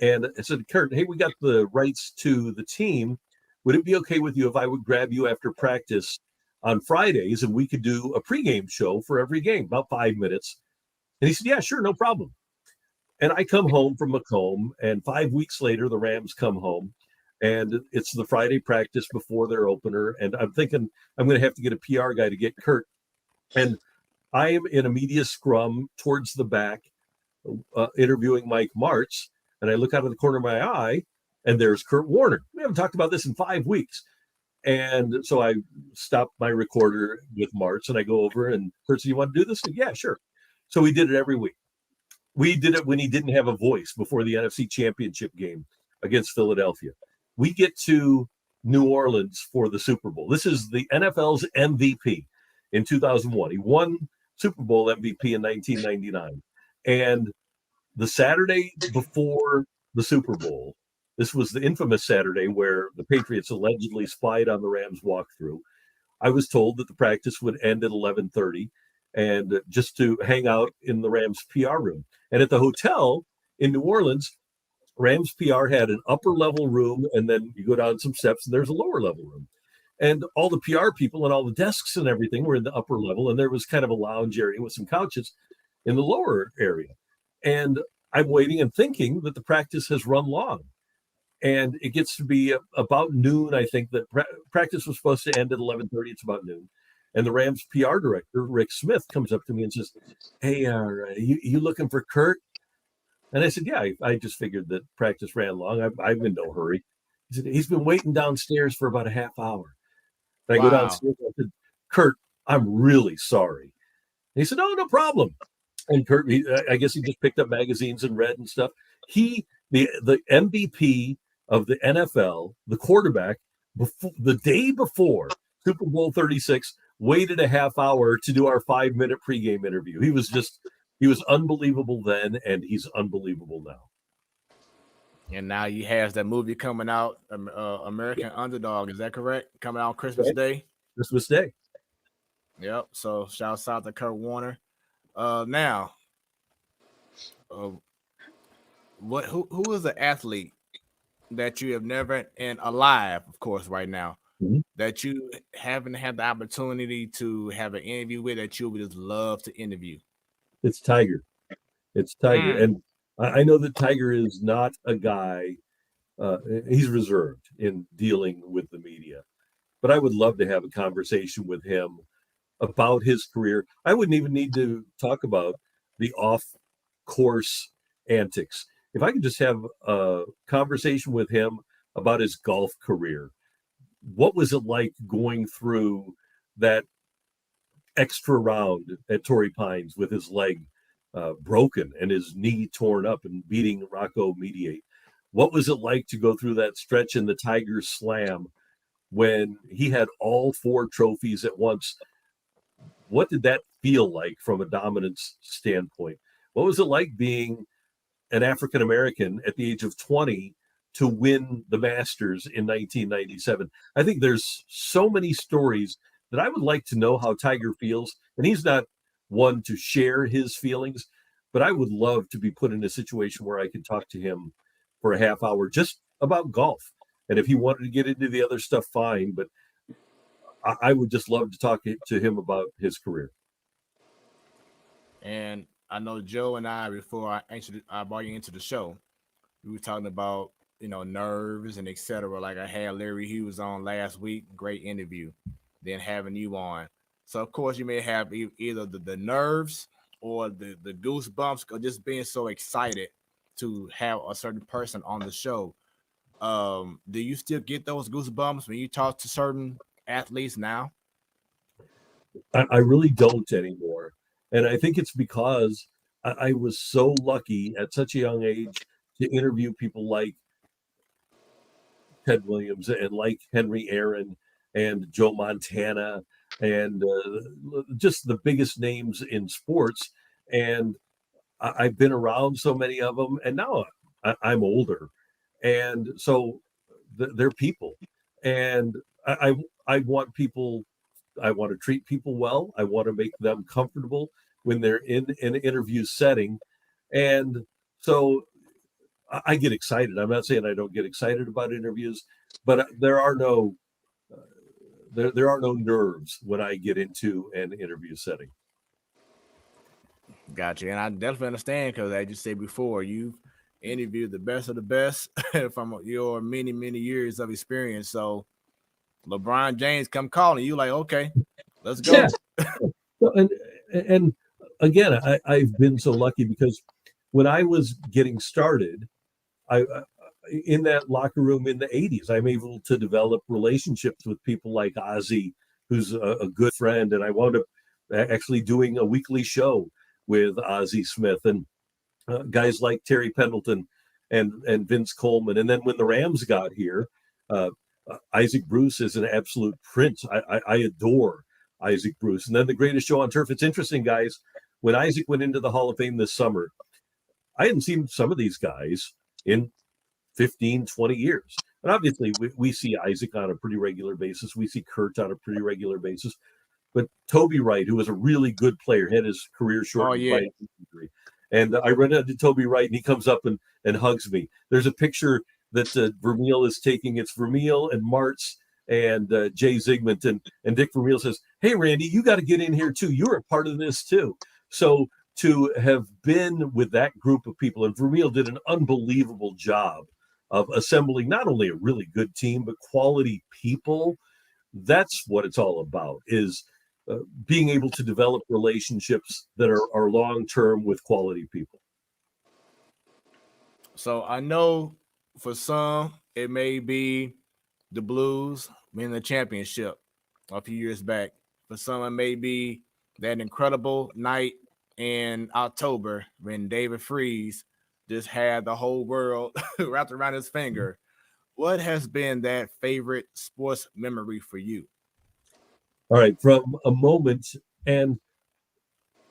Speaker 3: and I said, "Kurt, hey, we got the rights to the team. Would it be okay with you if I would grab you after practice on Fridays and we could do a pregame show for every game, about 5 minutes?" And he said, "Yeah, sure, no problem." And I come home from Macomb, and 5 weeks later, the Rams come home, and it's the Friday practice before their opener. And I'm thinking I'm going to have to get a PR guy to get Kurt. And I am in a media scrum towards the back, interviewing Mike Martz, and I look out of the corner of my eye, and there's Kurt Warner. We haven't talked about this in 5 weeks. And so I stop my recorder with Martz, and I go over, and Kurt said, "You want to do this?" And, "Yeah, sure." So we did it every week. We did it when he didn't have a voice before the NFC Championship game against Philadelphia. We get to New Orleans for the Super Bowl. This is the NFL's MVP in 2001. He won Super Bowl MVP in 1999. And the Saturday before the Super Bowl, this was the infamous Saturday where the Patriots allegedly spied on the Rams walkthrough. I was told that the practice would end at 11:30 and just to hang out in the Rams PR room. And at the hotel in New Orleans, Rams PR had an upper level room, and then you go down some steps and there's a lower level room. And all the PR people and all the desks and everything were in the upper level, and there was kind of a lounge area with some couches in the lower area. And I'm waiting and thinking that the practice has run long. And it gets to be about noon. I think that practice was supposed to end at 11:30. It's about noon. And the Rams PR director, Rick Smith, comes up to me and says, "Hey, you looking for Kurt?" And I said, "Yeah, I just figured that practice ran long. I'm in no hurry." He said, "He's been waiting downstairs for about a half hour." And I go
Speaker 1: Wow.
Speaker 3: downstairs and I said, "Kurt, I'm really sorry." And he said, "Oh, no problem." And Kurt, I guess he just picked up magazines and read and stuff. The MVP of the NFL, the quarterback, the day before Super Bowl 36, waited a half hour to do our 5-minute pregame interview. He was unbelievable then, and he's unbelievable now.
Speaker 1: And now he has that movie coming out, American Underdog. Is that correct? Coming out Christmas Day.
Speaker 3: Christmas Day.
Speaker 1: Yep. So shouts out to Kurt Warner. Now, who is the athlete that you have never and alive, of course, right now, that you haven't had the opportunity to have an interview with that you would just love to interview?
Speaker 3: It's Tiger. It's Tiger. And I know that Tiger is not a guy, he's reserved in dealing with the media, but I would love to have a conversation with him about his career. I wouldn't even need to talk about the off-course antics. If I could just have a conversation with him about his golf career, what was it like going through that extra round at Torrey Pines with his leg broken and his knee torn up and beating Rocco Mediate? What was it like to go through that stretch in the Tiger Slam when he had all 4 trophies at once? What did that feel like from a dominance standpoint? What was it like being an African American at the age of 20 to win the Masters in 1997? I think there's so many stories that I would like to know how Tiger feels. And he's not one to share his feelings, but I would love to be put in a situation where I could talk to him for a half hour just about golf. And if he wanted to get into the other stuff, fine. But I would just love to talk to him about his career.
Speaker 1: And I know Joe and I, before I brought you into the show, we were talking about, nerves and etc. Like I had Larry Hughes on last week, great interview, then having you on. So of course you may have either the nerves or the goosebumps or just being so excited to have a certain person on the show. Do you still get those goosebumps when you talk to certain athletes now?
Speaker 3: I really don't anymore. And I think it's because I was so lucky at such a young age to interview people like Ted Williams and like Henry Aaron and Joe Montana and just the biggest names in sports. And I've been around so many of them, and now I'm older. And so they're people. And I want people, I want to treat people well. I want to make them comfortable when they're in an interview setting. And so I get excited. I'm not saying I don't get excited about interviews, but there are no nerves when I get into an interview setting.
Speaker 1: Gotcha. And I definitely understand because, as you said before, you've interviewed the best of the best from your many, many years of experience. So LeBron James come calling you like, okay, let's go.
Speaker 3: Yeah. And again, I've been so lucky because when I was getting started, I in that locker room in the 80s, I'm able to develop relationships with people like Ozzy, who's a good friend. And I wound up actually doing a weekly show with Ozzy Smith and guys like Terry Pendleton and Vince Coleman. And then when the Rams got here, Isaac Bruce is an absolute prince. I adore Isaac Bruce. And then the greatest show on turf. It's interesting, guys, when Isaac went into the Hall of Fame this summer, I hadn't seen some of these guys in 15, 20 years. And obviously, we see Isaac on a pretty regular basis. We see Kurt on a pretty regular basis. But Toby Wright, who was a really good player, had his career shortened by injury. And I run into Toby Wright, and he comes up and hugs me. There's a picture that Vermeil is taking. It's Vermeil and Martz and Jay Zygmunt. And Dick Vermeil says, "Hey, Randy, you got to get in here, too. You're a part of this, too." So to have been with that group of people, and Vermeil did an unbelievable job of assembling not only a really good team, but quality people. That's what it's all about, is being able to develop relationships that are long-term with quality people.
Speaker 1: So I know for some, it may be the Blues winning the championship a few years back. For some, it may be that incredible night in October when David Freese just had the whole world wrapped around his finger. What has been that favorite sports memory for you?
Speaker 3: All right, from a moment, and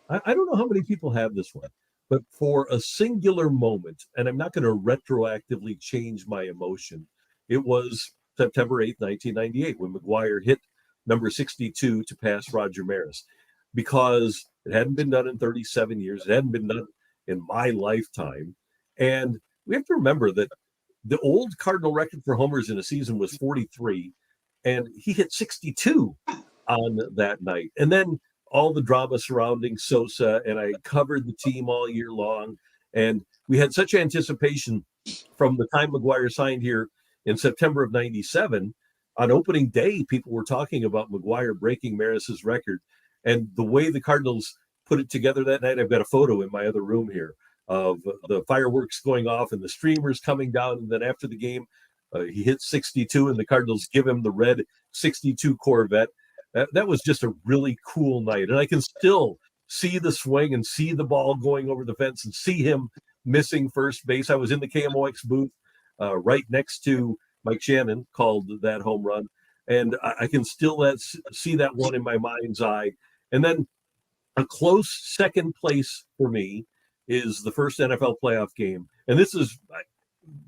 Speaker 3: I don't know how many people have this one, but for a singular moment, and I'm not going to retroactively change my emotion, it was September 8th, 1998, when McGuire hit number 62 to pass Roger Maris, because it hadn't been done in 37 years. It hadn't been done in my lifetime. And we have to remember that the old Cardinal record for homers in a season was 43, and he hit 62 on that night. And then all the drama surrounding Sosa, and I covered the team all year long. And we had such anticipation from the time McGuire signed here in September of 97. On opening day, people were talking about McGuire breaking Maris's record. And the way the Cardinals put it together that night, I've got a photo in my other room here of the fireworks going off and the streamers coming down. And then after the game, he hit 62, and the Cardinals give him the red 62 Corvette. That was just a really cool night. And I can still see the swing and see the ball going over the fence and see him missing first base. I was in the KMOX booth right next to Mike Shannon, called that home run. And I can still see that one in my mind's eye. And then a close second place for me is the first NFL playoff game. And this is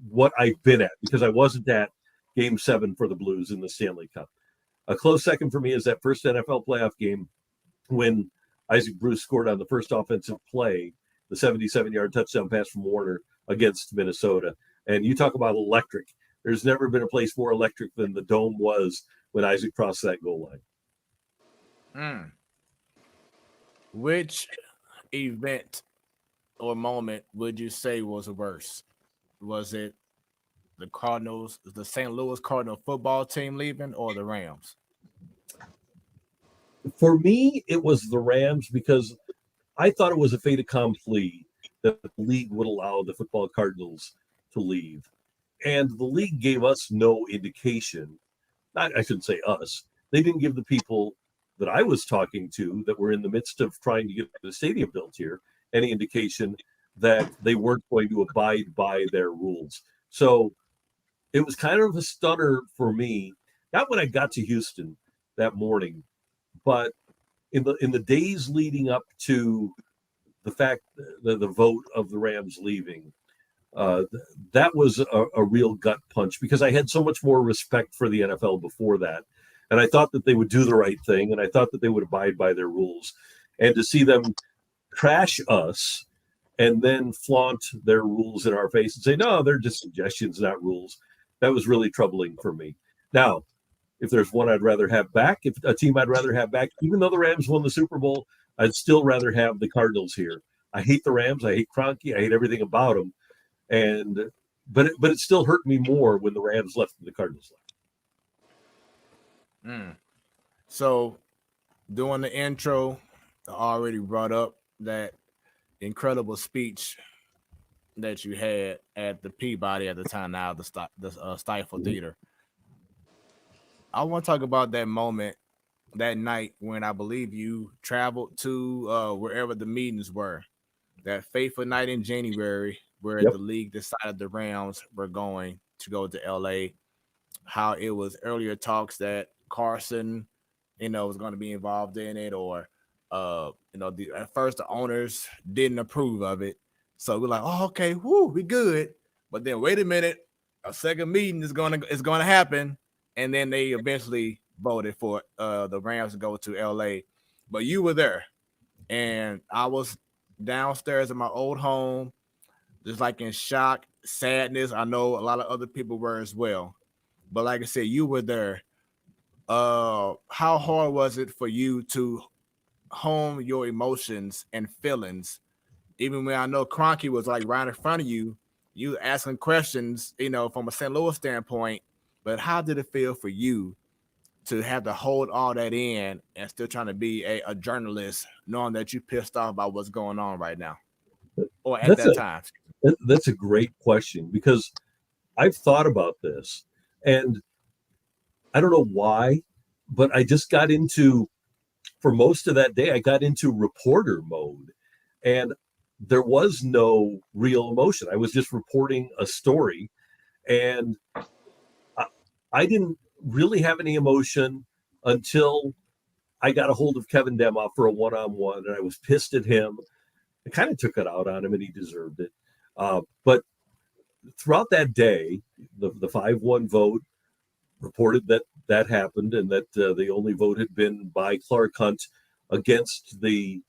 Speaker 3: what I've been at, because I wasn't at Game 7 for the Blues in the Stanley Cup. A close second for me is that first NFL playoff game when Isaac Bruce scored on the first offensive play, the 77-yard touchdown pass from Warner against Minnesota. And you talk about electric. There's never been a place more electric than the Dome was when Isaac crossed that goal line.
Speaker 1: Which event or moment would you say was worse? Was it the Cardinals, the St. Louis Cardinal football team leaving, or the Rams?
Speaker 3: For me, it was the Rams, because I thought it was a fait accompli that the league would allow the football Cardinals to leave. And the league gave us no indication. I shouldn't say us. They didn't give the people that I was talking to that were in the midst of trying to get the stadium built here any indication that they weren't going to abide by their rules. So it was kind of a stunner for me, not when I got to Houston that morning, but in the days leading up to the fact that the vote of the Rams leaving. That was a real gut punch, because I had so much more respect for the NFL before that. And I thought that they would do the right thing, and I thought that they would abide by their rules. And to see them trash us and then flaunt their rules in our face and say, no, they're just suggestions, not rules, that was really troubling for me. Now, if there's one I'd rather have back, if a team I'd rather have back, even though the Rams won the Super Bowl, I'd still rather have the Cardinals here. I hate the Rams. I hate Kroenke. I hate everything about them. But it still hurt me more when the Rams left and the Cardinals left.
Speaker 1: So, doing the intro, I already brought up that incredible speech that you had at the Peabody at the time, now the Stifle Theater. I want to talk about that moment, that night when I believe you traveled to wherever the meetings were, that fateful night in January where the league decided the Rams were going to go to LA, how it was earlier talks that Carson was going to be involved in it, or at first the owners didn't approve of it. So we're like, oh, okay, we good. But then wait a minute, a second meeting is gonna happen, and then they eventually voted for the Rams to go to LA. But you were there, and I was downstairs in my old home, just like in shock, sadness. I know a lot of other people were as well. But like I said, you were there. How hard was it for you to hone your emotions and feelings, even when I know Cronky was like right in front of you, you asking questions, from a St. Louis standpoint, but how did it feel for you to have to hold all that in and still trying to be a journalist, knowing that you pissed off about what's going on right now or at
Speaker 3: That's
Speaker 1: that time?
Speaker 3: that's a great question, because I've thought about this, and I don't know why, but I just got into, for most of that day, I got into reporter mode, and there was no real emotion. I was just reporting a story, and I didn't really have any emotion until I got a hold of Kevin Demoff for a one-on-one, and I was pissed at him. I kind of took it out on him, and he deserved it. But throughout that day, the 5-1 vote reported that happened, and that the only vote had been by Clark Hunt against the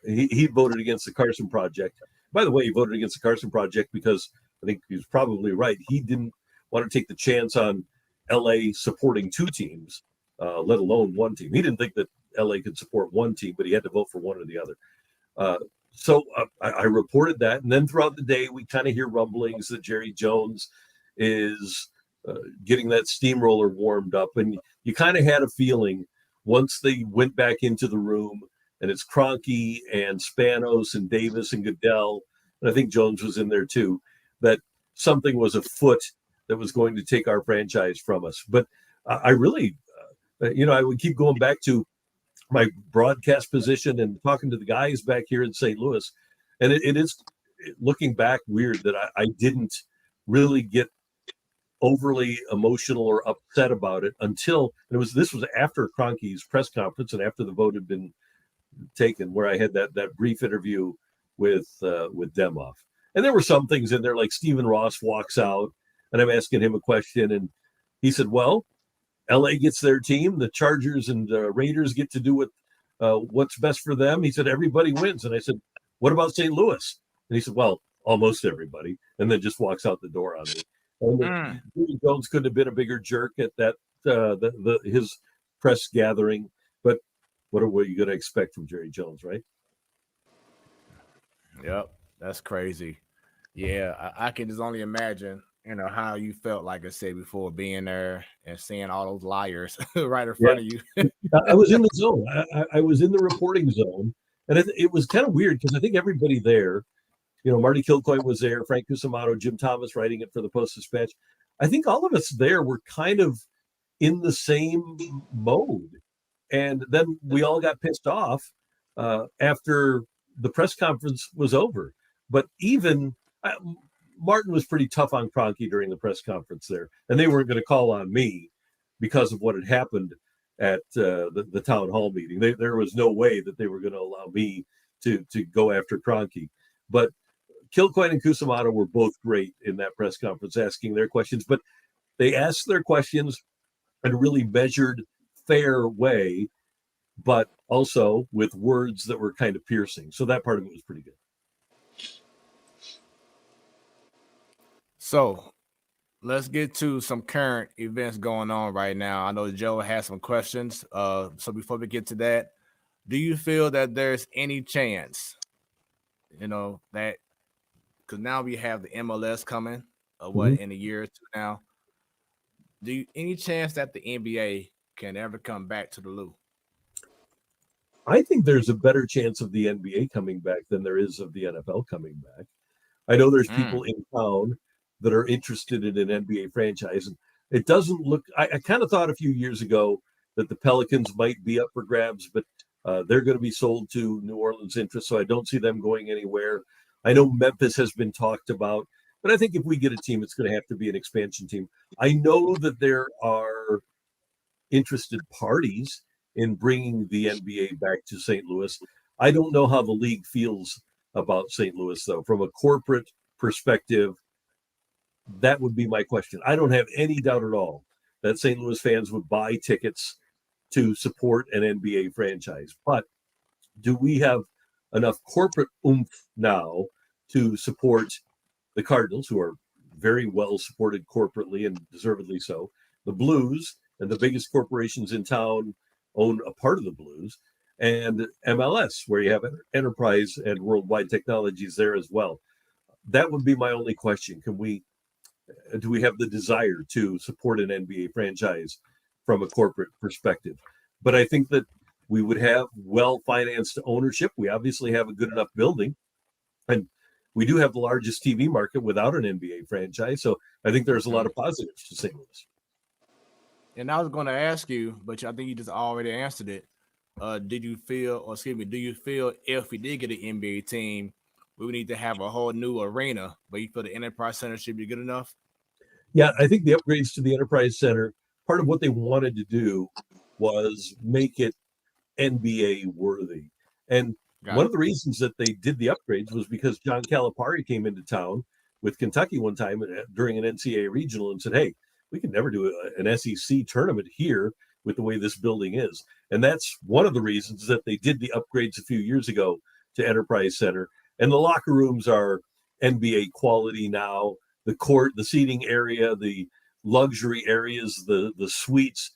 Speaker 3: he voted against the Carson Project. By the way, he voted against the Carson Project because I think he was probably right. He didn't want to take the chance on LA supporting two teams, let alone one team. He didn't think that LA could support one team, but he had to vote for one or the other. So I reported that, and then throughout the day, we kind of hear rumblings that Jerry Jones is getting that steamroller warmed up, and you kind of had a feeling once they went back into the room, and it's Kroenke and Spanos and Davis and Goodell, and I think Jones was in there too, that something was afoot that was going to take our franchise from us. But I really, I would keep going back to my broadcast position and talking to the guys back here in St. Louis. And it is, looking back, weird that I didn't really get overly emotional or upset about it until this was after Kroenke's press conference and after the vote had been taken, where I had that brief interview with Demoff. And there were some things in there, like Stephen Ross walks out and I'm asking him a question, and he said, well, LA gets their team, the Chargers and the Raiders get to do what's best for them. He said, everybody wins. And I said, what about St. Louis? And he said, well, almost everybody. And then just walks out the door on me. And Jerry Jones couldn't have been a bigger jerk at that his press gathering. But what are you going to expect from Jerry Jones, right?
Speaker 1: Yep, that's crazy. Yeah, I can just only imagine, how you felt, like I said before, being there and seeing all those liars right in front of you.
Speaker 3: I was in the zone. I was in the reporting zone. And it was kind of weird because I think everybody there, Marty Kilcoyne was there, Frank Cusimano, Jim Thomas writing it for the Post-Dispatch. I think all of us there were kind of in the same mode. And then we all got pissed off after the press conference was over. But even Martin was pretty tough on Kroenke during the press conference there. And they weren't going to call on me because of what had happened at the town hall meeting. There was no way that they were going to allow me to go after Kroenke. But Kilcoyne and Cusimano were both great in that press conference asking their questions. But they asked their questions in a really measured, fair way, but also with words that were kind of piercing. So that part of it was pretty good.
Speaker 1: So let's get to some current events going on right now. I know Joe has some questions. So before we get to that, do you feel that there's any chance, that because now we have the MLS coming, in a year or two now? Any chance that the NBA can ever come back to the Lou?
Speaker 3: I think there's a better chance of the NBA coming back than there is of the NFL coming back. I know there's people in town that are interested in an NBA franchise. And it doesn't look, I kind of thought a few years ago that the Pelicans might be up for grabs, but they're going to be sold to New Orleans interest. So I don't see them going anywhere. I know Memphis has been talked about, but I think if we get a team, it's going to have to be an expansion team. I know that there are interested parties in bringing the NBA back to St. Louis. I don't know how the league feels about St. Louis, though. From a corporate perspective, that would be my question. I don't have any doubt at all that St. Louis fans would buy tickets to support an NBA franchise. But do we have enough corporate oomph now to support the Cardinals, who are very well supported corporately and deservedly so, the Blues, and the biggest corporations in town own a part of the Blues, and MLS, where you have enterprise and worldwide technologies there as well? That would be my only question. Do we have the desire to support an NBA franchise from a corporate perspective? But I think that we would have well-financed ownership. We obviously have a good enough building, and we do have the largest TV market without an NBA franchise. So I think there's a lot of positives to St. Louis.
Speaker 1: And I was going to ask you, but I think you just already answered it. Do you feel if we did get an NBA team, we would need to have a whole new arena, but you feel the Enterprise Center should be good enough?
Speaker 3: Yeah, I think the upgrades to the Enterprise Center, part of what they wanted to do was make it NBA worthy. And one of the reasons that they did the upgrades was because John Calipari came into town with Kentucky one time during an NCAA regional and said, hey, we can never do an SEC tournament here with the way this building is. And that's one of the reasons that they did the upgrades a few years ago to Enterprise Center. And the locker rooms are NBA quality now. The court, the seating area, the luxury areas, the suites.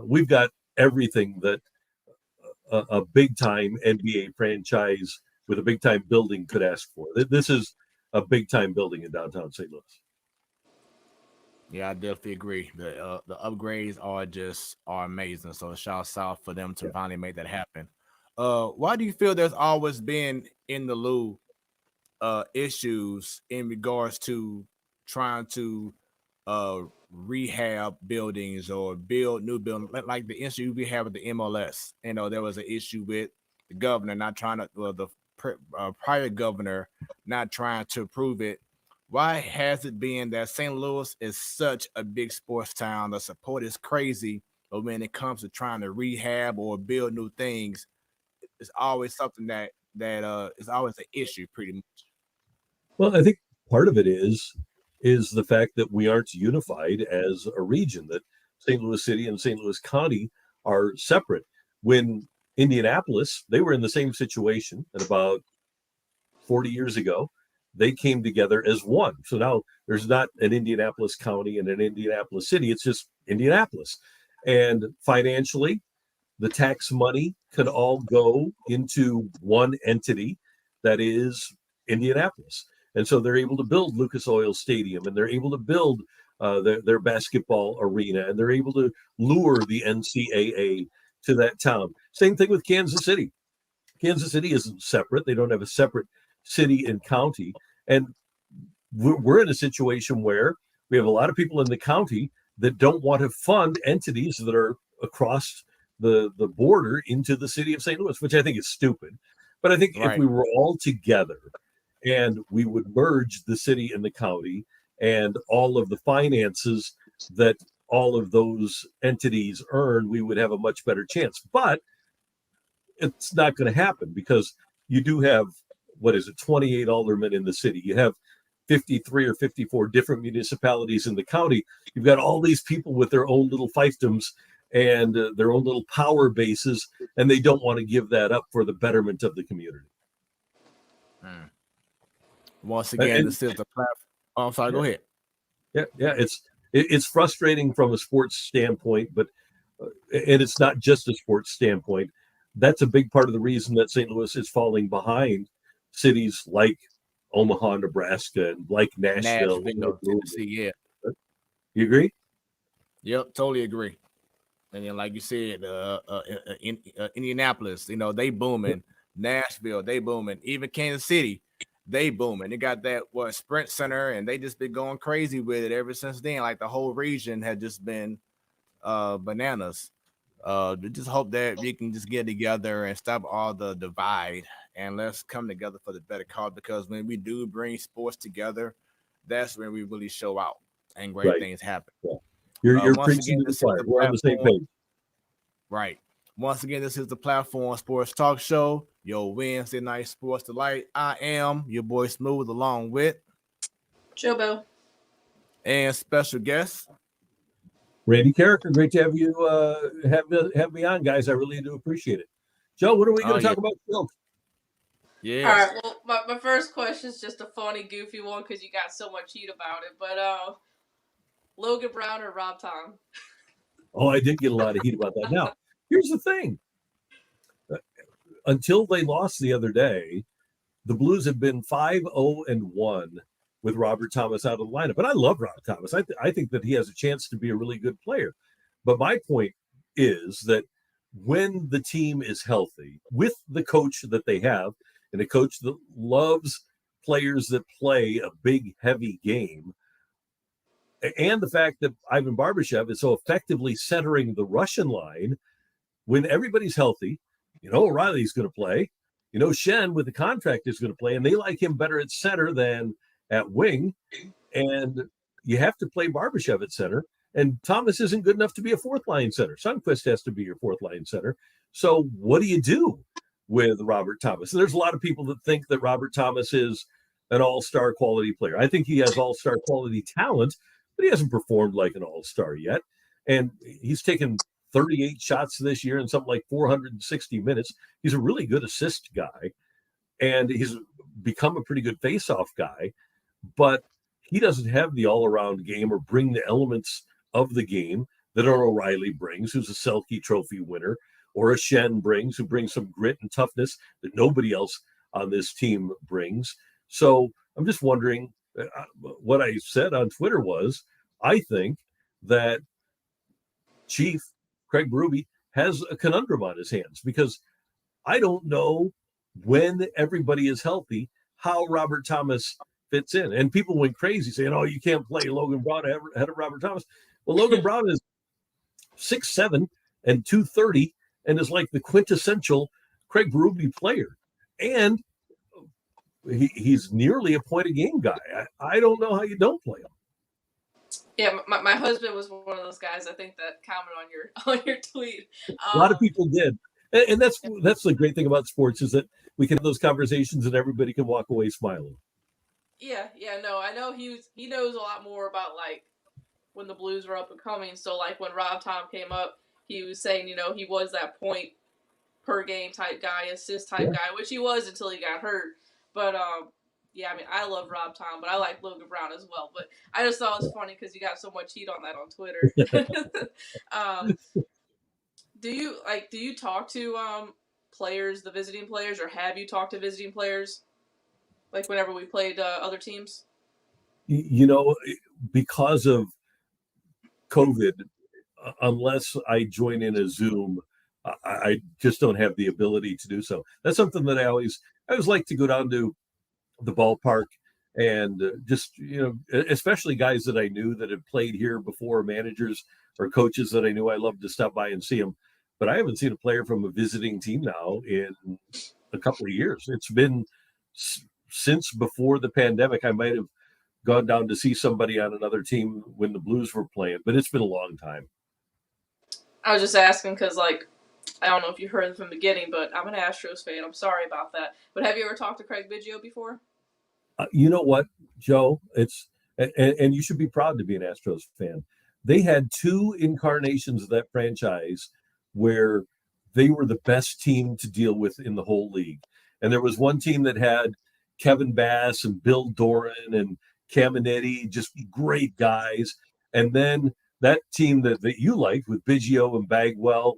Speaker 3: We've got everything that a big-time NBA franchise with a big-time building could ask for. This is a big-time building in downtown St. Louis.
Speaker 1: Yeah, I definitely agree. The upgrades are amazing. So shouts out for them to finally make that happen. Why do you feel there's always been in the loop issues in regards to trying to rehab buildings or build new buildings, like the issue we have with the MLS? You know, there was an issue with the governor not trying to, the prior governor not trying to approve it. Why has it been that St. Louis is such a big sports town? The support is crazy, but when it comes to trying to rehab or build new things, it's always something that is always an issue, pretty much.
Speaker 3: Well, I think part of it is the fact that we aren't unified as a region, that St. Louis City and St. Louis County are separate. When Indianapolis, they were in the same situation, and about 40 years ago, they came together as one. So now there's not an Indianapolis County and an Indianapolis City, it's just Indianapolis. And financially, the tax money can all go into one entity that is Indianapolis. And so they're able to build Lucas Oil Stadium, and they're able to build their basketball arena, and they're able to lure the NCAA to that town. Same thing with Kansas City. Kansas City isn't separate. They don't have a separate city and county. And we're in a situation where we have a lot of people in the county that don't want to fund entities that are across the border into the city of St. Louis, which I think is stupid. But I think if we were all together and we would merge the city and the county and all of the finances that all of those entities earn, we would have a much better chance. But it's not going to happen because you do have, 28 aldermen in the city. You have 53 or 54 different municipalities in the county. You've got all these people with their own little fiefdoms and their own little power bases, and they don't want to give that up for the betterment of the community.
Speaker 1: Once again, this is the platform. Oh, I'm sorry. Go ahead.
Speaker 3: Yeah. It's frustrating from a sports standpoint, but and it's not just a sports standpoint. That's a big part of the reason that St. Louis is falling behind cities like Omaha, Nebraska, and like Nashville.
Speaker 1: Tennessee, yeah.
Speaker 3: You agree?
Speaker 1: Yep, totally agree. And then, like you said, Indianapolis, they booming. Nashville, they booming. Even Kansas City, they booming. They got that Sprint Center, and they just been going crazy with it ever since then. Like the whole region had just been bananas. We just hope that we can just get together and stop all the divide, and let's come together for the better cause. Because when we do bring sports together, that's when we really show out and great things happen.
Speaker 3: Yeah. You're preaching to the choir. We're on the same page.
Speaker 1: Right. Once again, this is the Platform Sports Talk Show, your Wednesday night sports delight. I am your boy Smoooth, along with
Speaker 2: Jobo.
Speaker 1: and special guest.
Speaker 3: Randy Karraker, great to have you have me on, guys. I really do appreciate it. Joe, what are we going to talk about?
Speaker 1: Yeah.
Speaker 2: All right. Well, my first question is just a funny, goofy one because you got so much heat about it. But Logan Brown or Rob Tom?
Speaker 3: Oh, I did get a lot of heat about that. Now, here's the thing. Until they lost the other day, the Blues have been 5-0-1 with Robert Thomas out of the lineup. And I love Rob Thomas. I think that he has a chance to be a really good player. But my point is that when the team is healthy, with the coach that they have, and a coach that loves players that play a big, heavy game, and the fact that Ivan Barbashev is so effectively centering the Russian line, when everybody's healthy, O'Reilly's going to play, Shen with the contract is going to play, and they like him better at center than at wing, and you have to play Barbashev at center, and Thomas isn't good enough to be a fourth line center. Sundqvist has to be your fourth line center. So what do you do with Robert Thomas? And there's a lot of people that think that Robert Thomas is an all-star quality player. I think he has all-star quality talent, but he hasn't performed like an all-star yet. And he's taken 38 shots this year and something like 460 minutes. He's a really good assist guy, and he's become a pretty good face-off guy, but he doesn't have the all-around game or bring the elements of the game that an O'Reilly brings, who's a Selke Trophy winner, or a Shen brings, who brings some grit and toughness that nobody else on this team brings. So I'm just wondering, what I said on Twitter was, I think that Chief Craig Berube has a conundrum on his hands, because I don't know when everybody is healthy how Robert Thomas fits in. And people went crazy saying, oh, you can't play Logan Brown ahead of Robert Thomas. Well, Logan Brown is 6'7" and 230 and is like the quintessential Craig Berube player. And he's nearly a point a game guy. I don't know how you don't play him.
Speaker 2: Yeah, my husband was one of those guys, I think, that commented on your tweet.
Speaker 3: A lot of people did. And that's the great thing about sports, is that we can have those conversations and everybody can walk away smiling.
Speaker 2: Yeah, no, I know he knows a lot more about, like, when the Blues were up and coming. So, like, when Rob Tom came up, he was saying, he was that point per game type guy, assist type guy, which he was until he got hurt. But yeah, I mean, I love Rob Tom, but I like Logan Brown as well. But I just thought it was funny because you got so much heat on that on Twitter. Do you talk to players, the visiting players, or have you talked to visiting players, like whenever we played other teams?
Speaker 3: Because of COVID, unless I join in a Zoom, I just don't have the ability to do so. That's something that I always like to go down to the ballpark and just, especially guys that I knew that had played here before, managers or coaches that I knew, I loved to stop by and see them. But I haven't seen a player from a visiting team now in a couple of years. It's been since before the pandemic. I might have gone down to see somebody on another team when the Blues were playing, but it's been a long time.
Speaker 2: I was just asking because, like, I don't know if you heard it from the beginning, but I'm an Astros fan. I'm sorry about that. But have you ever talked to Craig Biggio before?
Speaker 3: You know what, Joe? And you should be proud to be an Astros fan. They had two incarnations of that franchise where they were the best team to deal with in the whole league. And there was one team that had Kevin Bass and Bill Doran and Caminetti, just great guys. And then that team that you liked with Biggio and Bagwell,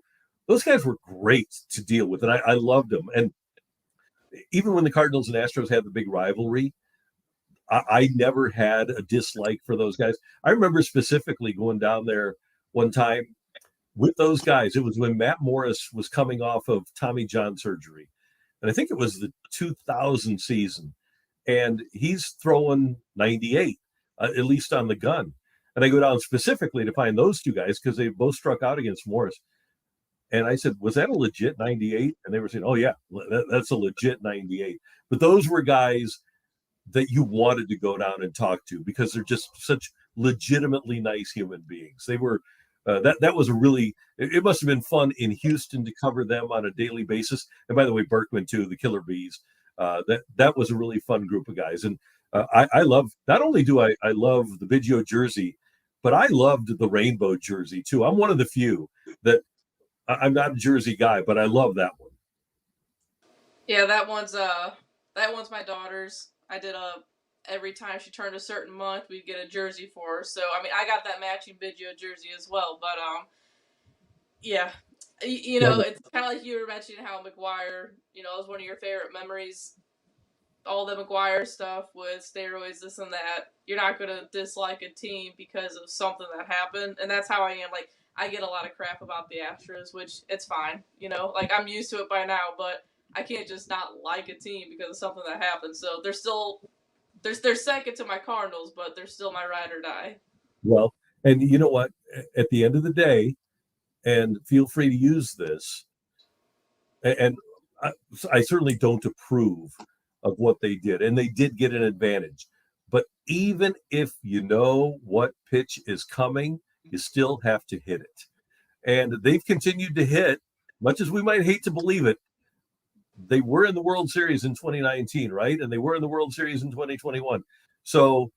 Speaker 3: those guys were great to deal with. And I loved them. And even when the Cardinals and Astros had the big rivalry, I never had a dislike for those guys. I remember specifically going down there one time with those guys. It was when Matt Morris was coming off of Tommy John surgery. And I think it was the 2000 season. And he's throwing 98, at least on the gun. And I go down specifically to find those two guys because they both struck out against Morris. And I said, was that a legit 98? And they were saying, oh, yeah, that's a legit 98. But those were guys that you wanted to go down and talk to because they're just such legitimately nice human beings. They were that was a really, it must have been fun in Houston to cover them on a daily basis. And by the way, Berkman too, the Killer Bees. That was a really fun group of guys. And I love, not only do I love the Biggio jersey, but I loved the rainbow jersey too. I'm one of the few that I'm not a jersey guy, but I love that one.
Speaker 2: Yeah, that one's my daughter's. I did every time she turned a certain month, we'd get a jersey for her. So I mean, I got that matching Biggio jersey as well. But yeah, you know, it's kind of like you were mentioning how McGuire, you know, is one of your favorite memories. All the McGuire stuff with steroids, this and that. You're not gonna dislike a team because of something that happened, and that's how I am. Like, I get a lot of crap about the Astros, which it's fine. You know, like I'm used to it by now, but I can't just not like a team because of something that happened. So they're second to my Cardinals, but they're still my ride or die.
Speaker 3: Well, and you know what? At the end of the day, and feel free to use this, and I certainly don't approve of what they did, and they did get an advantage. But even if you know what pitch is coming, you still have to hit it. And they've continued to hit, much as we might hate to believe it. They were in the World Series in 2019, right? And they were in the World Series in 2021. So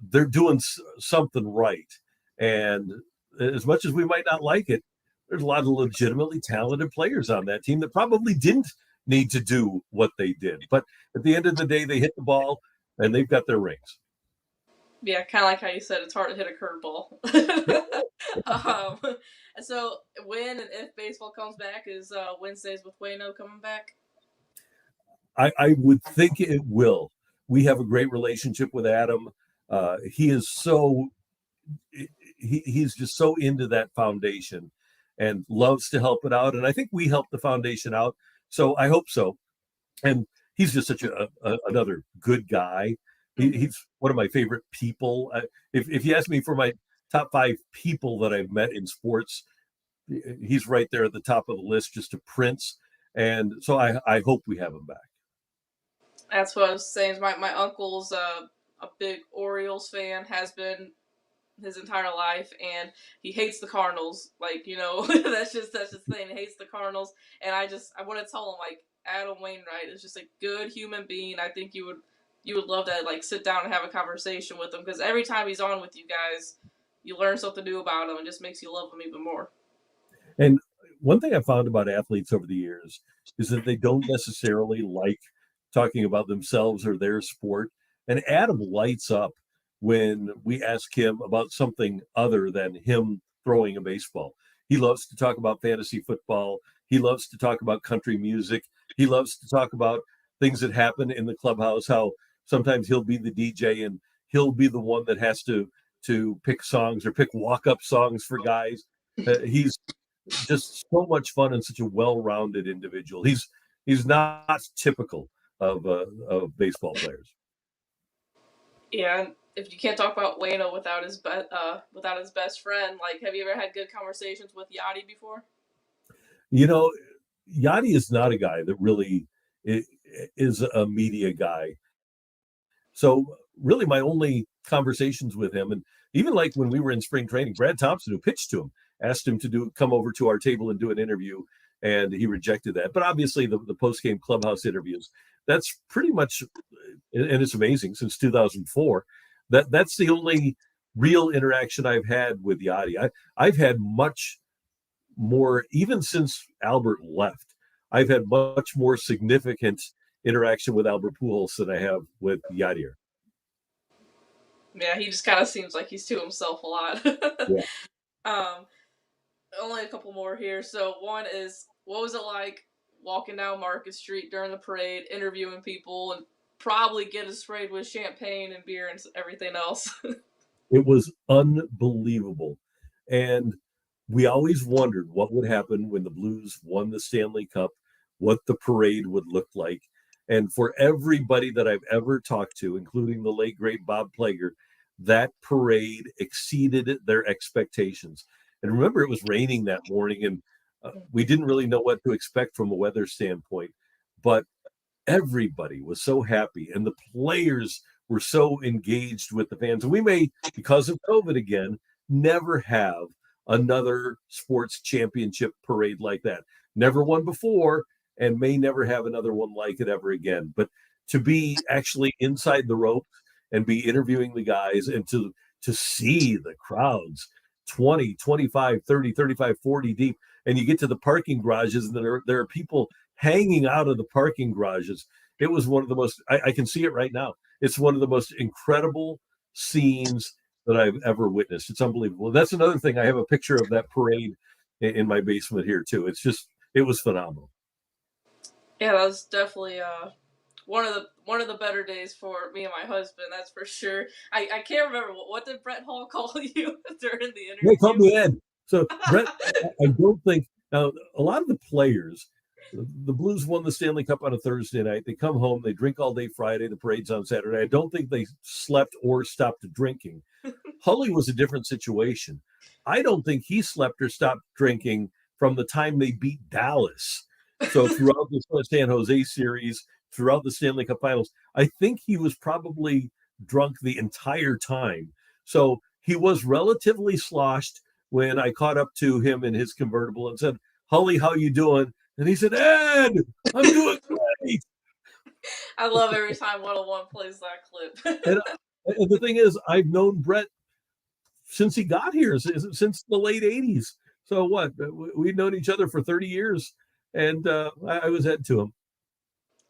Speaker 3: they're doing something right. And as much as we might not like it, there's a lot of legitimately talented players on that team that probably didn't need to do what they did. But at the end of the day, they hit the ball and they've got their rings.
Speaker 2: Yeah, kind of like how you said, it's hard to hit a curveball. So when and if baseball comes back, is Wednesdays with Wayno coming back?
Speaker 3: I would think it will. We have a great relationship with Adam. He is so he's just so into that foundation and loves to help it out. And I think we help the foundation out. So I hope so. And he's just such another good guy. He's one of my favorite people. If you ask me for my top 5 people that I've met in sports, he's right there at the top of the list, just a prince. And so I hope we have him back.
Speaker 2: That's what I was saying. My uncle's a big Orioles fan, has been his entire life, and he hates the Cardinals. Like, you know, that's just the thing. He hates the Cardinals, and I want to tell him, like, Adam Wainwright is just a good human being. I think you would love to, like, sit down and have a conversation with him, because every time he's on with you guys, you learn something new about him and just makes you love him even more.
Speaker 3: And one thing I found about athletes over the years is that they don't necessarily like talking about themselves or their sport. And Adam lights up when we ask him about something other than him throwing a baseball. He loves to talk about fantasy football. He loves to talk about country music. He loves to talk about things that happen in the clubhouse, how sometimes he'll be the DJ and he'll be the one that has to pick songs or pick walk-up songs for guys. He's just so much fun and such a well-rounded individual. He's not typical of baseball players.
Speaker 2: Yeah, if you can't talk about Wayno without his best friend, like, have you ever had good conversations with Yachty before?
Speaker 3: You know, Yachty is not a guy that really is a media guy. So really my only conversations with him, and even like when we were in spring training, Brad Thompson, who pitched to him, asked him to come over to our table and do an interview, and he rejected that. But obviously the post-game clubhouse interviews, that's pretty much, and it's amazing, since 2004, that's the only real interaction I've had with Yachty. I've had much more, even since Albert left, I've had much more significant interaction with Albert Pujols than I have with Yadier.
Speaker 2: Yeah, he just kind of seems like he's to himself a lot.
Speaker 3: Yeah.
Speaker 2: Only a couple more here. So one is, what was it like walking down Market Street during the parade, interviewing people, and probably getting sprayed with champagne and beer and everything else?
Speaker 3: It was unbelievable. And we always wondered what would happen when the Blues won the Stanley Cup, what the parade would look like. And for everybody that I've ever talked to, including the late, great Bob Plager, that parade exceeded their expectations. And remember, it was raining that morning, and we didn't really know what to expect from a weather standpoint. But everybody was so happy, and the players were so engaged with the fans. And we may, because of COVID again, never have another sports championship parade like that. Never one before, and may never have another one like it ever again. But to be actually inside the ropes and be interviewing the guys and to see the crowds 20, 25, 30, 35, 40 deep, and you get to the parking garages and there are people hanging out of the parking garages. It was one of the most, I can see it right now. It's one of the most incredible scenes that I've ever witnessed. It's unbelievable. That's another thing. I have a picture of that parade in my basement here too. It was phenomenal.
Speaker 2: Yeah, that was definitely one of the better days for me and my husband. That's for sure. I can't remember what did Brett Hall call you during the interview.
Speaker 3: They called me Ed. So Brett, I don't think now a lot of the players. The Blues won the Stanley Cup on a Thursday night. They come home, they drink all day Friday. The parade's on Saturday. I don't think they slept or stopped drinking. Hully was a different situation. I don't think he slept or stopped drinking from the time they beat Dallas. So throughout the San Jose series, throughout the Stanley Cup Finals, I think he was probably drunk the entire time. So he was relatively sloshed when I caught up to him in his convertible and said, "Hully, how you doing?" And he said, "Ed, I'm doing great."
Speaker 2: I love every time 101 plays that clip.
Speaker 3: and the thing is, I've known Brett since he got here, since the late 80s. So what? We've known each other for 30 years, and I was Ed to him.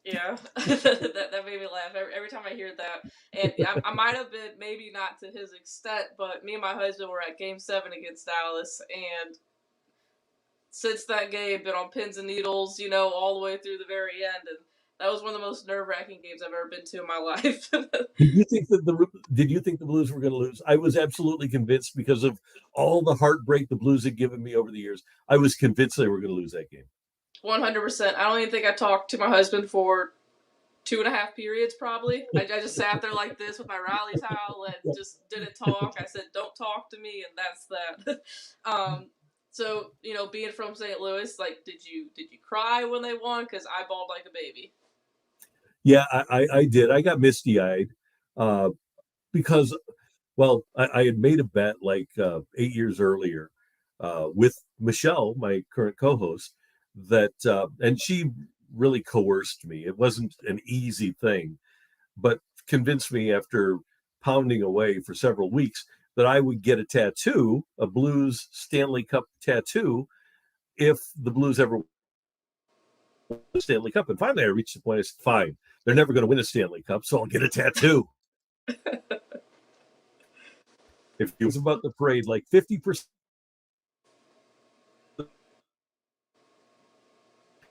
Speaker 2: Yeah, that made me laugh every time I hear that. And I might have been maybe not to his extent, but me and my husband were at Game 7 against Dallas, and since that game, been on pins and needles, all the way through the very end, and that was one of the most nerve-wracking games I've ever been to in my life.
Speaker 3: Did you think the Blues were going to lose? I was absolutely convinced because of all the heartbreak the Blues had given me over the years. I was convinced they were going to lose that game.
Speaker 2: 100%. I don't even think I talked to my husband for 2.5 periods, probably. I just sat there like this with my rally towel and just didn't talk. I said, "Don't talk to me," and that's that. So being from St. Louis, like, did you cry when they won? Because I bawled like a baby.
Speaker 3: Yeah, I did. I got misty eyed because, well, I had made a bet like 8 years earlier with Michelle, my current co-host, that and she really coerced me. It wasn't an easy thing, but convinced me after pounding away for several weeks that I would get a tattoo, a Blues Stanley Cup tattoo, if the Blues ever won the Stanley Cup. And finally, I reached the point I said, fine, they're never going to win a Stanley Cup, so I'll get a tattoo. If it was about the parade, like 50% of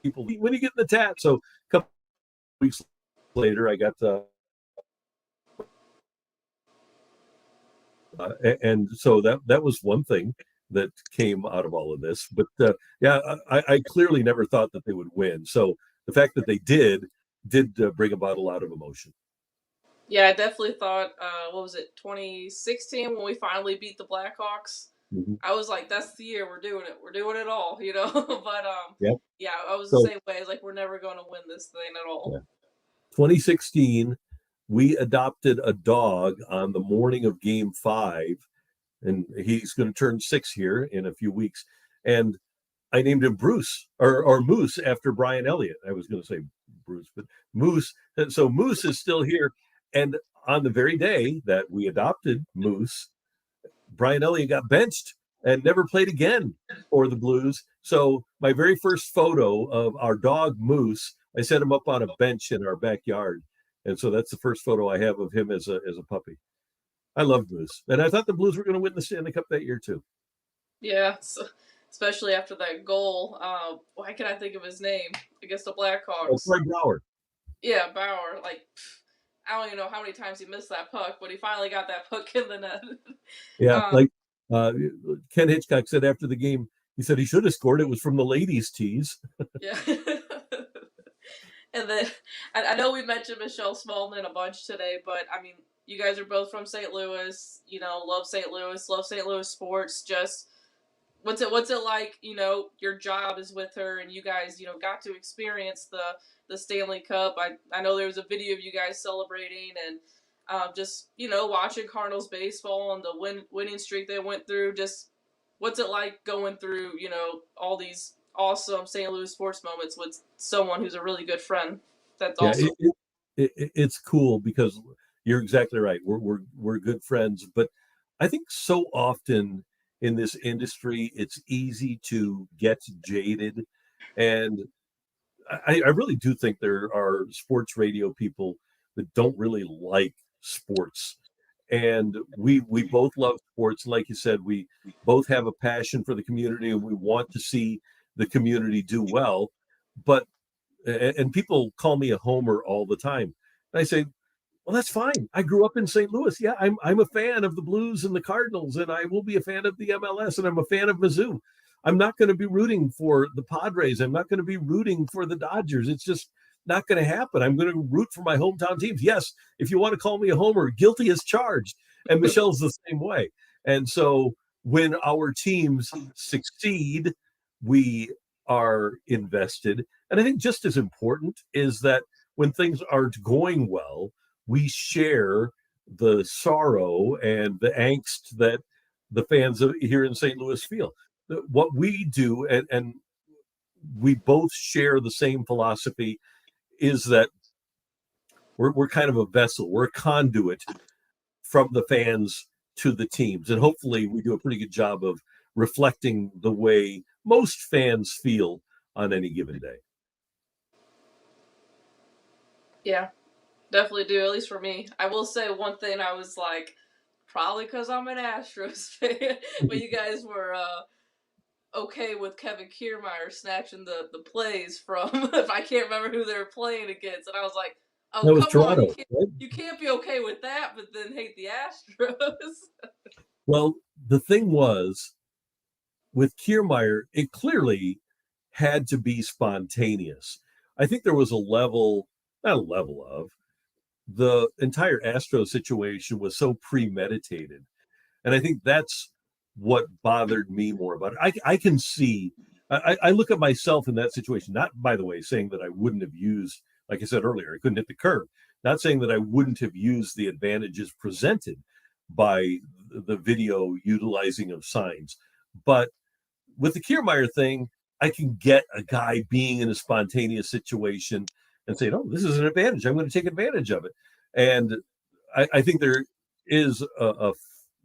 Speaker 3: people, when you get the tat. So a couple weeks later, I got and so that was one thing that came out of all of this. But yeah, I clearly never thought that they would win. So the fact that they did bring about a lot of emotion.
Speaker 2: Yeah, I definitely thought, what was it, 2016 when we finally beat the Blackhawks?
Speaker 3: Mm-hmm.
Speaker 2: I was like, that's the year we're doing it. We're doing it all, But
Speaker 3: Yep.
Speaker 2: yeah, I was the same way. It's like, we're never going to win this thing at all.
Speaker 3: Yeah. 2016, we adopted a dog on the morning of Game 5, and he's going to turn 6 here in a few weeks. And I named him Bruce or Moose after Brian Elliott. I was going to say Bruce, but Moose. So Moose is still here. And on the very day that we adopted Moose, Brian Elliott got benched and never played again for the Blues. So my very first photo of our dog Moose, I set him up on a bench in our backyard. And so that's the first photo I have of him as a puppy. I loved Moose. And I thought the Blues were going to win the Stanley Cup that year too.
Speaker 2: Yeah, so, especially after that goal. Why can I think of his name against the Blackhawks?
Speaker 3: Fred Bauer.
Speaker 2: Yeah, Bauer. Like, I don't even know how many times he missed that puck, but he finally got that puck in the net.
Speaker 3: Yeah, like Ken Hitchcock said after the game, he said he should have scored. It was from the ladies' tees.
Speaker 2: Yeah. And then I know we mentioned Michelle Smallman a bunch today, but I mean, you guys are both from St. Louis. Love St. Louis sports. Just what's it like? Your job is with her, and you guys, got to experience the Stanley Cup. I know there was a video of you guys celebrating and just watching Cardinals baseball and the winning streak they went through. Just what's it like going through, all these awesome St. Louis sports moments with someone who's a really good friend? That's
Speaker 3: Yeah,
Speaker 2: also
Speaker 3: it's cool because you're exactly right. We're good friends, but I think so often in this industry, it's easy to get jaded, and I really do think there are sports radio people that don't really like sports. And we both love sports. Like you said, we both have a passion for the community and we want to see the community do well. But and people call me a homer all the time. And I say, well, that's fine. I grew up in St. Louis. Yeah, I'm a fan of the Blues and the Cardinals, and I will be a fan of the MLS, and I'm a fan of Mizzou. I'm not going to be rooting for the Padres. I'm not going to be rooting for the Dodgers. It's just not going to happen. I'm going to root for my hometown teams. Yes, if you want to call me a homer, guilty as charged. And Michelle's the same way. And so when our teams succeed, we are invested. And I think just as important is that when things aren't going well, we share the sorrow and the angst that the fans here in St. Louis feel. What we do, and we both share the same philosophy, is that we're kind of a vessel, we're a conduit from the fans to the teams. And hopefully we do a pretty good job of reflecting the way most fans feel on any given day.
Speaker 2: Yeah, definitely do, at least for me. I will say one thing, I was like, probably because I'm an Astros fan, but you guys were okay with Kevin Kiermaier snatching the plays from, if I can't remember who they were playing against, and I was like, oh,
Speaker 3: That was
Speaker 2: come on,
Speaker 3: Toronto, right?
Speaker 2: you can't be okay with that, but then hate the Astros.
Speaker 3: Well, the thing was with Kiermaier, it clearly had to be spontaneous. I think there was a level, not a level of, the entire Astro situation was so premeditated. And I think that's what bothered me more about it. I can see, I look at myself in that situation, not, by the way, saying that I wouldn't have used, like I said earlier, I couldn't hit the curve, not saying that I wouldn't have used the advantages presented by the video utilizing of signs. But with the Kiermaier thing, I can get a guy being in a spontaneous situation and say, "Oh, this is an advantage. I'm going to take advantage of it." And I think there is a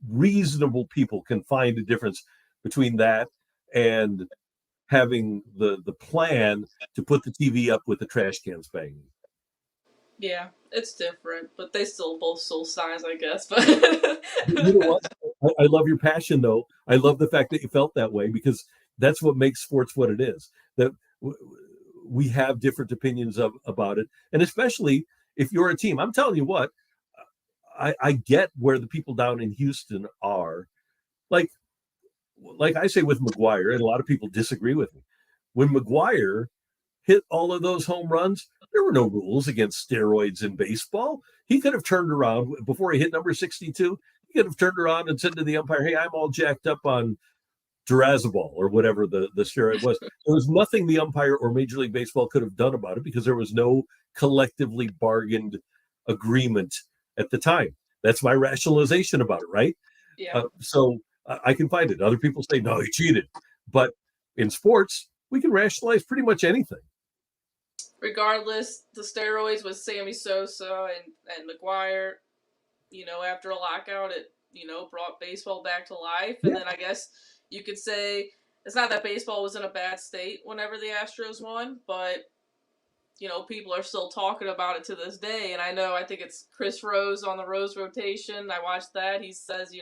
Speaker 3: reasonable people can find a difference between that and having the plan to put the TV up with the trash cans banging.
Speaker 2: Yeah, it's different, but they still both sold signs, I guess. But
Speaker 3: You know what? I love your passion, though. I love the fact that you felt that way because that's what makes sports what it is. That we have different opinions about it, and especially if you're a team. I'm telling you what, I get where the people down in Houston are. Like I say with McGuire, and a lot of people disagree with me. When McGuire hit all of those home runs, there were no rules against steroids in baseball. He could have turned around before he hit number 62. He could have turned around and said to the umpire, "Hey, I'm all jacked up on Durazobal," or whatever the steroid was. There was nothing the umpire or Major League Baseball could have done about it because there was no collectively bargained agreement at the time. That's my rationalization about it, right?
Speaker 2: yeah,
Speaker 3: So I can find it. Other people say, no, he cheated. But in sports, we can rationalize pretty much anything.
Speaker 2: regardless, the steroids with Sammy Sosa and McGuire, after a lockout, it, brought baseball back to life. And
Speaker 3: Yeah.
Speaker 2: then I guess you could say it's not that baseball was in a bad state whenever the Astros won, but, people are still talking about it to this day. And I think it's Chris Rose on the Rose rotation. I watched that. He says,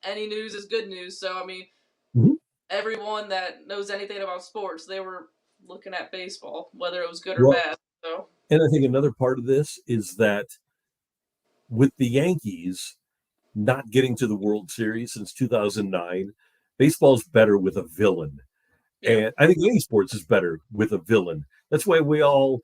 Speaker 2: any news is good news. So, I mean,
Speaker 3: Mhm.
Speaker 2: everyone that knows anything about sports, they were looking at baseball, whether it was good or
Speaker 3: Well,
Speaker 2: bad. So,
Speaker 3: and I think another part of this is that with the Yankees not getting to the World Series since 2009, baseball's better with a villain.
Speaker 2: yeah.
Speaker 3: And I think any sports is better with a villain. That's why we all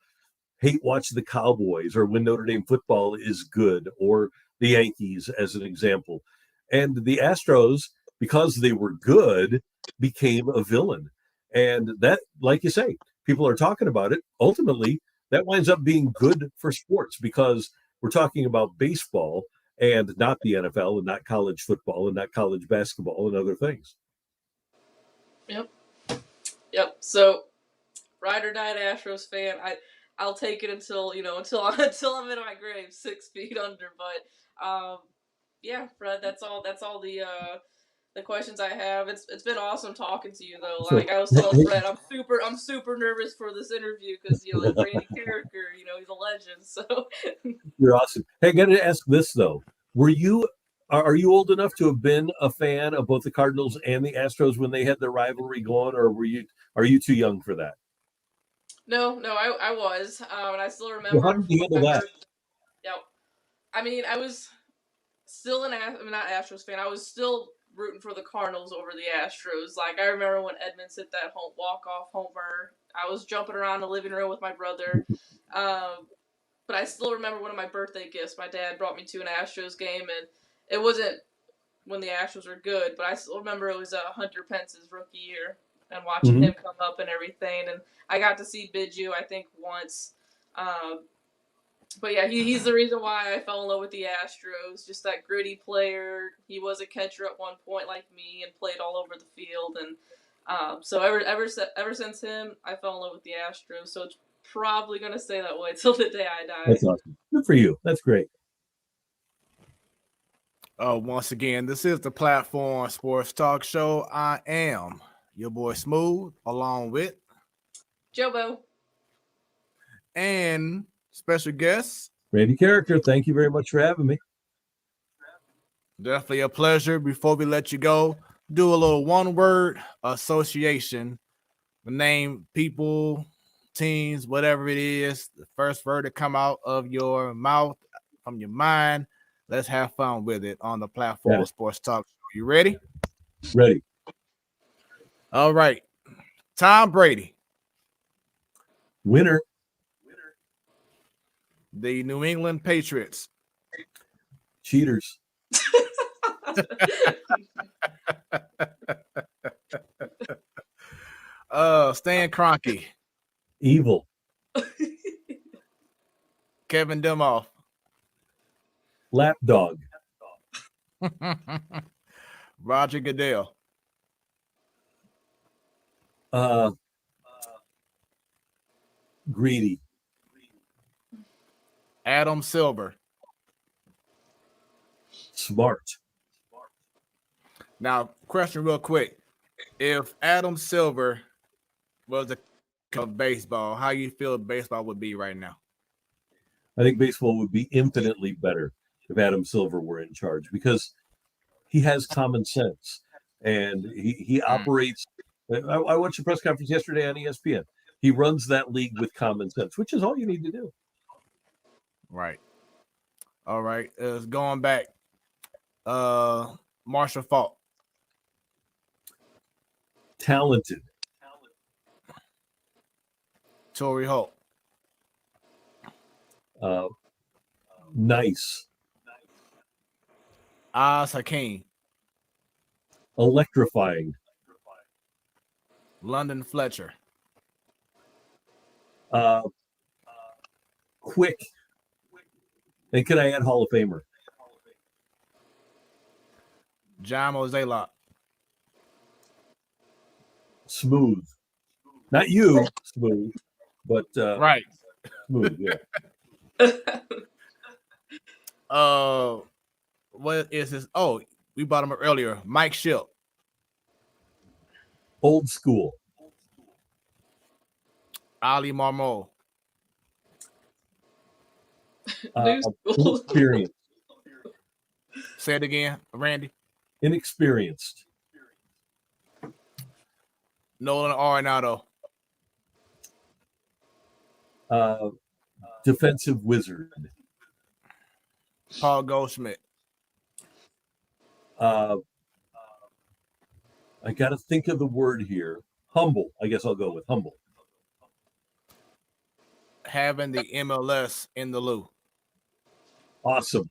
Speaker 3: hate watching the Cowboys or when Notre Dame football is good or the Yankees as an example. And the Astros, because they were good, became a villain. And that, like you say, people are talking about it. Ultimately, that winds up being good for sports because we're talking about baseball and not the NFL and not college football and not college basketball and other things.
Speaker 2: Yep. Yep. So, ride or die Astros fan. I'll take it until until I'm in my grave, 6 feet under. But yeah, Fred, that's all. That's all the questions I have. It's been awesome talking to you though.
Speaker 3: So,
Speaker 2: Like I was telling Fred, I'm super nervous for this interview because like Randy Karraker, he's a legend. So
Speaker 3: you're awesome. Hey, I got to ask this though: are you old enough to have been a fan of both the Cardinals and the Astros when they had their rivalry going, or are you too young for that?
Speaker 2: no, I was, and I still
Speaker 3: Well, how
Speaker 2: remember
Speaker 3: did you
Speaker 2: when
Speaker 3: handle
Speaker 2: my
Speaker 3: that?
Speaker 2: birthday. Yep. I mean, I was still not Astros fan. I was still rooting for the Cardinals over the Astros. Like I remember when Edmonds hit that home walk off homer. I was jumping around the living room with my brother. But I still remember one of my birthday gifts. My dad brought me to an Astros game, and it wasn't when the Astros were good, but I still remember it was Hunter Pence's rookie year and watching
Speaker 3: Mm-hmm.
Speaker 2: him come up and everything. And I got to see Bidju, I think, once. Um, but yeah, he's the reason why I fell in love with the Astros. Just that gritty player. He was a catcher at one point like me and played all over the field. And so ever since him, I fell in love with the Astros. So it's probably gonna stay that way till the day I die.
Speaker 3: That's awesome. Good for you. That's great.
Speaker 1: Once again, this is the Platform Sports Talk Show. I am your boy Smooth, along with
Speaker 2: Jobo.
Speaker 1: and special guest.
Speaker 3: Randy Karraker, thank you very much for having me.
Speaker 1: Definitely a pleasure. Before we let you go, do a little one-word association. The name, people, teams, whatever it is, the first word to come out of your mouth, from your mind. Let's have fun with it on the Platform Sports Talk Show. You ready?
Speaker 3: Ready.
Speaker 1: All right. Tom Brady.
Speaker 3: Winner.
Speaker 1: The New England Patriots.
Speaker 3: Cheaters.
Speaker 1: Stan Kroenke.
Speaker 3: Evil.
Speaker 1: Kevin Demoff.
Speaker 3: Lapdog.
Speaker 1: Roger Goodell.
Speaker 3: Greedy.
Speaker 1: Adam Silver.
Speaker 3: Smart.
Speaker 1: Now, question real quick. If Adam Silver was a of baseball, how you feel baseball would be right now?
Speaker 3: I think baseball would be infinitely better if Adam Silver were in charge because he has common sense and he operates. I watched the press conference yesterday on ESPN. He runs that league with common sense, which is all you need to do.
Speaker 1: Right. All right. Going back. Marshall Faulk.
Speaker 3: Talented.
Speaker 1: Torrey Holt.
Speaker 3: Nice.
Speaker 1: Oz Hakeem.
Speaker 3: Electrifying.
Speaker 1: London Fletcher.
Speaker 3: Quick. And can I add Hall of Famer?
Speaker 1: John Mozeliak.
Speaker 3: Smooth. Not you, Smooth, but
Speaker 1: right.
Speaker 3: Smooth, yeah.
Speaker 1: What is this? Oh, we brought him up earlier. Mike Shilp.
Speaker 3: Old school.
Speaker 1: Ali Marmol.
Speaker 2: New school.
Speaker 3: Inexperienced.
Speaker 1: Say it again, Randy.
Speaker 3: Inexperienced.
Speaker 1: Nolan Arenado.
Speaker 3: Defensive wizard.
Speaker 1: Paul Goldschmidt.
Speaker 3: I got to think of the word here. Humble. I guess I'll go with humble.
Speaker 1: Having the MLS in the loo.
Speaker 3: Awesome.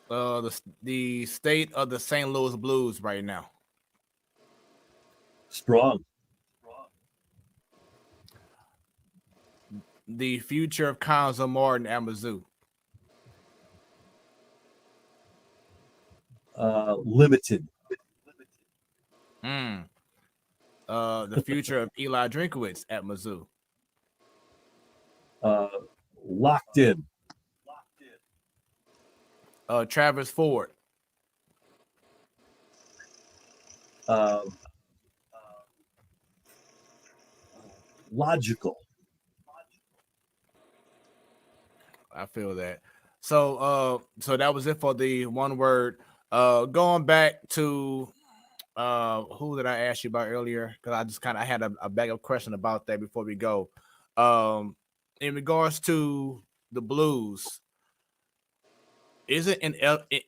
Speaker 1: The state of the St. Louis Blues right now.
Speaker 3: Strong.
Speaker 1: The future of Conzo Martin at Mizzou.
Speaker 3: Limited.
Speaker 1: The future of Eli Drinkowitz at Mizzou.
Speaker 3: Locked in.
Speaker 1: Travis Ford.
Speaker 3: Logical.
Speaker 1: I feel that. So that was it for the one word. Going back to who did I ask you about earlier? Because I had a backup question about that before we go. In regards to the Blues, is it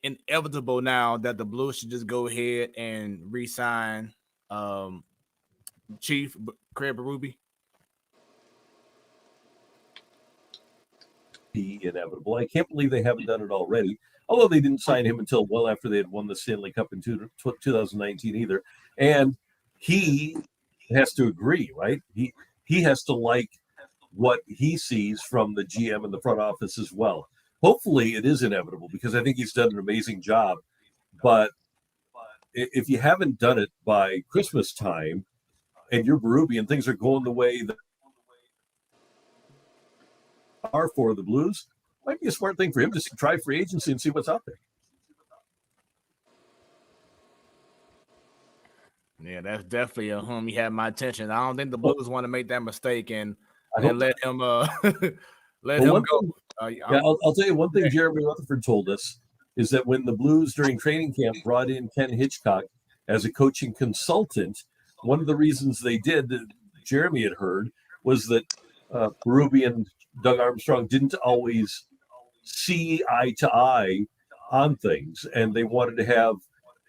Speaker 1: inevitable now that the Blues should just go ahead and re-sign Chief Craig Berube?
Speaker 3: Be inevitable. I can't believe they haven't done it already. Although they didn't sign him until well after they had won the Stanley Cup in 2019 either. And he has to agree, right? He has to like what he sees from the GM and the front office as well. Hopefully it is inevitable because I think he's done an amazing job. But if you haven't done it by Christmas time and you're Berube and things are going the way that are for the Blues, might be a smart thing for him just to try free agency and see what's out there.
Speaker 1: Yeah, that's definitely a whom he had my attention. I don't think the Blues want to make that mistake and let him
Speaker 3: go. I'll tell you one thing Jeremy Rutherford told us is that when the Blues during training camp brought in Ken Hitchcock as a coaching consultant, one of the reasons they did that Jeremy had heard was that Berube and Doug Armstrong didn't always see eye to eye on things, and they wanted to have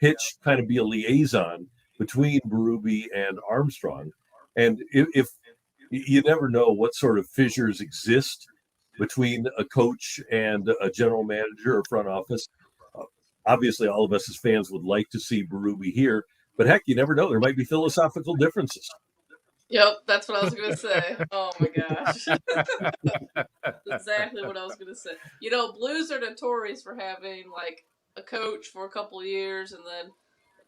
Speaker 3: Hitch kind of be a liaison between Berube and Armstrong. And if you never know what sort of fissures exist between a coach and a general manager or front office. Obviously, all of us as fans would like to see Berube here, but heck, you never know. There might be philosophical differences.
Speaker 2: Yep, that's what I was going to say. Oh, my gosh. Exactly what I was going to say. You know, Blues are notorious for having, like, a coach for a couple of years, and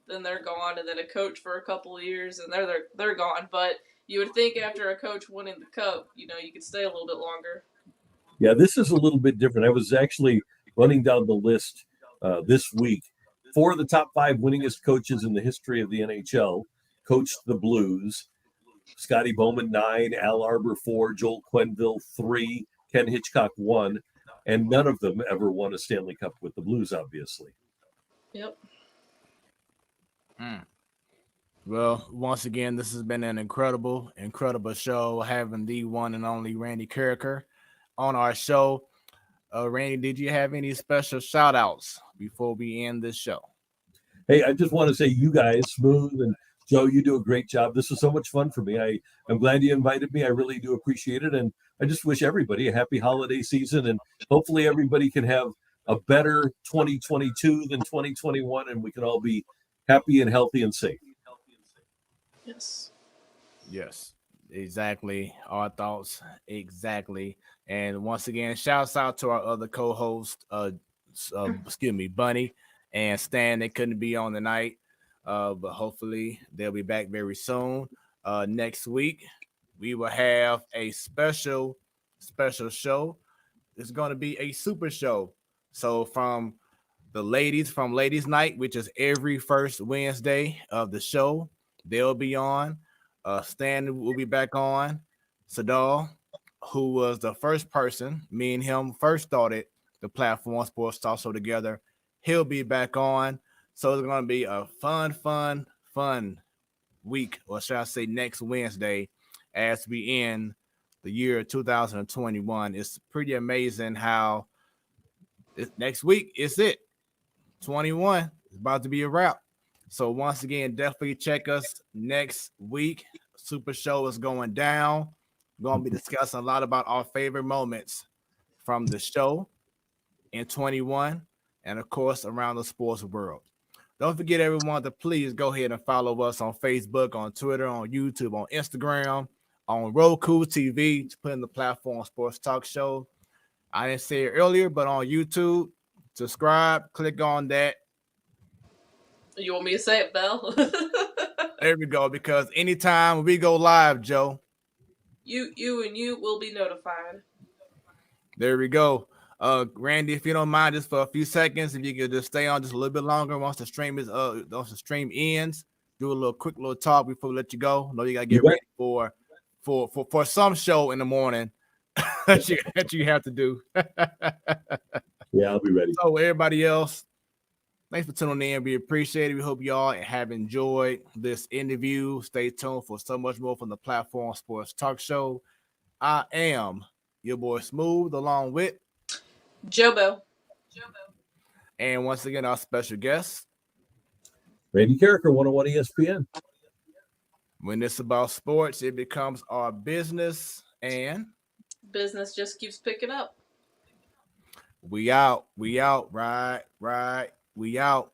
Speaker 2: then they're gone, and then a coach for a couple of years, and they're gone. But you would think after a coach winning the cup, you know, you could stay a little bit longer.
Speaker 3: Yeah, this is a little bit different. I was actually running down the list this week. 4 of the top 5 winningest coaches in the history of the NHL coached the Blues. Scotty Bowman 9, Al Arbor 4, Joel Quenneville 3, Ken Hitchcock 1, and none of them ever won a Stanley Cup with the Blues, obviously.
Speaker 2: Yep.
Speaker 1: Well, once again, this has been an incredible show having the one and only Randy Karraker on our show. Randy, did you have any special shout outs before we end this show?
Speaker 3: Hey, I just want to say you guys, Smoooth and Joe, you do a great job. This was so much fun for me. I'm glad you invited me. I really do appreciate it. And I just wish everybody a happy holiday season. And hopefully everybody can have a better 2022 than 2021. And we can all be happy and healthy and safe.
Speaker 1: Yes, exactly. Our thoughts, exactly. And once again, shouts out to our other co-hosts, Bunny and Stan. They couldn't be on tonight, but hopefully they'll be back very soon. Next week, we will have a special show. It's going to be a super show. So from Ladies Night, which is every first Wednesday of the show, they'll be on. Stan will be back on. Sadal, who was the first person, me and him first started the platform Sportstalk show together. He'll be back on. So it's going to be a fun week, or should I say next Wednesday, as we end the year 2021. It's pretty amazing how next week is it. 21 is about to be a wrap. So once again, definitely check us next week. Super show is going down. We're going to be discussing a lot about our favorite moments from the show in 21 and, of course, around the sports world. Don't forget, everyone, to please go ahead and follow us on Facebook, on Twitter, on YouTube, on Instagram, on Roku TV, to put in the platform Sports Talk Show. I didn't say it earlier, but on YouTube, subscribe, click on that.
Speaker 2: You want me to say it, Belle?
Speaker 1: There we go. Because anytime we go live, Joe,
Speaker 2: you will be notified.
Speaker 1: there we go. Randy, if you don't mind, just for a few seconds, if you could just stay on just a little bit longer once the stream ends, do a little quick little talk before we let you go. I know you gotta get ready for some show in the morning that you have to do.
Speaker 3: Yeah, I'll be ready.
Speaker 1: So everybody else, thanks for tuning in. We appreciate it. We hope y'all have enjoyed this interview. Stay tuned for so much more from the Platform Sports Talk Show. I am your boy Smoooth, along with
Speaker 2: Jobo.
Speaker 1: And once again, our special guest,
Speaker 3: Randy Karraker, 101 ESPN.
Speaker 1: When it's about sports, it becomes our business, and
Speaker 2: business just keeps picking up.
Speaker 1: We out, right, we out.